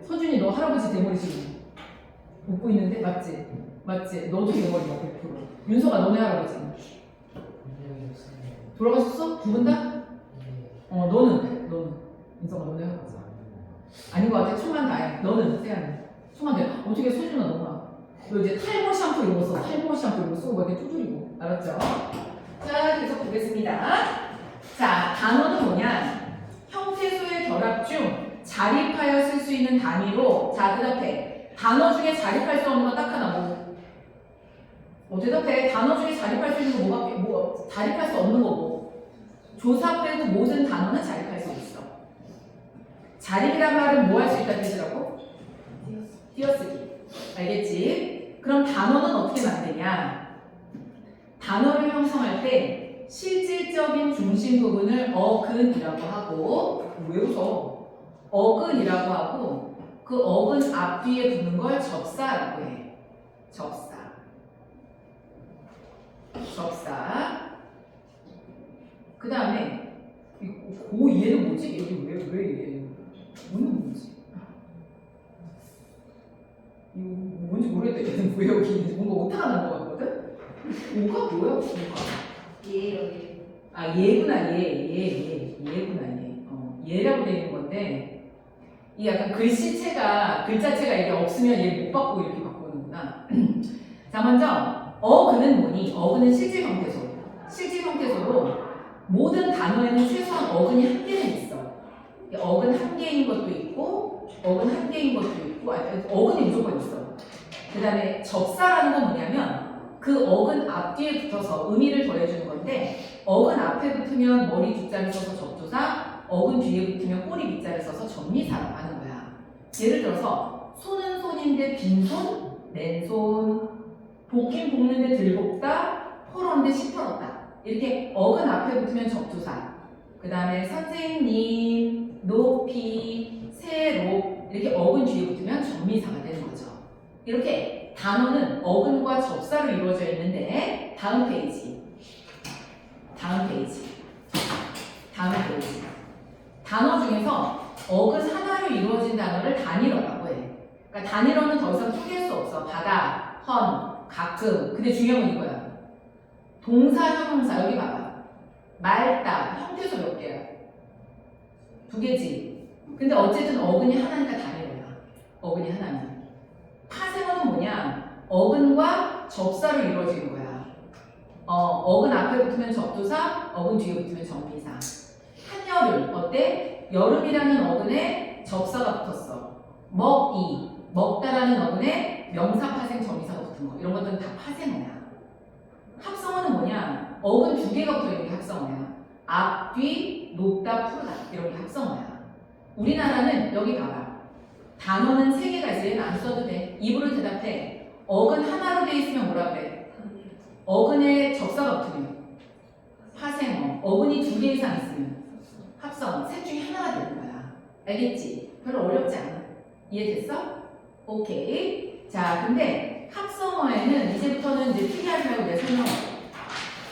서준이 너 할아버지 대머리 지금 웃고 있는데 맞지? 너도 대머리야 100%. 윤서가 너네 할아버지 돌아가셨어? 두 분 다? 너는 윤서가 너네 할아버지 아닌 것 같아. 천만 다행. 너는 세연이 천만 다행. 어떻게 서준아 너가 너 이제 탈모 샴푸 이런 거 써. 탈모 샴푸 이런 거 쓰고 막 이렇게 두드리고 알았죠? 자, 계속 보겠습니다. 자, 단어는 뭐냐? 형태소의 결합 중 자립하여 쓸 수 있는 단위로. 자, 대답해. 단어 중에 자립할 수 없는 건 딱 하나 대답해. 단어 중에 자립할 수 있는 거 자립할 수 없는 거고. 조사 빼고 모든 단어는 자립할 수 있어. 자립이란 말은 뭐 할 수 있다는 뜻이라고? 띄어쓰기. 알겠지? 그럼 단어는 어떻게 만드냐? 단어를 형성할 때 실질적인 중심 부분을 어근이라고 하고, 왜 웃어? 어근이라고 하고, 그 어근 앞뒤에 붙는 걸 접사라고 해. 접사. 접사. 그 다음에 고 얘는 뭐지? 여기 왜 얘? 뭐는 뭐지? 이거 뭔지 모르겠다. 얘는 왜 여기 있는지 뭔가 오타가 난 것 같거든? 오가 뭐야? 오가? 여기. 아 얘구나 얘구나 얘. 얘라고 되어 있는 건데 이 약간 글자체가 이게 없으면 얘 못 바꾸고 이렇게 바꾸는구나. 자 먼저 어근은 뭐니? 어근은 실질 형태소. 실질 형태소로 모든 단어에는 최소한 어근이 한 개는 있어. 어근 한 개인 것도 있고 어근 한 개인 것도 있고 어근이 무조건 있어. 그 다음에 접사라는 건 뭐냐면 그 어근 앞뒤에 붙어서 의미를 더해주는 건데 어근 앞에 붙으면 머리 뒷자를 써서 접조사, 어근 뒤에 붙으면 꼬리 밑자를 써서 접미사라고 하는 거야. 예를 들어서 손은 손인데 빈손, 맨손, 볶긴 볶는데 들볶다, 퍼러는데 시퍼렀다. 이렇게 어근 앞에 붙으면 접조사, 그 다음에 선생님, 높이, 새록 이렇게 어근 뒤에 붙으면 접미사가 되는 거죠. 이렇게 단어는 어근과 접사로 이루어져 있는데 다음 페이지 단어 중에서 어근 하나로 이루어진 단어를 단일어라고 해. 그러니까 단일어는 더 이상 포기할 수 없어. 바다, 헌, 가끔. 근데 중요한 건 이거야. 동사, 형용사 여기 봐봐. 말다, 형태소 몇 개야? 2개지. 근데 어쨌든 어근이 하나니까 단일어야. 어근이 하나면. 파생어는 뭐냐? 어근과 접사로 이루어지는 거야. 어근 앞에 붙으면 접두사, 어근 뒤에 붙으면 접미사. 한여름 어때? 여름이라는 어근에 접사가 붙었어. 먹이, 먹다라는 어근에 명사, 파생, 접미사가 붙은 거. 이런 것들은 다 파생어야. 합성어는 뭐냐? 어근 2개가 붙어 있는 게 합성어야. 앞, 뒤, 높다, 푸르다 이런 게 합성어야. 우리나라는 여기 봐봐. 단어는 3개가 있어. 얘는 안 써도 돼. 입으로 대답해. 어근 하나로 돼 있으면 뭐라 그래? 어근에 접사가 붙으면 파생어. 어근이 2개 이상 있으면 합성어. 셋 중에 하나가 되는 거야. 알겠지? 별로 어렵지 않아. 이해됐어? 오케이. 자, 근데 합성어에는 이제부터는 이제 필요하지 말고 내가 설명할게.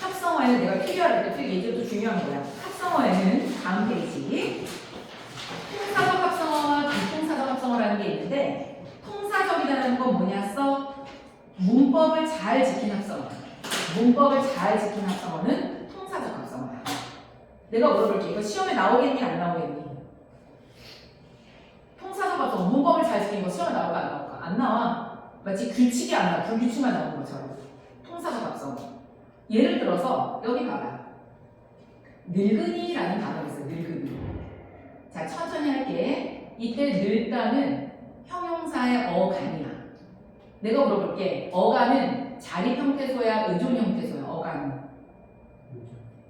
합성어에는 내가 필요할 때 이제부터 중요한 거야. 합성어에는 다음 페이지. 통사적 합성어와 비통사적 합성어라는 게 있는데 통사적이라는 건 뭐냐 써? 문법을 잘 지킨 합성어. 문법을 잘 지킨 합성어는 통사적 합성어야. 내가 물어볼게. 이거 시험에 나오겠니 안 나오겠니? 통사적 합성어. 문법을 잘 지킨 거 시험에 나올까 안 나올까? 안 나와. 마치 규칙이 안 나와. 불규칙만 나오는 것처럼. 통사적 합성어. 예를 들어서 여기 봐봐. 늙은이라는 단어가 있어요. 늙은이. 자, 천천히 할게. 이때 늙다는 형용사의 어간이야. 내가 물어볼게. 어간은 자립 형태소야, 의존 형태소야? 어간은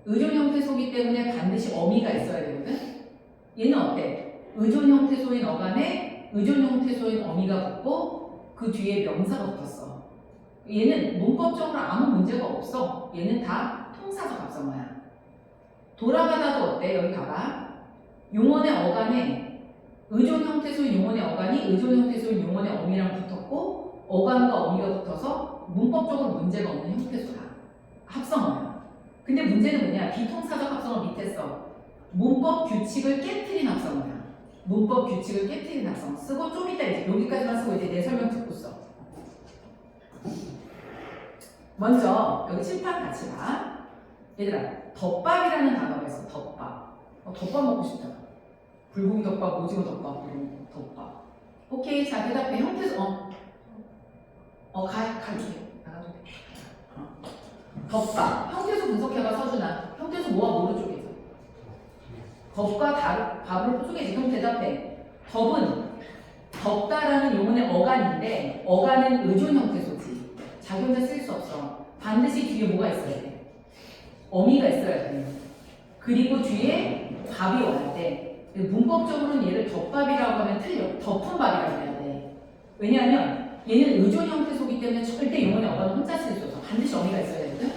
의존 형태소이기 때문에 반드시 어미가 있어야 되거든. 얘는 어때? 의존 형태소인 어간에 의존 형태소인 어미가 붙고 그 뒤에 명사가 붙었어. 얘는 문법적으로 아무 문제가 없어. 얘는 다 통사적 합성어야. 돌아가다도 어때? 여기 봐봐. 용언의 어간에 의존 형태소인 용언의 어간이 의존 형태소인 용언의 어미랑 붙었고 어간과 어미가 붙어서 문법적으로 문제가 없는 형태소야. 합성어야. 근데 문제는 뭐냐? 비통사적 합성어 밑에 써. 문법 규칙을 깨트린 합성어야. 문법 규칙을 깨트린 합성어. 쓰고 좀 이따 이제 여기까지만 쓰고 이제 내 설명 듣고 써. 먼저 여기 칠판 같이 봐. 얘들아, 덮밥이라는 단어가 있어. 덮밥. 덮밥 먹고 싶다. 불고기 덮밥, 오징어 덮밥, 이런 거. 덮밥. 오케이, 자 대답해. 형태소 가줄게. 나가도 돼. 덮밥. 형태소 분석해봐. 서준아. 형태소 뭐와 뭐로 쪼개져? 덮과 밥으로 쪼개지. 그럼 대답해. 덮은 덮다라는 용어의 어간인데 어간은 의존 형태소지. 자기 혼자 쓸 수 없어. 반드시 뒤에 뭐가 있어야 돼? 어미가 있어야 돼. 그리고 뒤에 밥이 와야 돼. 문법적으로는 얘를 덮밥이라고 하면 틀려. 덮은 밥이라고 해야 돼. 왜냐하면 얘는 의존 형태소이기 때문에 절대 용어의 어간은 혼자 쓸 수 없어. 반드시 어미가 있어야 되거든.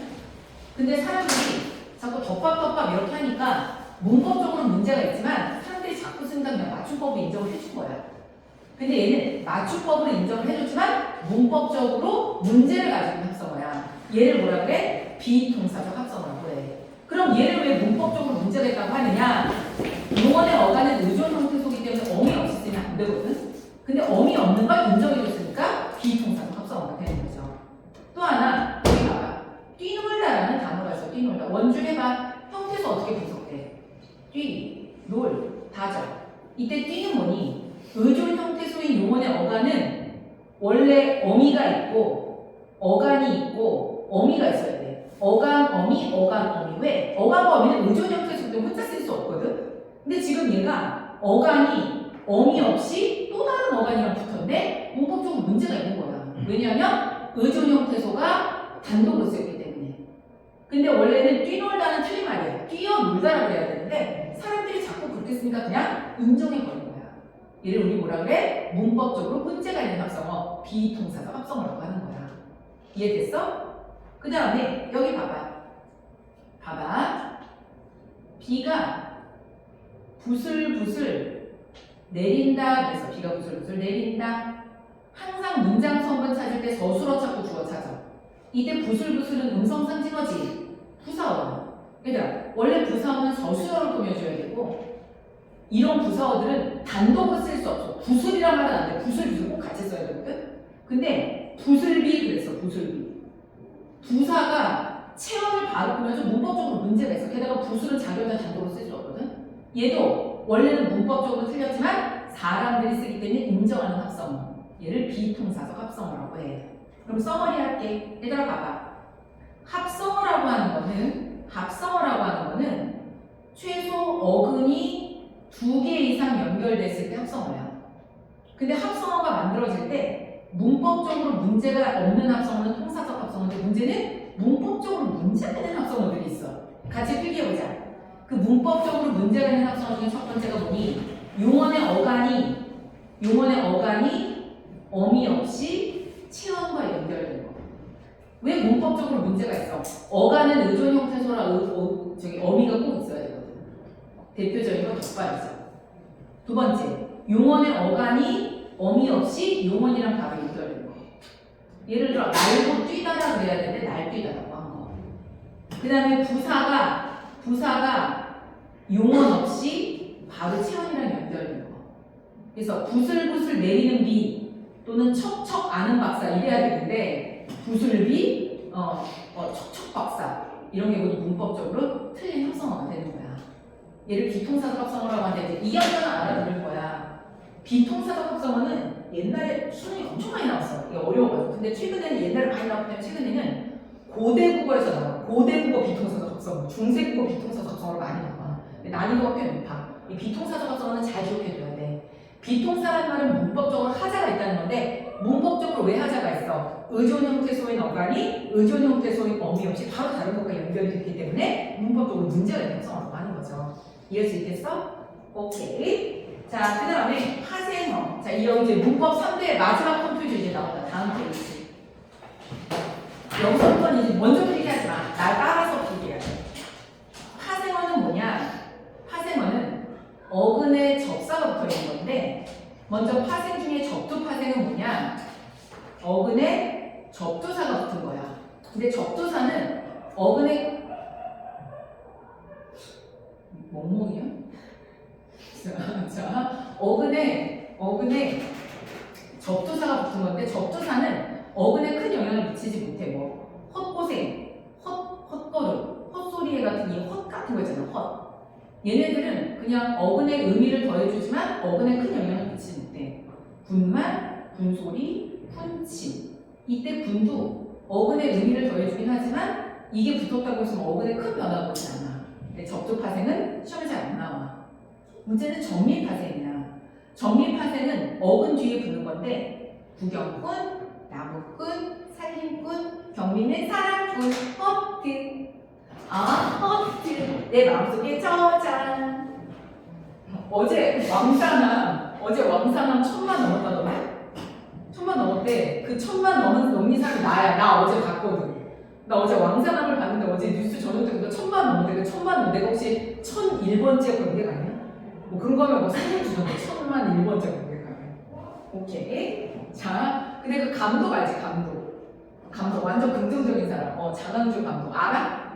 근데 사람들이 자꾸 덮밥 이렇게 하니까 문법적으로는 문제가 있지만 사람들이 자꾸 쓴다면 그냥 맞춤법을 인정을 해준 거야. 근데 얘는 맞춤법으로 인정을 해줬지만 문법적으로 문제를 가지고 있는 합성어야. 얘를 뭐라 그래? 비동사적 합성어라고 해. 그럼 얘를 왜 문법적으로 문제가 있다고 하느냐? 용언의 어간은 의존 형태소이기 때문에 어미 없이 쓰면 안 되거든. 근데 어미 없는 걸 인정해줬으니까 비동사적 합성어가 되는 거죠. 또 하나 여기 봐봐. 뛰놀다라는 단어가 있어. 뛰놀다. 원주 해봐. 형태소 어떻게 분석돼? 뛰, 놀, 다져. 이때 뛰는 뭐니? 의존 형태소인 용언의 어간은 원래 어미가 있고 어간이 있고 어미가 있어야 돼. 어간, 어미, 어간, 어미. 왜? 어간과 어미는 의존 형태소이기 때문에 혼자 쓸 수 없거든. 근데 지금 얘가 어간이 어미 없이 또 다른 어간이랑 붙었는데 문법적으로 문제가 있는 거야. 왜냐하면 의존 형태소가 단독으로 쓰였기 때문에. 근데 원래는 뛰놀다는 틀린 말이야. 뛰어놀다라고 해야 되는데 사람들이 자꾸 그렇게 쓰니까 그냥 인정해버린 거야. 얘를 우리 뭐라 그래? 문법적으로 문제가 있는 합성어, 비동사적 합성어라고 하는 거야. 이해됐어? 그 다음에 여기 봐봐. 봐봐. 비가 부슬부슬 내린다. 그래서 비가 부슬부슬 내린다. 항상 문장 성분 찾을 때 서술어 찾고 주어 찾아. 이때 부슬부슬은 음성 상징어지. 부사어. 얘들아, 원래 부사어는 서술어를 꾸며줘야 되고 이런 부사어들은 단독으로 쓸 수 없어. 부슬이란 말은 안 돼. 부슬 꼭 같이 써야 되거든. 근데 부슬비 그랬어. 부슬비. 부사가 체험을 바로 꾸며서 문법적으로 문제가 있어. 게다가 부슬은 자기 혼자 단독으로 쓸 수 없거든. 얘도 원래는 문법적으로 틀렸지만 사람들이 쓰기 때문에 인정하는 합성어. 얘를 비동사적 합성어라고 해. 그럼 써머리 할게. 얘들아 봐봐. 합성어라고 하는 거는 최소 어근이 2개 이상 연결됐을 때 합성어야. 근데 합성어가 만들어질 때 문법적으로 문제가 없는 합성어는 통사적 합성어인데 문제는 문법적으로 문제가 되는 합성어들이 있어. 같이 필기해보자. 그 문법적으로 문제가 있는 합성어 중에 첫 번째가 뭐니? 용언의 어간이 어미 없이 체언과 연결된 거. 왜 문법적으로 문제가 있어? 어간은 의존 형태소라 어미가 꼭 있어야 되거든. 대표적인 건 덕발이죠. 두 번째, 용언의 어간이 어미 없이 용언이랑 바로 연결된 거. 예를 들어 날고 뛰다라 그래야 되는데 날뛰다라고 한 거. 그 다음에 부사가 용언 없이 바로 체언이랑 연결된 거. 그래서 부슬부슬 내리는 비 또는 척척 아는 박사 이래야 되는데 부슬비, 척척 박사 이런 게 모두 문법적으로 틀린 합성어가 되는 거야. 얘를 비동사적 합성어라고 하는데 이 학년은 알아들을 거야. 비동사적 합성어는 옛날에 수능이 엄청 많이 나왔어. 이게 어려워가지고. 근데 최근에는 옛날에 많이 나왔기 때문에 최근에는 고대국어에서 나와. 고대국어 비동사적 합성어, 중세국어 비동사적 합성어로 많이 나와. 근데 난이도가 꽤 높아. 이 비동사적 합성어는 잘 기억해줘야 돼. 비동사라는 말은 문법적으로 하자가 있다는 건데 문법적으로 왜 하자가 있어? 의존 형태소인 어간이 의존 형태소인 어미 없이 바로 다른 것과 연결이 됐기 때문에 문법적으로 문제가 있는 합성어라고 하는 거죠. 이해할 수 있겠어? 오케이. 자, 그 다음에 파생어. 자, 이거 이제 문법 3대 마지막 컴퓨터 이제 나온다. 다음 페이지. 여기서부터는 이제 먼저 필기하지 마. 날 따라서 필기해야 돼. 파생어는 뭐냐? 파생어는 어근에 접사가 붙어 있는 건데 먼저 파생 중에 접두 파생은 뭐냐? 어근에 접두사가 붙은 거야. 근데 접두사는 어근에 멍멍이야? 자, 어근에 접두사가 붙은 건데 접두사는 어근에 큰 영향을 미치지 못해. 뭐 헛고생, 헛걸음, 헛소리 같은 이 헛 같은 거 있잖아. 헛. 얘네들은 그냥 어근의 의미를 더해주지만 어근에 큰 영향을 미치지 못해. 군말, 군소리, 군침. 이때 군도 어근의 의미를 더해주긴 하지만 이게 붙었다고 해서 어근에 큰 변화가 오지 않아. 근데 접두파생은 시험에 잘 안 나와. 문제는 정리파생이야. 정리파생은 어근 뒤에 붙는 건데 구경꾼, 나무꾼, 살림꾼, 경미는 사랑꾼, 허트. 허트. 내 마음속에 저장. 어제 왕산암 1000만 넘었다던데? 1000만 넘었대. 그 1000만 넘는 사람이 나야. 나 어제 봤거든. 나 어제 왕산암을 봤는데 어제 뉴스 저녁 때보다 1000만 넘었대. 그 1000만 넘 내가 혹시 1001번째 관객 아니야? 뭐 그런 거 하면 뭐 상금 주던데 1001번째 관객 아니야? 오케이. 자, 근데 그 감독 알지? 감독 완전 긍정적인 사람. 장항주 감독 알아?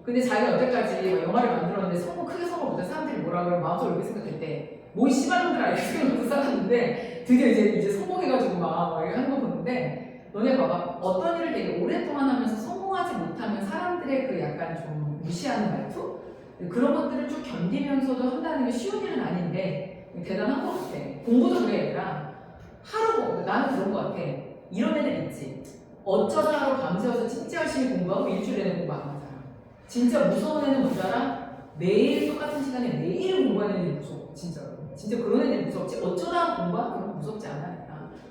근데 자기가 여태까지 뭐 영화를 만들었는데 크게 성공 못한 사람들이 뭐라 그러면 마음속으로 이렇게 생각했대. 뭐 씨발놈들 알게 생각하면서 살았는데 드디어 이제 성공해가지고 막 이렇게 하는 거 보는데 너네 봐봐. 어떤 일을 되게 오랫동안 하면서 성공하지 못하면 사람들의 그 약간 좀 무시하는 말투? 그런 것들을 쭉 견디면서도 한다는 게 쉬운 일은 아닌데 대단한 것 같아. 공부도 그래 얘들아. 나는 그런 것 같아. 이런 애들 있지. 어쩌다 하루 밤새워서 진짜 열심히 공부하고 일주일 내내 공부 안 하는 사람. 진짜 무서운 애는 뭔지 알아? 매일 똑같은 시간에 매일 공부하는 애들이 무서워. 진짜로. 진짜 그런 애들이 무섭지. 어쩌다 공부하면 그런 거 무섭지 않아.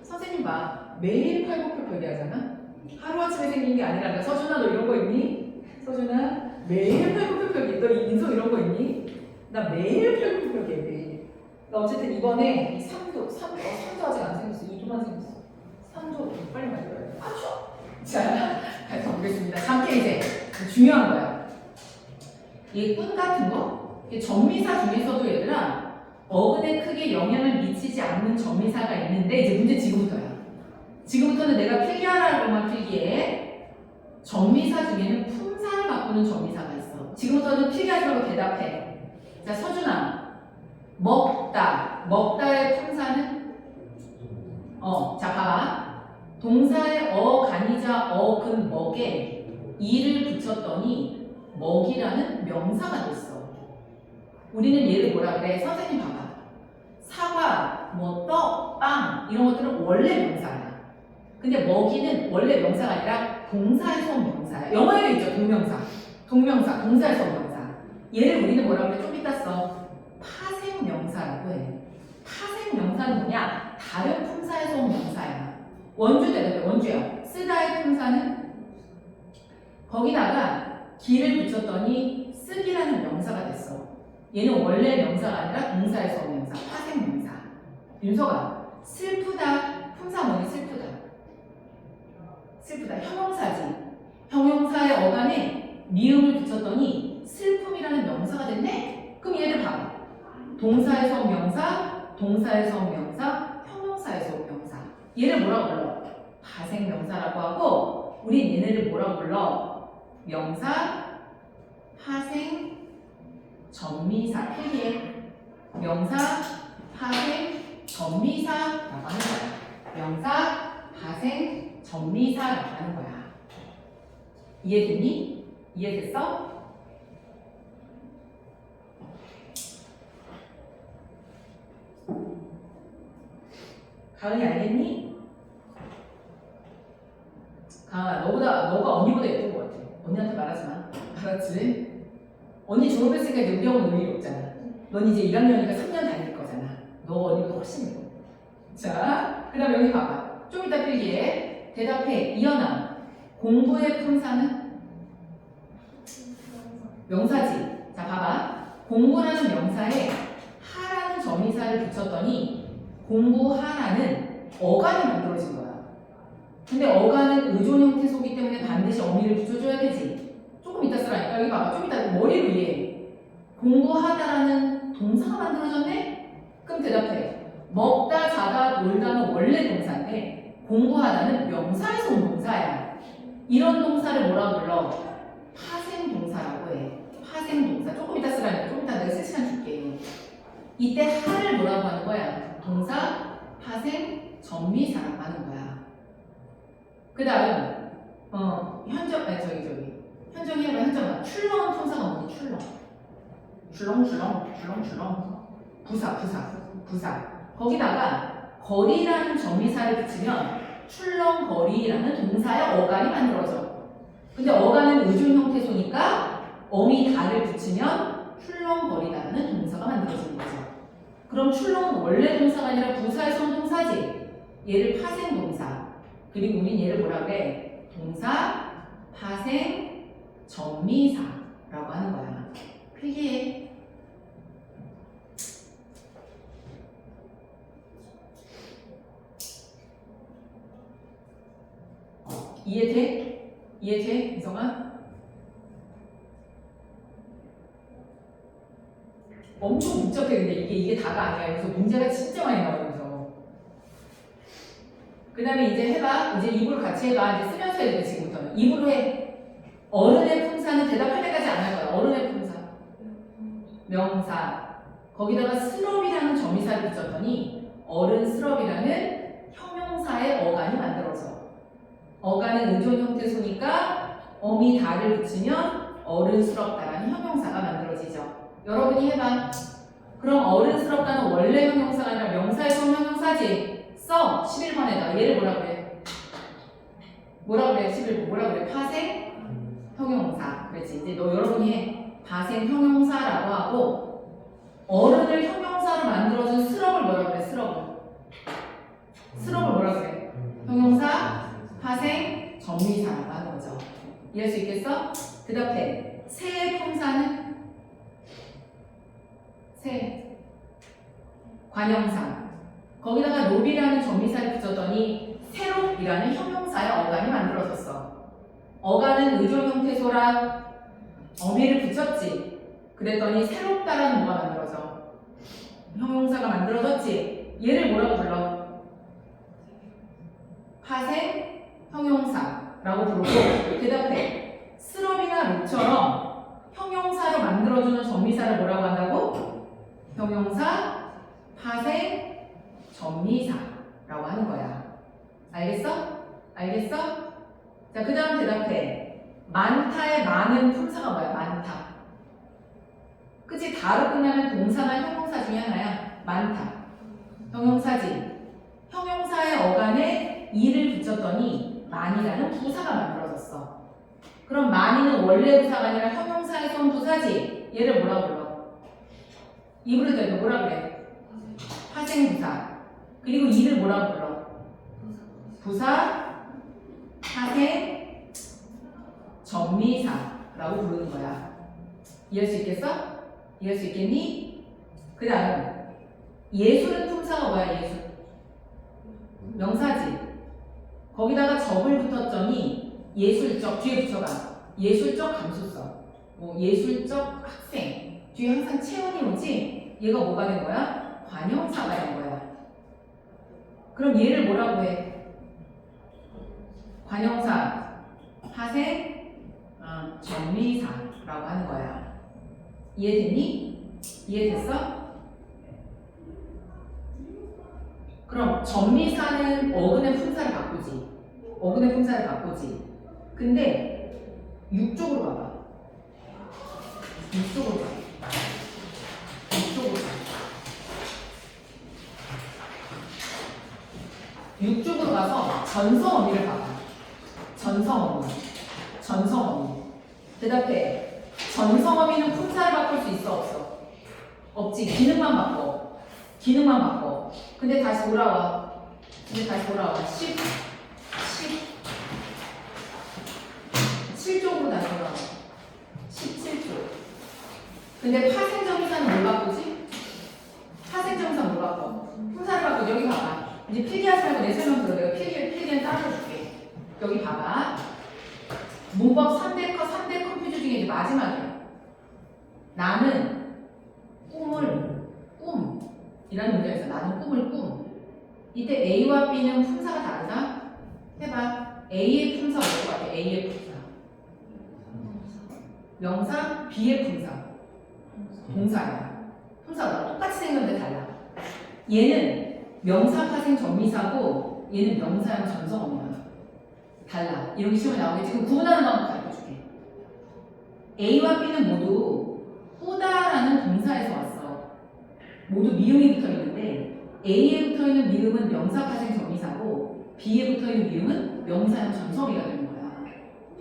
선생님 봐. 매일 팔굽혀펴기 하잖아. 하루아침에 생긴 게 아니라 서준아 너 이런 거 있니? 서준아 매일 팔굽혀펴기. 너 인성 이런 거 있니? 나 매일 팔굽혀펴기 해. 매일. 나 어쨌든 이번에 이 3도 아직 안 생겼어. 2도만 생겼어. 3도 빨리 만들어야 돼. 아, 좋아. 자, 가서 보겠습니다. 잠깐 이제 중요한 거야. 이 꾼 같은 거, 이 전미사 중에서도 얘들아 어근에 크게 영향을 미치지 않는 전미사가 있는데 이제 문제 지금부터야. 지금부터는 내가 필기하라고만 필기해. 전미사 중에는 품사를 바꾸는 전미사가 있어. 지금부터는 필기하지 말고 대답해. 자, 서준아. 먹다의 품사는? 자, 봐봐. 동사의 간이자 근 먹에 이를 붙였더니 먹이라는 명사가 됐어. 우리는 얘를 뭐라 그래? 선생님 봐봐. 사과, 떡, 빵 이런 것들은 원래 명사야. 근데 먹이는 원래 명사가 아니라 동사에서 온 명사야. 영어에도 있죠. 동명사, 동사에서 온 명사. 얘를 우리는 뭐라 그래? 좀 이따 써. 파생명사라고 해. 파생명사는 뭐냐? 다른 품사에서 온 명사야. 원주 대답해. 원주야. 쓰다의 품사는 거기다가 기를 붙였더니 쓰기라는 명사가 됐어. 얘는 원래 명사가 아니라 동사에서 온 명사, 파생명사. 윤서가 슬프다. 품사 뭐니? 슬프다. 형용사지. 형용사의 어간에 미음을 붙였더니 슬픔이라는 명사가 됐네? 그럼 얘들 봐봐. 동사에서 온 명사, 동사에서 온 명사, 형용사에서 온 명사. 얘를 뭐라고 불러? 파생명사라고 하고 우린 얘네를 뭐라고 불러? 명사, 파생, 전미사. 필기해. 명사, 파생, 전미사라고 하는 거야. 명사, 파생, 전미사라고 하는 거야. 이해됐니? 이해됐어? 가은이 알겠니? 가은아, 너가 언니보다 예쁜 것 같아. 언니한테 말하지 마. 알았지? 언니 졸업했으니까 이제 우리 형은 의미 없잖아. 넌 이제 1학년이니까 3년 다닐 거잖아. 너 언니보다 훨씬 예뻐. 자, 그 다음에 여기 봐봐. 좀 이따 필기해. 대답해. 이현아. 공부의 품사는? 명사지. 자, 봐봐. 공부라는 명사에 하라는 점이사를 붙였더니 공부하라는 어간이 만들어진 거야. 근데 어간은 의존 형태 소기 때문에 반드시 어미를 붙여줘야 되지. 조금 이따 쓰라니까. 여기 봐봐. 좀 이따 머리로 이해해. 공부하다라는 동사가 만들어졌네? 그럼 대답해. 먹다, 자다, 놀다는 원래 동사인데 공부하다는 명사에서 온 동사야. 이런 동사를 뭐라고 불러? 파생동사라고 해. 파생동사. 조금 이따 쓰라니까. 조금 이따 내가 쓸 시간 줄게. 이때 하를 뭐라고 하는 거야? 동사, 파생, 전미사라고 하는 거야. 그 다음 현정이 해봐. 현정아. 출렁은 품사가 뭐니? 출렁. 부사. 거기다가 거리라는 전미사를 붙이면 출렁거리라는 동사의 어간이 만들어져. 근데 어간은 의존 형태소니까 어미 다를 붙이면 출렁거리다라는 동사가 만들어지는 거죠. 그럼 출렁은 원래 동사가 아니라 부사에서 온 동사지. 얘를 파생동사. 그리고 우린 얘를 뭐라 그래? 동사, 파생, 전미사라고 하는 거야. 필기해. 이해돼? 이성아? 엄청 복잡해. 근데 이게 다가 아니야. 그래서 문제가 진짜 많이 나와요. 그 다음에 이제 해봐. 이제 입으로 같이 해봐. 이제 쓰면서 해야 돼. 지금부터는 입으로 해. 어른의 품사는 대답할 때까지 안 할 거야. 어른의 품사. 명사. 거기다가 스럽이라는 점이사를 붙였더니 어른스럽이라는 형용사의 어간이 만들어져. 어간은 의존 형태소니까 어미 다를 붙이면 어른스럽다라는 형용사가 만들어지죠. 여러분이 해봐. 그럼 어른스럽다는 원래 형용사가 아니라 명사에서 온 형용사지. 써. 11번에다. 얘를 뭐라 그래? 뭐라 그래? 11번. 뭐라 그래? 파생 형용사. 그렇지. 이제 너 여러분이 해. 파생 형용사라고 하고 어른을 형용사로 만들어준 스럽을 뭐라 그래? 스럽을. 스럽을 뭐라 그래? 형용사, 파생, 정의사라고 하는 거죠. 이해할 수 있겠어? 대답해. 새의 품사는? 새. 관형사. 거기다가 롭이라는 정의사를 붙였더니 새롭이라는 형용사의 어간이 만들어졌어. 어간은 의존 형태소라 어미를 붙였지. 그랬더니 새롭다라는 뭐가 만들어져? 형용사가 만들어졌지. 얘를 뭐라고 불러? 파생 형용사라고 부르고 대답해. 스럽이나 롭처럼 형용사로 만들어주는 정미사를 뭐라고 한다고? 형용사, 파생, 정미사라고 하는 거야. 알겠어? 알겠어? 자, 그 다음 대답해. 많다의 많은 품사가 뭐야? 많다. 그치? 다로 끝나는 동사나 형용사 중에 하나야. 많다. 형용사지. 형용사의 어간에 이를 붙였더니 많이라는 부사가 만들어졌어. 그럼 많이는 원래 부사가 아니라 형용사에서 온 부사지. 얘를 뭐라고 불러? 입으로 대도 뭐라 그래? 파생부사. 그리고 이를 뭐라고 불러? 부사, 파생, 전미사라고 부르는 거야. 이해할 수 있겠어? 이해할 수 있겠니? 그 다음 예술은 품사가 뭐야? 예술 명사지. 거기다가 적을 붙었더니 예술적 뒤에 붙여봐. 예술적 감수성 뭐 예술적 학생 뒤에 항상 체온이 오지. 얘가 뭐가 된 거야? 관형사가 된 거야. 그럼 얘를 뭐라고 해? 관형사, 파생, 전미사라고 하는 거야. 이해됐니? 이해됐어? 그럼 전미사는 어근의 품사를 바꾸지. 어근의 품사를 바꾸지. 근데 6쪽으로 가봐. 6쪽으로 가. 6쪽으로 가. 6쪽으로 가서 전성어미를 봐봐. 전성어미. 전성어미. 대답해. 전성어미는 품사를 바꿀 수 있어? 없어? 없지. 기능만 바꿔. 기능만 바꿔. 근데 다시 돌아와. 17쪽으로 다시 돌아와. 17쪽. 근데 파생정의사는 뭘 바꾸지? 파생정의사 뭘 바꿔? 품사를 바꿔. 여기 봐봐. 이제 필기하지 말고 내 설명 들어. 내가 필기는 따로 줄게. 여기 봐봐. 문법 3대 3대 컴퓨터 중에 이제 마지막이야. 나는 꿈이라는 문제가 있어. 나는 꿈을 꿈. 이때 A와 B는 품사가 다르다? 해봐. A의 품사 뭘 것 같아? A의 품사. 명사, B의 품사. 동사야. 품사가 똑같이 생겼는데 달라. 얘는 명사, 파생, 전미사고 얘는 명사형 전성어미야. 달라. 이런 게 시험에 나오겠지. 지금 구분하는 방법 가르쳐줄게. A와 B는 모두 꾸다라는 동사에서 왔어. 모두 미음이 붙어있는데 A에 붙어있는 미음은 명사, 파생, 전미사고 B에 붙어있는 미음은 명사형 전성어미가 되는 거야.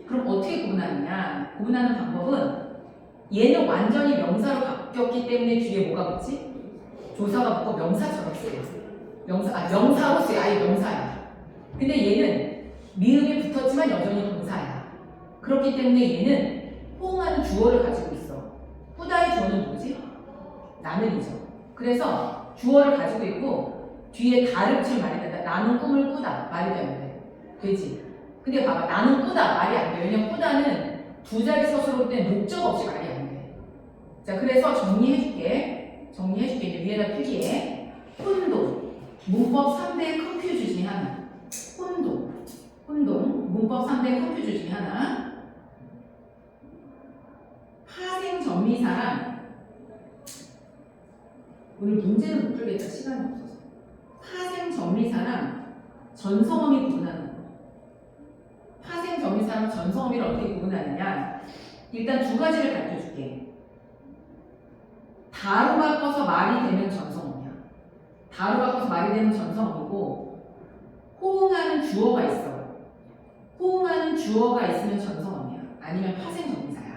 그럼 어떻게 구분하느냐? 구분하는 방법은 얘는 완전히 명사로 바뀌었기 때문에 뒤에 뭐가 붙지? 조사가 붙고 명사처럼 쓰여. 명사로 쓰여. 아예 명사야. 근데 얘는 미음이 붙었지만 여전히 동사야. 그렇기 때문에 얘는 호응하는 주어를 가지고 있어. 꾸다의 주어는 뭐지? 나는이죠. 그래서 주어를 가지고 있고 뒤에 다를 붙일 말이 된다. 나는 꿈을 꾸다. 말이 되면 돼. 되지? 근데 봐봐. 나는 꾸다. 말이 안 돼. 왜냐면 꾸다는 두 자리 서술로 올 때 목적 없이 말이 안 돼. 자, 그래서 정리해줄게. 이제 위에다 필기해. 혼동. 문법 3대 컴퓨즈 중에 하나. 혼동. 문법 3대 컴퓨즈 중에 하나. 전미사랑 오늘 문제는 못 풀겠다. 시간이 없어서. 파생 전미사랑 전성어미 구분하는 거. 파생 전미사랑 전성어미를 어떻게 구분하느냐? 일단 두 가지를 가르쳐줄게. 다로 바꿔서 말이 되면 전성어미야. 다로 바꿔서 말이 되면 전성어미고, 호응하는 주어가 있어. 호응하는 주어가 있으면 전성어미야. 아니면 파생 전미사야.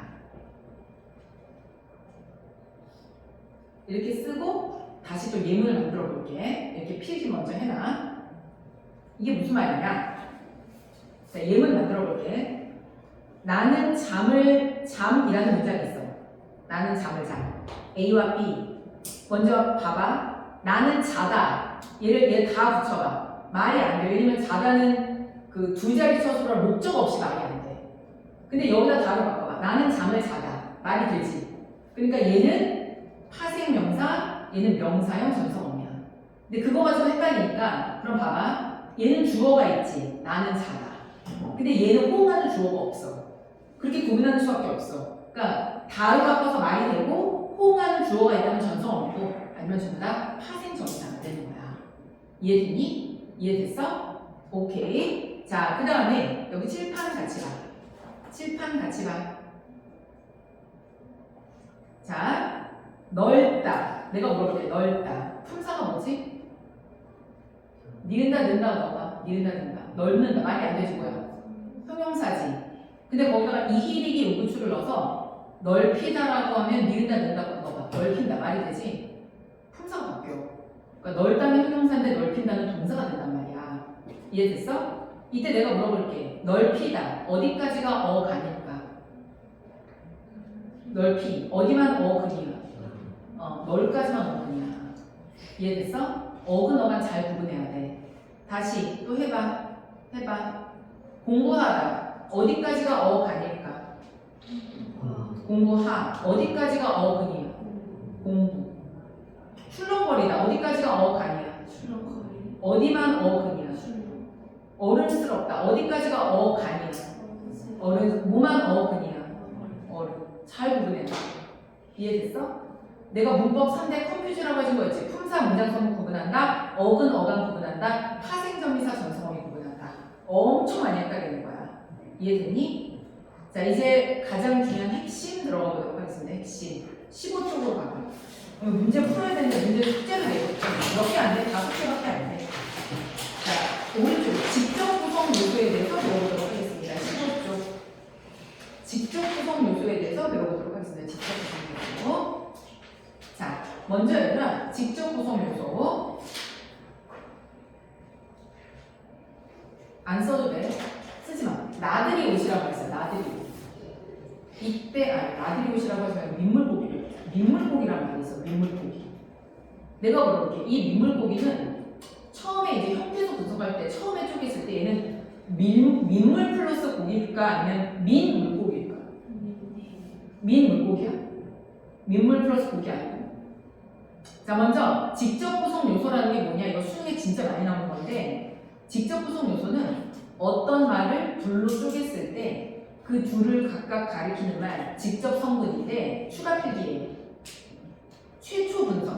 이렇게 쓰고 다시 또 예문을 만들어 볼게. 이렇게 필기 먼저 해놔. 이게 무슨 말이냐? 자, 예문 만들어 볼게. 나는 잠이라는 문장이 있어. 나는 잠을 자. A와 B. 먼저 봐봐. 나는 자다. 얘 다 붙여봐. 말이 안 돼. 왜냐면 자다는 그 두 자리 처소라 목적 없이 말이 안 돼. 근데 여기다 다로 바꿔봐. 나는 잠을 자다. 말이 되지. 그러니까 얘는 파생 명사, 얘는 명사형 전성어미야. 근데 그거 가지고 헷갈리니까 그럼 봐봐. 얘는 주어가 있지. 나는 자다. 근데 얘는 호응하는 주어가 없어. 그렇게 구분하는 수밖에 없어. 그러니까 다로 바꿔서 말이 되고 호응하는 주어가 있다면 전성어미고 아니면 전부 다 파생 전미사가 되는 거야. 이해됐니? 이해됐어? 오케이. 자, 그 다음에 여기 칠판 같이 봐. 칠판 같이 봐. 자, 넓다. 내가 물어볼게. 넓다. 품사가 뭐지? 니은다, 는다, 넣어봐. 니은다, 는다. 넓는다. 말이 안 되지 뭐야? 형용사지. 근데 거기다가 이히리기 우구추를 넣어서 넓히다라고 하면 니은다, 는다고 넣어봐. 넓힌다. 말이 되지? 품사가 바뀌어. 그러니까 넓다는 형용사인데 넓힌다는 동사가 된단 말이야. 이해됐어? 이때 내가 물어볼게. 넓히다. 어디까지가 어가니까? 넓히. 어디만 어근이야? 널까지만 어근이야. 이해됐어? 어근 어간 잘 구분해야 돼. 다시 또 해봐. 해봐. 공부하다. 어디까지가 어가니까? 공부하. 어디까지가 어근이야? 공부. 출렁거리다. 어디까지가 어간이야? 어디만 어근이야? 어른스럽다. 어디까지가 어간이야? 어른. 뭐만 어근이야? 어른. 잘 구분해. 이해됐어? 내가 문법 3대 컴퓨즈라고 해준 거였지. 품사, 문장, 서문 구분한다. 어근, 어간 구분한다. 파생, 전미사, 전성어미 구분한다. 엄청 많이 헷갈리는 거야. 이해됐니? 자, 이제 가장 중요한 핵심 들어가 보도록 하겠습니다. 핵심. 15쪽으로 가봐. 문제 풀어야 되는데 문제 숙제를 내고 몇 개 안 돼? 5개밖에 안 돼. 자, 오른쪽 직접 구성 요소에 대해서 배워보도록 하겠습니다. 15쪽 직접 구성 요소에 대해서 배워보도록 하겠습니다. 직접 구성 요소. 자, 먼저 얘들아 직접 구성 요소 안 써도 돼. 쓰지 마. 나들이 옷이라고 했어요. 나들이 옷. 이때 나들이 옷이라고 하지 말고 민물고기를. 민물고기라는 말이 있어. 민물고기. 내가 물어볼게. 이 민물고기는 처음에 이제 형태소 분석할 때 처음에 쪼갰을 때 얘는 민물 플러스 고기일까 아니면 민물고기일까? 민물고기야? 민물 플러스 고기 아니고. 자, 먼저 직접 구성 요소라는 게 뭐냐? 이거 수능에 진짜 많이 나오는 건데 직접 구성 요소는 어떤 말을 둘로 쪼갰을 때 그 둘을 각각 가리키는 말 직접 성분인데 추가 필기예요. 최초 분석.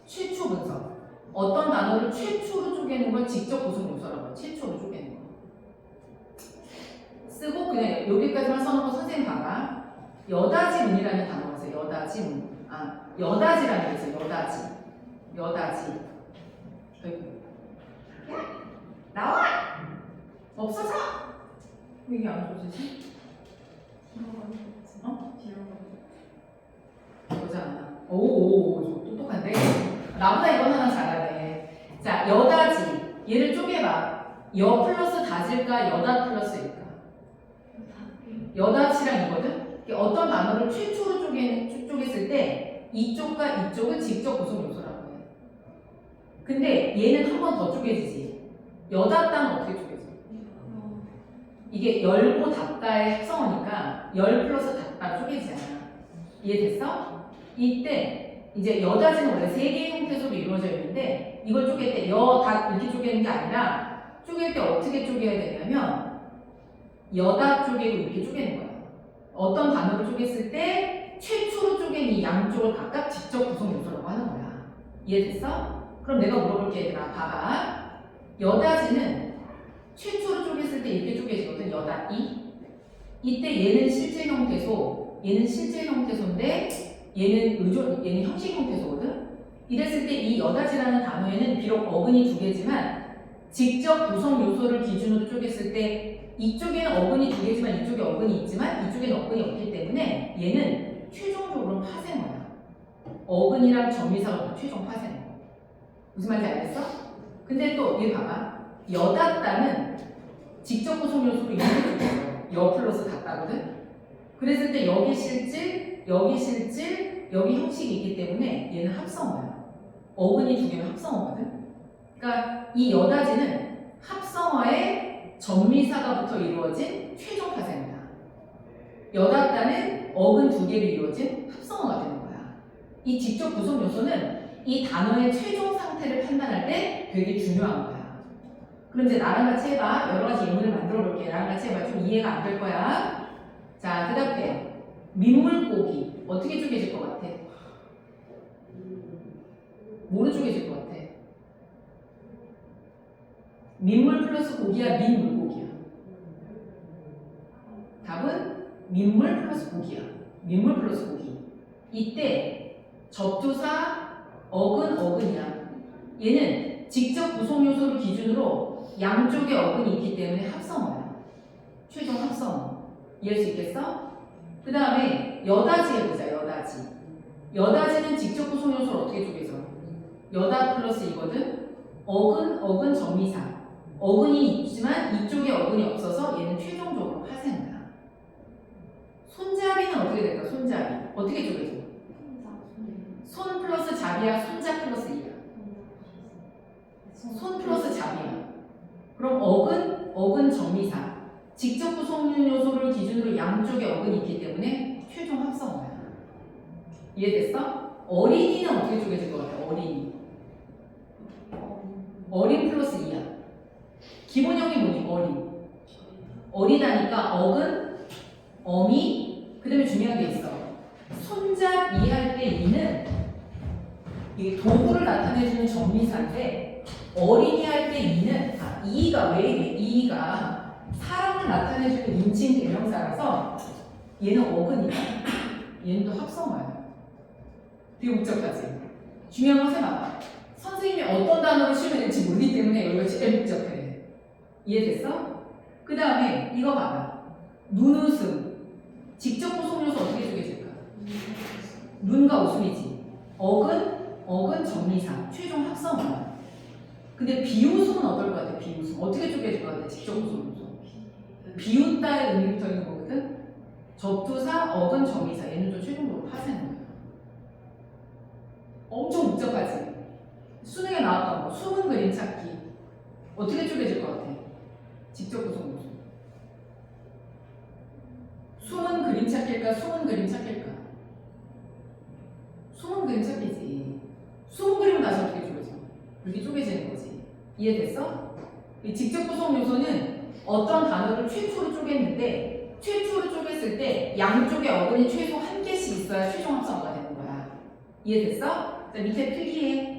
최초 분석. 어떤 단어를 최초로 쪼개는 걸 직접 구성 요소라고 해요. 최초로 쪼개는 거. 쓰고 그냥 여기까지만 써놓고 선생님 봐봐. 여다지문이라는 단어가 있어요. 여다지문. 여다지라는 게 있어요. 여다지. 여다지. 야! 나와! 없어서! 왜 이게 안 좋아지지? 보자. 오, 똑똑한데? 나보다 이건 하나 잘하네. 자, 여다지. 얘를 쪼개봐. 여 플러스 다질까? 여다 플러스일까? 여다지랑 이거든? 어떤 단어를 최초로 쪼갰을 때 이쪽과 이쪽은 직접 구성 요소라고 해. 근데 얘는 한 번 더 쪼개지지. 여다따는 어떻게 쪼개져? 이게 열고 닫다의 합성어니까 열 플러스 닫다 쪼개지잖아. 이해됐어? 이때 이제 여다지는 원래 3개의 형태소로 이루어져 있는데 이걸 쪼갤 때 여, 닫 이렇게 쪼개는 게 아니라 쪼갤 때 어떻게 쪼개야 되냐면 여다 쪼개고 이렇게 쪼개는 거야. 어떤 단어를 쪼갰을 때 최초로 쪼갠 이 양쪽을 각각 직접 구성 요소라고 하는 거야. 이해됐어? 그럼 내가 물어볼게 얘들아. 봐봐. 여다지는 최초로 쪼갰을 때 이렇게 쪼개지거든. 여다이. 이때 얘는 실제 형태소, 얘는 실제 형태소인데 얘는 형식 형태소거든. 이랬을 때 이 여다지라는 단어에는 비록 어근이 두 개지만 직접 구성 요소를 기준으로 쪼갰을 때 이쪽에는 어근이 두 개지만 이쪽에 어근이 있지만 이쪽에는 어근이 없기 때문에 얘는 최종적으로 파생어야. 어근이랑 점미사가 최종 파생어. 무슨 말인지 알겠어? 근데 또 얘 봐봐. 여닫다는 직접 구성 요소로 이렇게 쪼개져. 여 플러스 닫다거든. 그랬을 때 여기 실질, 여기 실질, 여기 형식이 있기 때문에 얘는 합성어야. 어근이 두 개면 합성어거든. 그러니까 이 여다지는 합성어의 전미사가 붙어 이루어진 최종 파생어야. 여닫다는 어근 두 개로 이루어진 합성어가 되는 거야. 이 직접 구성 요소는 이 단어의 최종 상태를 판단할 때 되게 중요한 거야. 그럼 이제 나랑 같이 해봐. 여러 가지 예문을 만들어 볼게. 나랑 같이 해봐. 좀 이해가 안 될 거야. 자, 대답해. 민물고기 어떻게 쪼개질 것 같아? 뭐로 쪼개질 것 같아? 민물 플러스 고기야, 민물고기야? 답은 민물 플러스 고기야. 민물 플러스 고기. 이때 접두사 어근이야. 얘는 직접 구성 요소를 기준으로 양쪽에 어근이 있기 때문에 합성어야. 최종 합성어. 이해할 수 있겠어? 그 다음에 여다지 해보자. 여다지. 여다지는 직접 구성 요소를 어떻게 쪼개져? 여다 플러스 이거든. 어근 점미사. 어근이 있지만 이쪽에 어근이 없어서 얘는 최종적으로 파생어야. 손잡이는 어떻게 될까? 손잡이 어떻게 쪼개져? 손 플러스 잡이야. 손잡 플러스 이야. 손 플러스 잡이야. 그럼 어근 점미사. 직접 구성 요소를 기준으로 양쪽에 어근이 있기 때문에 최종 합성어야. 이해됐어? 어린이는 어떻게 쪼개질 것 같아? 어린 플러스 이야. 기본형이 뭐니? 어리다니까 어근, 어미, 그 다음에 중요한 게 있어. 손잡 이할 때 이는 이게 도구를 나타내주는 전미사인데 어린이 할 때 이는 이가 왜 이래? 이가 사람을 나타내주는 인칭 대명사라서 얘는 어근이야. 얘는 또 합성어야. 되게 복잡하지? 중요한 건 해봐봐. 선생님이 어떤 단어를 시험에 낼지 모르기 때문에 여기가 제일 복잡해. 이해됐어? 그 다음에 이거 봐봐. 눈웃음. 직접 구성 요소 어떻게 쪼개질까? 눈과 웃음이지. 어근 정리사. 최종 합성어야. 근데 비웃음은 어떨 것 같아? 비웃음. 어떻게 쪼개질 것 같아? 직접 구성 요소. 비웃다의 의미 붙어 있는 거거든? 접두사, 어근, 정리사. 얘는 또 최종적으로 파생어야. 엄청 복잡하지? 수능에 나왔던 거. 숨은 그림 찾기. 어떻게 쪼개질 것 같아? 직접 구성 요소. 숨은 그림 찾기일까? 숨은 그림 찾기일까? 숨은 그림 찾기지. 숨은 그림은 다시 어떻게 쪼개져? 이렇게 쪼개지는 거지. 이해됐어? 이 직접 구성 요소는 어떤 단어를 최초로 쪼갰는데 최초로 쪼갰을 때 양쪽에 어근이 최소 한 개씩 있어야 최종 합성어가 되는 거야. 이해됐어? 자, 밑에 필기해.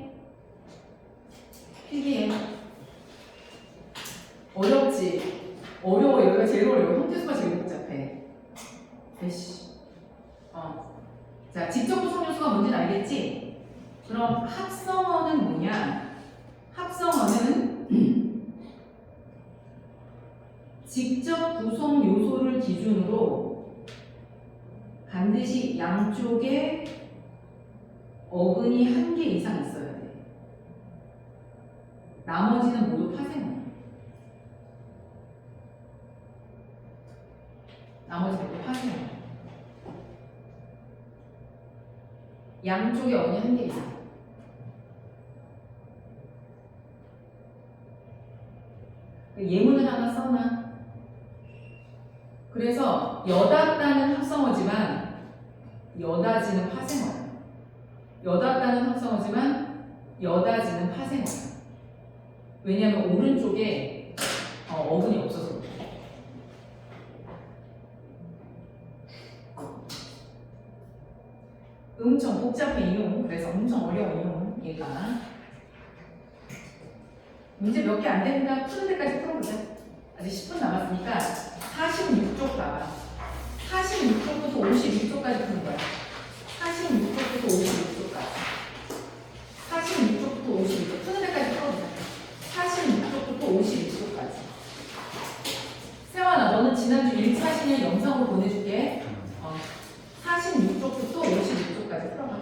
어렵지? 어려워. 여기가 제일 어려워. 형태수가 제일 복잡해. 에이씨. 자, 직접 구성 요소가 뭔지는 알겠지? 그럼 합성어는 뭐냐? 합성어는 직접 구성 요소를 기준으로 반드시 양쪽에 어근이 한 개 이상 있어야 돼. 나머지는 모두 파생어야. 나머지 모두 파생어야. 양쪽에 어근이 한 개 이상. 예문을 하나 써놔. 그래서 여닫다는 합성어지만 여다지는 파생어야. 여닫다는 합성어지만 여다지는 파생어야. 왜냐하면 오른쪽에 어근이 없어서 그래. 자, 1번 엄청 복잡해 이용. 그래서 엄청 어려워 이용 얘가. 문제 몇 개 안 되니까 푸는 데까지 풀어보자. 아직 10분 남았으니까 46쪽 봐봐. 46쪽부터 56쪽까지 푸는 거야. 46쪽부터 56쪽까지. 46쪽부터 56쪽 푸는 데까지 풀어보자. 46쪽부터 56쪽까지. 세환아, 너는 지난주 1차시는 영상으로 보내줄게. 46쪽부터 56쪽까지 풀어봐.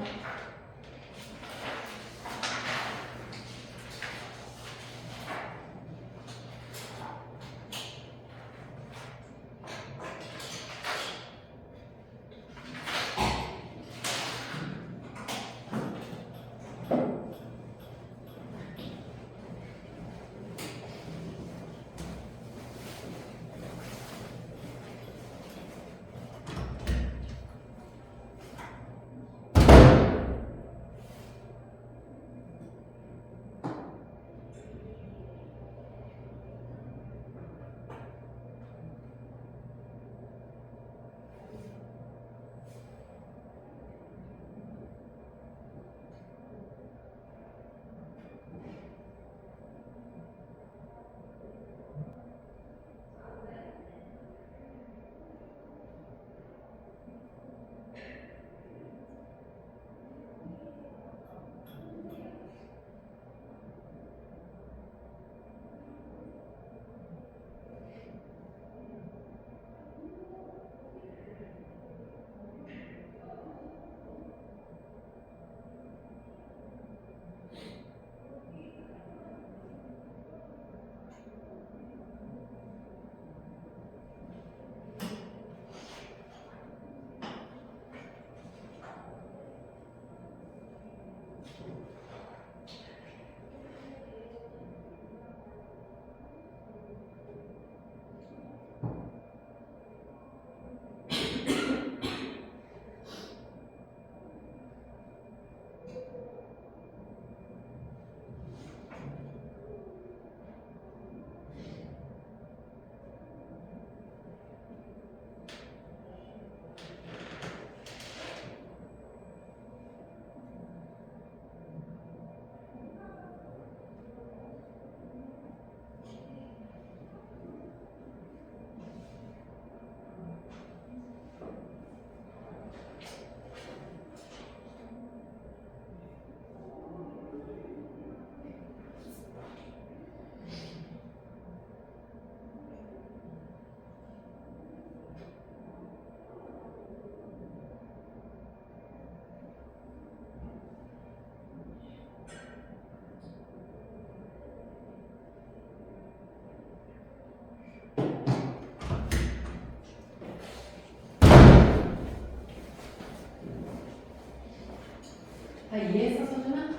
다 이해했어, 서준아?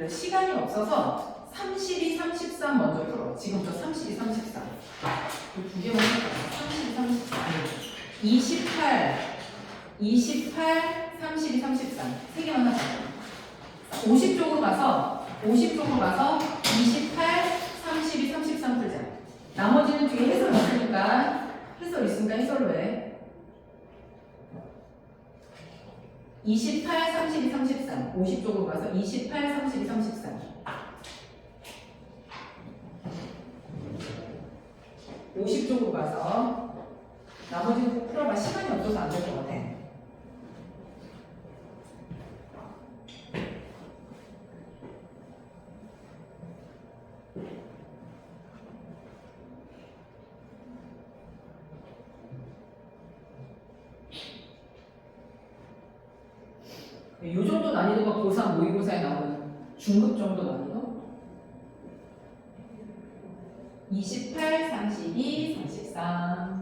시간이 없어서 32, 33 먼저 풀어. 지금부터 32, 33. 두 개만 해볼까? 32, 33. 28, 32, 33. 세 개만 하자. 50쪽으로 가서 28, 32, 33 풀자. 나머지는 뒤에 해설 있으니까 해설로 해. 28, 32, 33. 50쪽으로 가서 28, 32, 33. 50쪽으로 가서 나머지는 꼭 풀어봐. 시간이 없어서 안 될 것 같아. 이 정도 난이도가 고3 모의고사에 나오는 중급 정도 난이도? 28, 32, 33.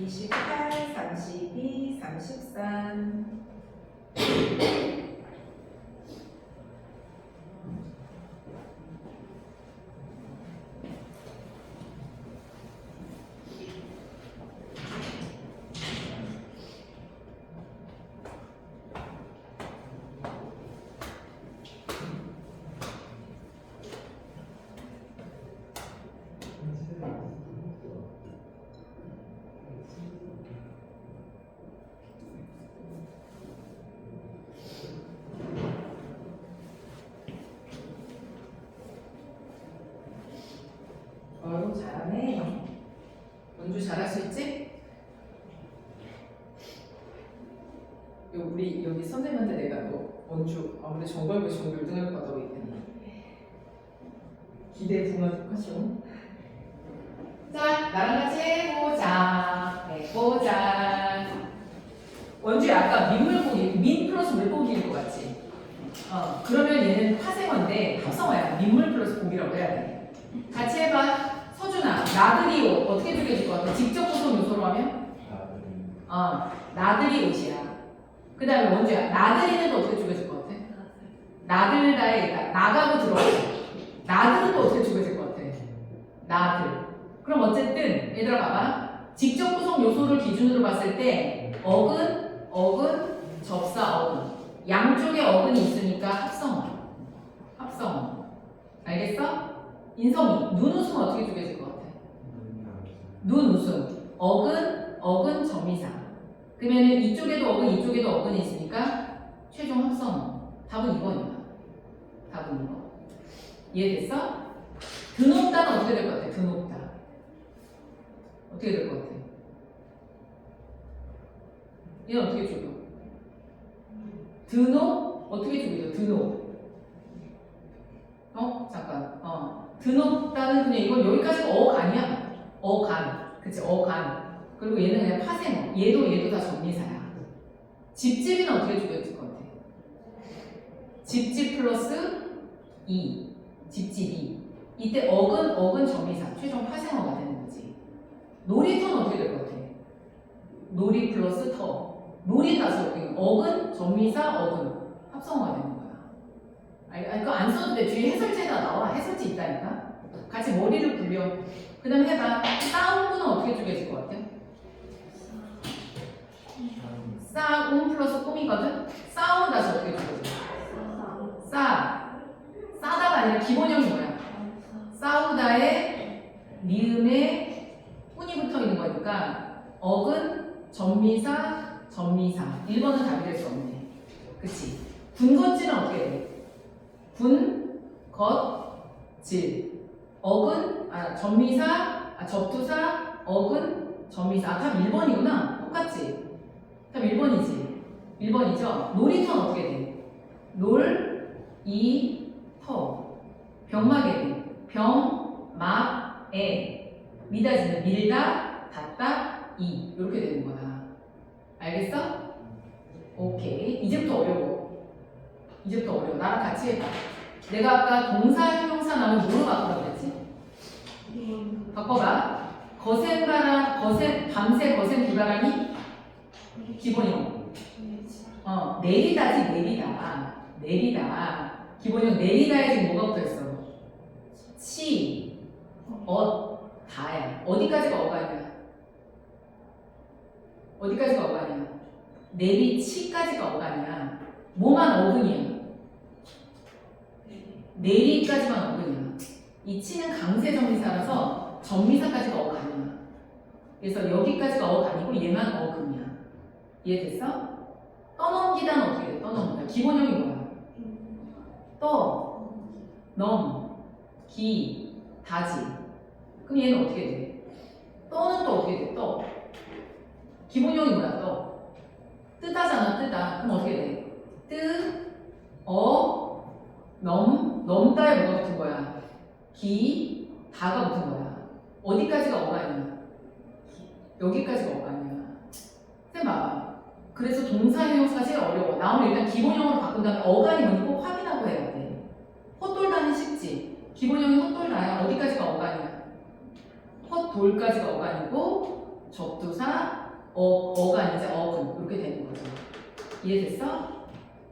(28, 32, 33) 잘하네. 원주 잘할 수 있지? 우리 여기 선생님한테 내가 너 원주 아무리 정발고 전교 1등할 것 같다고 했더니 기대 붕어하시오. 자, 나랑 같이 해보자. 해보자. 원주에 아까 민물고기, 민 플러스 물고기일 것 같지? 그러면 얘는 파생어인데 합성어야. 민물 플러스 고기라고 해야 돼. 같이 해봐. 서준아, 나들이옷 어떻게 쪼개질 것 같아? 직접 구성 요소로 하면? 나들이옷이야. 그 다음에 원주야, 나들이는 또 어떻게 쪼개질 것 같아? 나들다에 나가고 들어가. 나들은 또 어떻게 쪼개질 것 같아? 나들. 그럼 어쨌든 얘들아 봐봐. 직접 구성 요소를 기준으로 봤을 때 어근, 접사, 어근. 양쪽에 어근이 있으니까 합성어. 합성어. 알겠어? 인성이, 눈웃음 어떻게 쪼개질 것 같아? 눈웃음. 어근, 접미사. 그러면은 이쪽에도 어근, 이쪽에도 어근이 있으니까 최종 합성어. 답은 2번이야. 답은 2번. 이해됐어? 드높다는 어떻게 될 것 같아? 드높다. 어떻게 될 것 같아? 얘는 어떻게 쪼개? 드높? 어떻게 쪼개져? 드높. 잠깐. 드높다는 그냥 이건 여기까지가 어간이야. 어간. 그치, 어간. 그리고 얘는 그냥 파생어. 얘도 다 전미사야. 집집이는 어떻게 쪼개질 것 같아? 집집 플러스 이. 집집이. 이때 어근 전미사. 최종 파생어가 되는 거지. 놀이터는 어떻게 될 것 같아? 놀이 플러스 터. 놀이 따서 어근, 전미사, 어근. 합성어가 되는 거야. 이거 안 써도 돼. 뒤에 해설지에다 나와. 해설지 있다니까. 같이 머리를 굴려. 그 다음에 해봐. 싸움꾼은 어떻게 쪼개질 것 같아? 싸움 플러스 꿈이거든? 싸움 다시 어떻게 쪼개져? 싸다가 아니라 기본형이 뭐야? 싸우다에 리음에 꾼이 붙어 있는 거니까 어근, 전미사, 1번은 답이 될 수 없네. 그치? 군것질은 어떻게 돼? 질. 어근, 전미사, 접두사, 어근, 전미사. 답 1번이구나. 똑같지? 답 1번이지? 1번이죠? 놀이터는 어떻게 돼? 터. 병막에 돼. 병막에. 미다지는 밀다, 닫다, 이렇게 되는 거야. 알겠어? 오케이. 이제부터 어려워. 나랑 같이 해봐. 내가 아까 동사, 형용사 나오면 뭐로 바꾸라고 그랬지? 바꿔봐. 밤새 거센 비바람이 기본형. 내리다지 내리다. 기본형 내리다에 지금 뭐가 붙어있어? 치, 다야. 어디까지가 어간이야? 어디까지가 어간이야? 내리치까지가 어간이야. 뭐만 어근이야? 내리까지만 어근이야. 이 치는 강세 정미사라서 정미사까지가 어간이야. 그래서 여기까지가 어간이고 얘만 어근이야. 이해됐어? 떠넘기다는 어떻게 돼? 떠넘기다. 기본형이 뭐야? 떠, 넘, 기, 다지. 그럼 얘는 어떻게 돼? 떠는 또 어떻게 돼? 떠. 기본형이 뭐야? 떠. 뜨다잖아, 뜨다. 그럼 어떻게 돼? 뜨, 넘다에 뭐가 붙은 거야? 기, 다가 붙은 거야. 어디까지가 어간이야? 여기까지가 어간이야. 쌤 봐봐. 그래서 동사형용사가 제일 어려워. 나오면 일단 기본형으로 바꾼 다음에 어간이 뭔지 꼭 확인하고 해야 돼. 헛돌다는 쉽지. 기본형이 헛돌다야. 어디까지가 어간이야? 헛돌까지가 어간이고 접두사, 어간이지 어근 이렇게 되는 거죠. 이해됐어?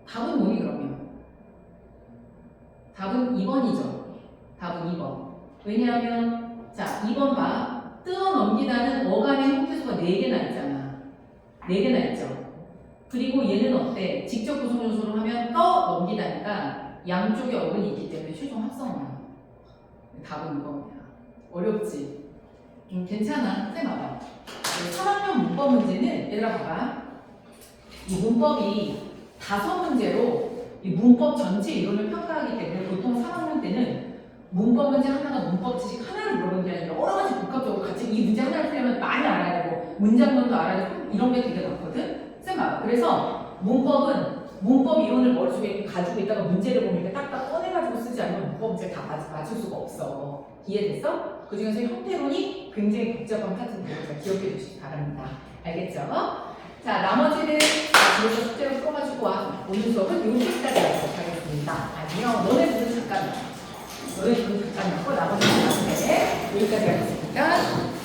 답은 뭐니 그러면? 답은 2번이죠. 답은 2번. 왜냐하면 자 2번 봐. 뜯어 넘기다는 어간의 형태수가 4개나 있잖아. 4개나 있죠. 그리고 얘는 어때? 직접 구성 요소로 하면 떠 넘기다니까 양쪽에 어근이 있기 때문에 최종 합성어야. 답은 2번이야. 어렵지? 괜찮아. 쌤 봐봐. 3학년 문법 문제는 얘들아 봐봐. 이 문법이 5문제로 이 문법 전체 이론을 평가하기 때문에 보통 3학년 때는 문법 문제 하나가 문법 지식 하나를 물어보는 게 아니라 여러 가지 복합적으로 같이 이 문제 하나를 풀려면 많이 알아야 되고 문장론도 알아야 되고 이런 게 되게 많거든. 쌤 봐봐. 그래서 문법은 문법 이론을 머릿속에 가지고 있다가 문제를 보면 이렇게 딱딱 꺼내가지고 쓰지 않으면 문법 문제 다 맞출 수가 없어. 이해됐어? 그 중에서 형태론이 굉장히 복잡한 파트인 걸 기억해 주시기 바랍니다. 알겠죠? 자, 나머지는 집에서 숙제로 풀어가지고 와. 오늘 수업은 여기까지 하도록 하겠습니다. 아니요, 너네 둘은 잠깐만. 너네 둘은 잠깐만 하고 나머지는 여기까지 하겠습니다.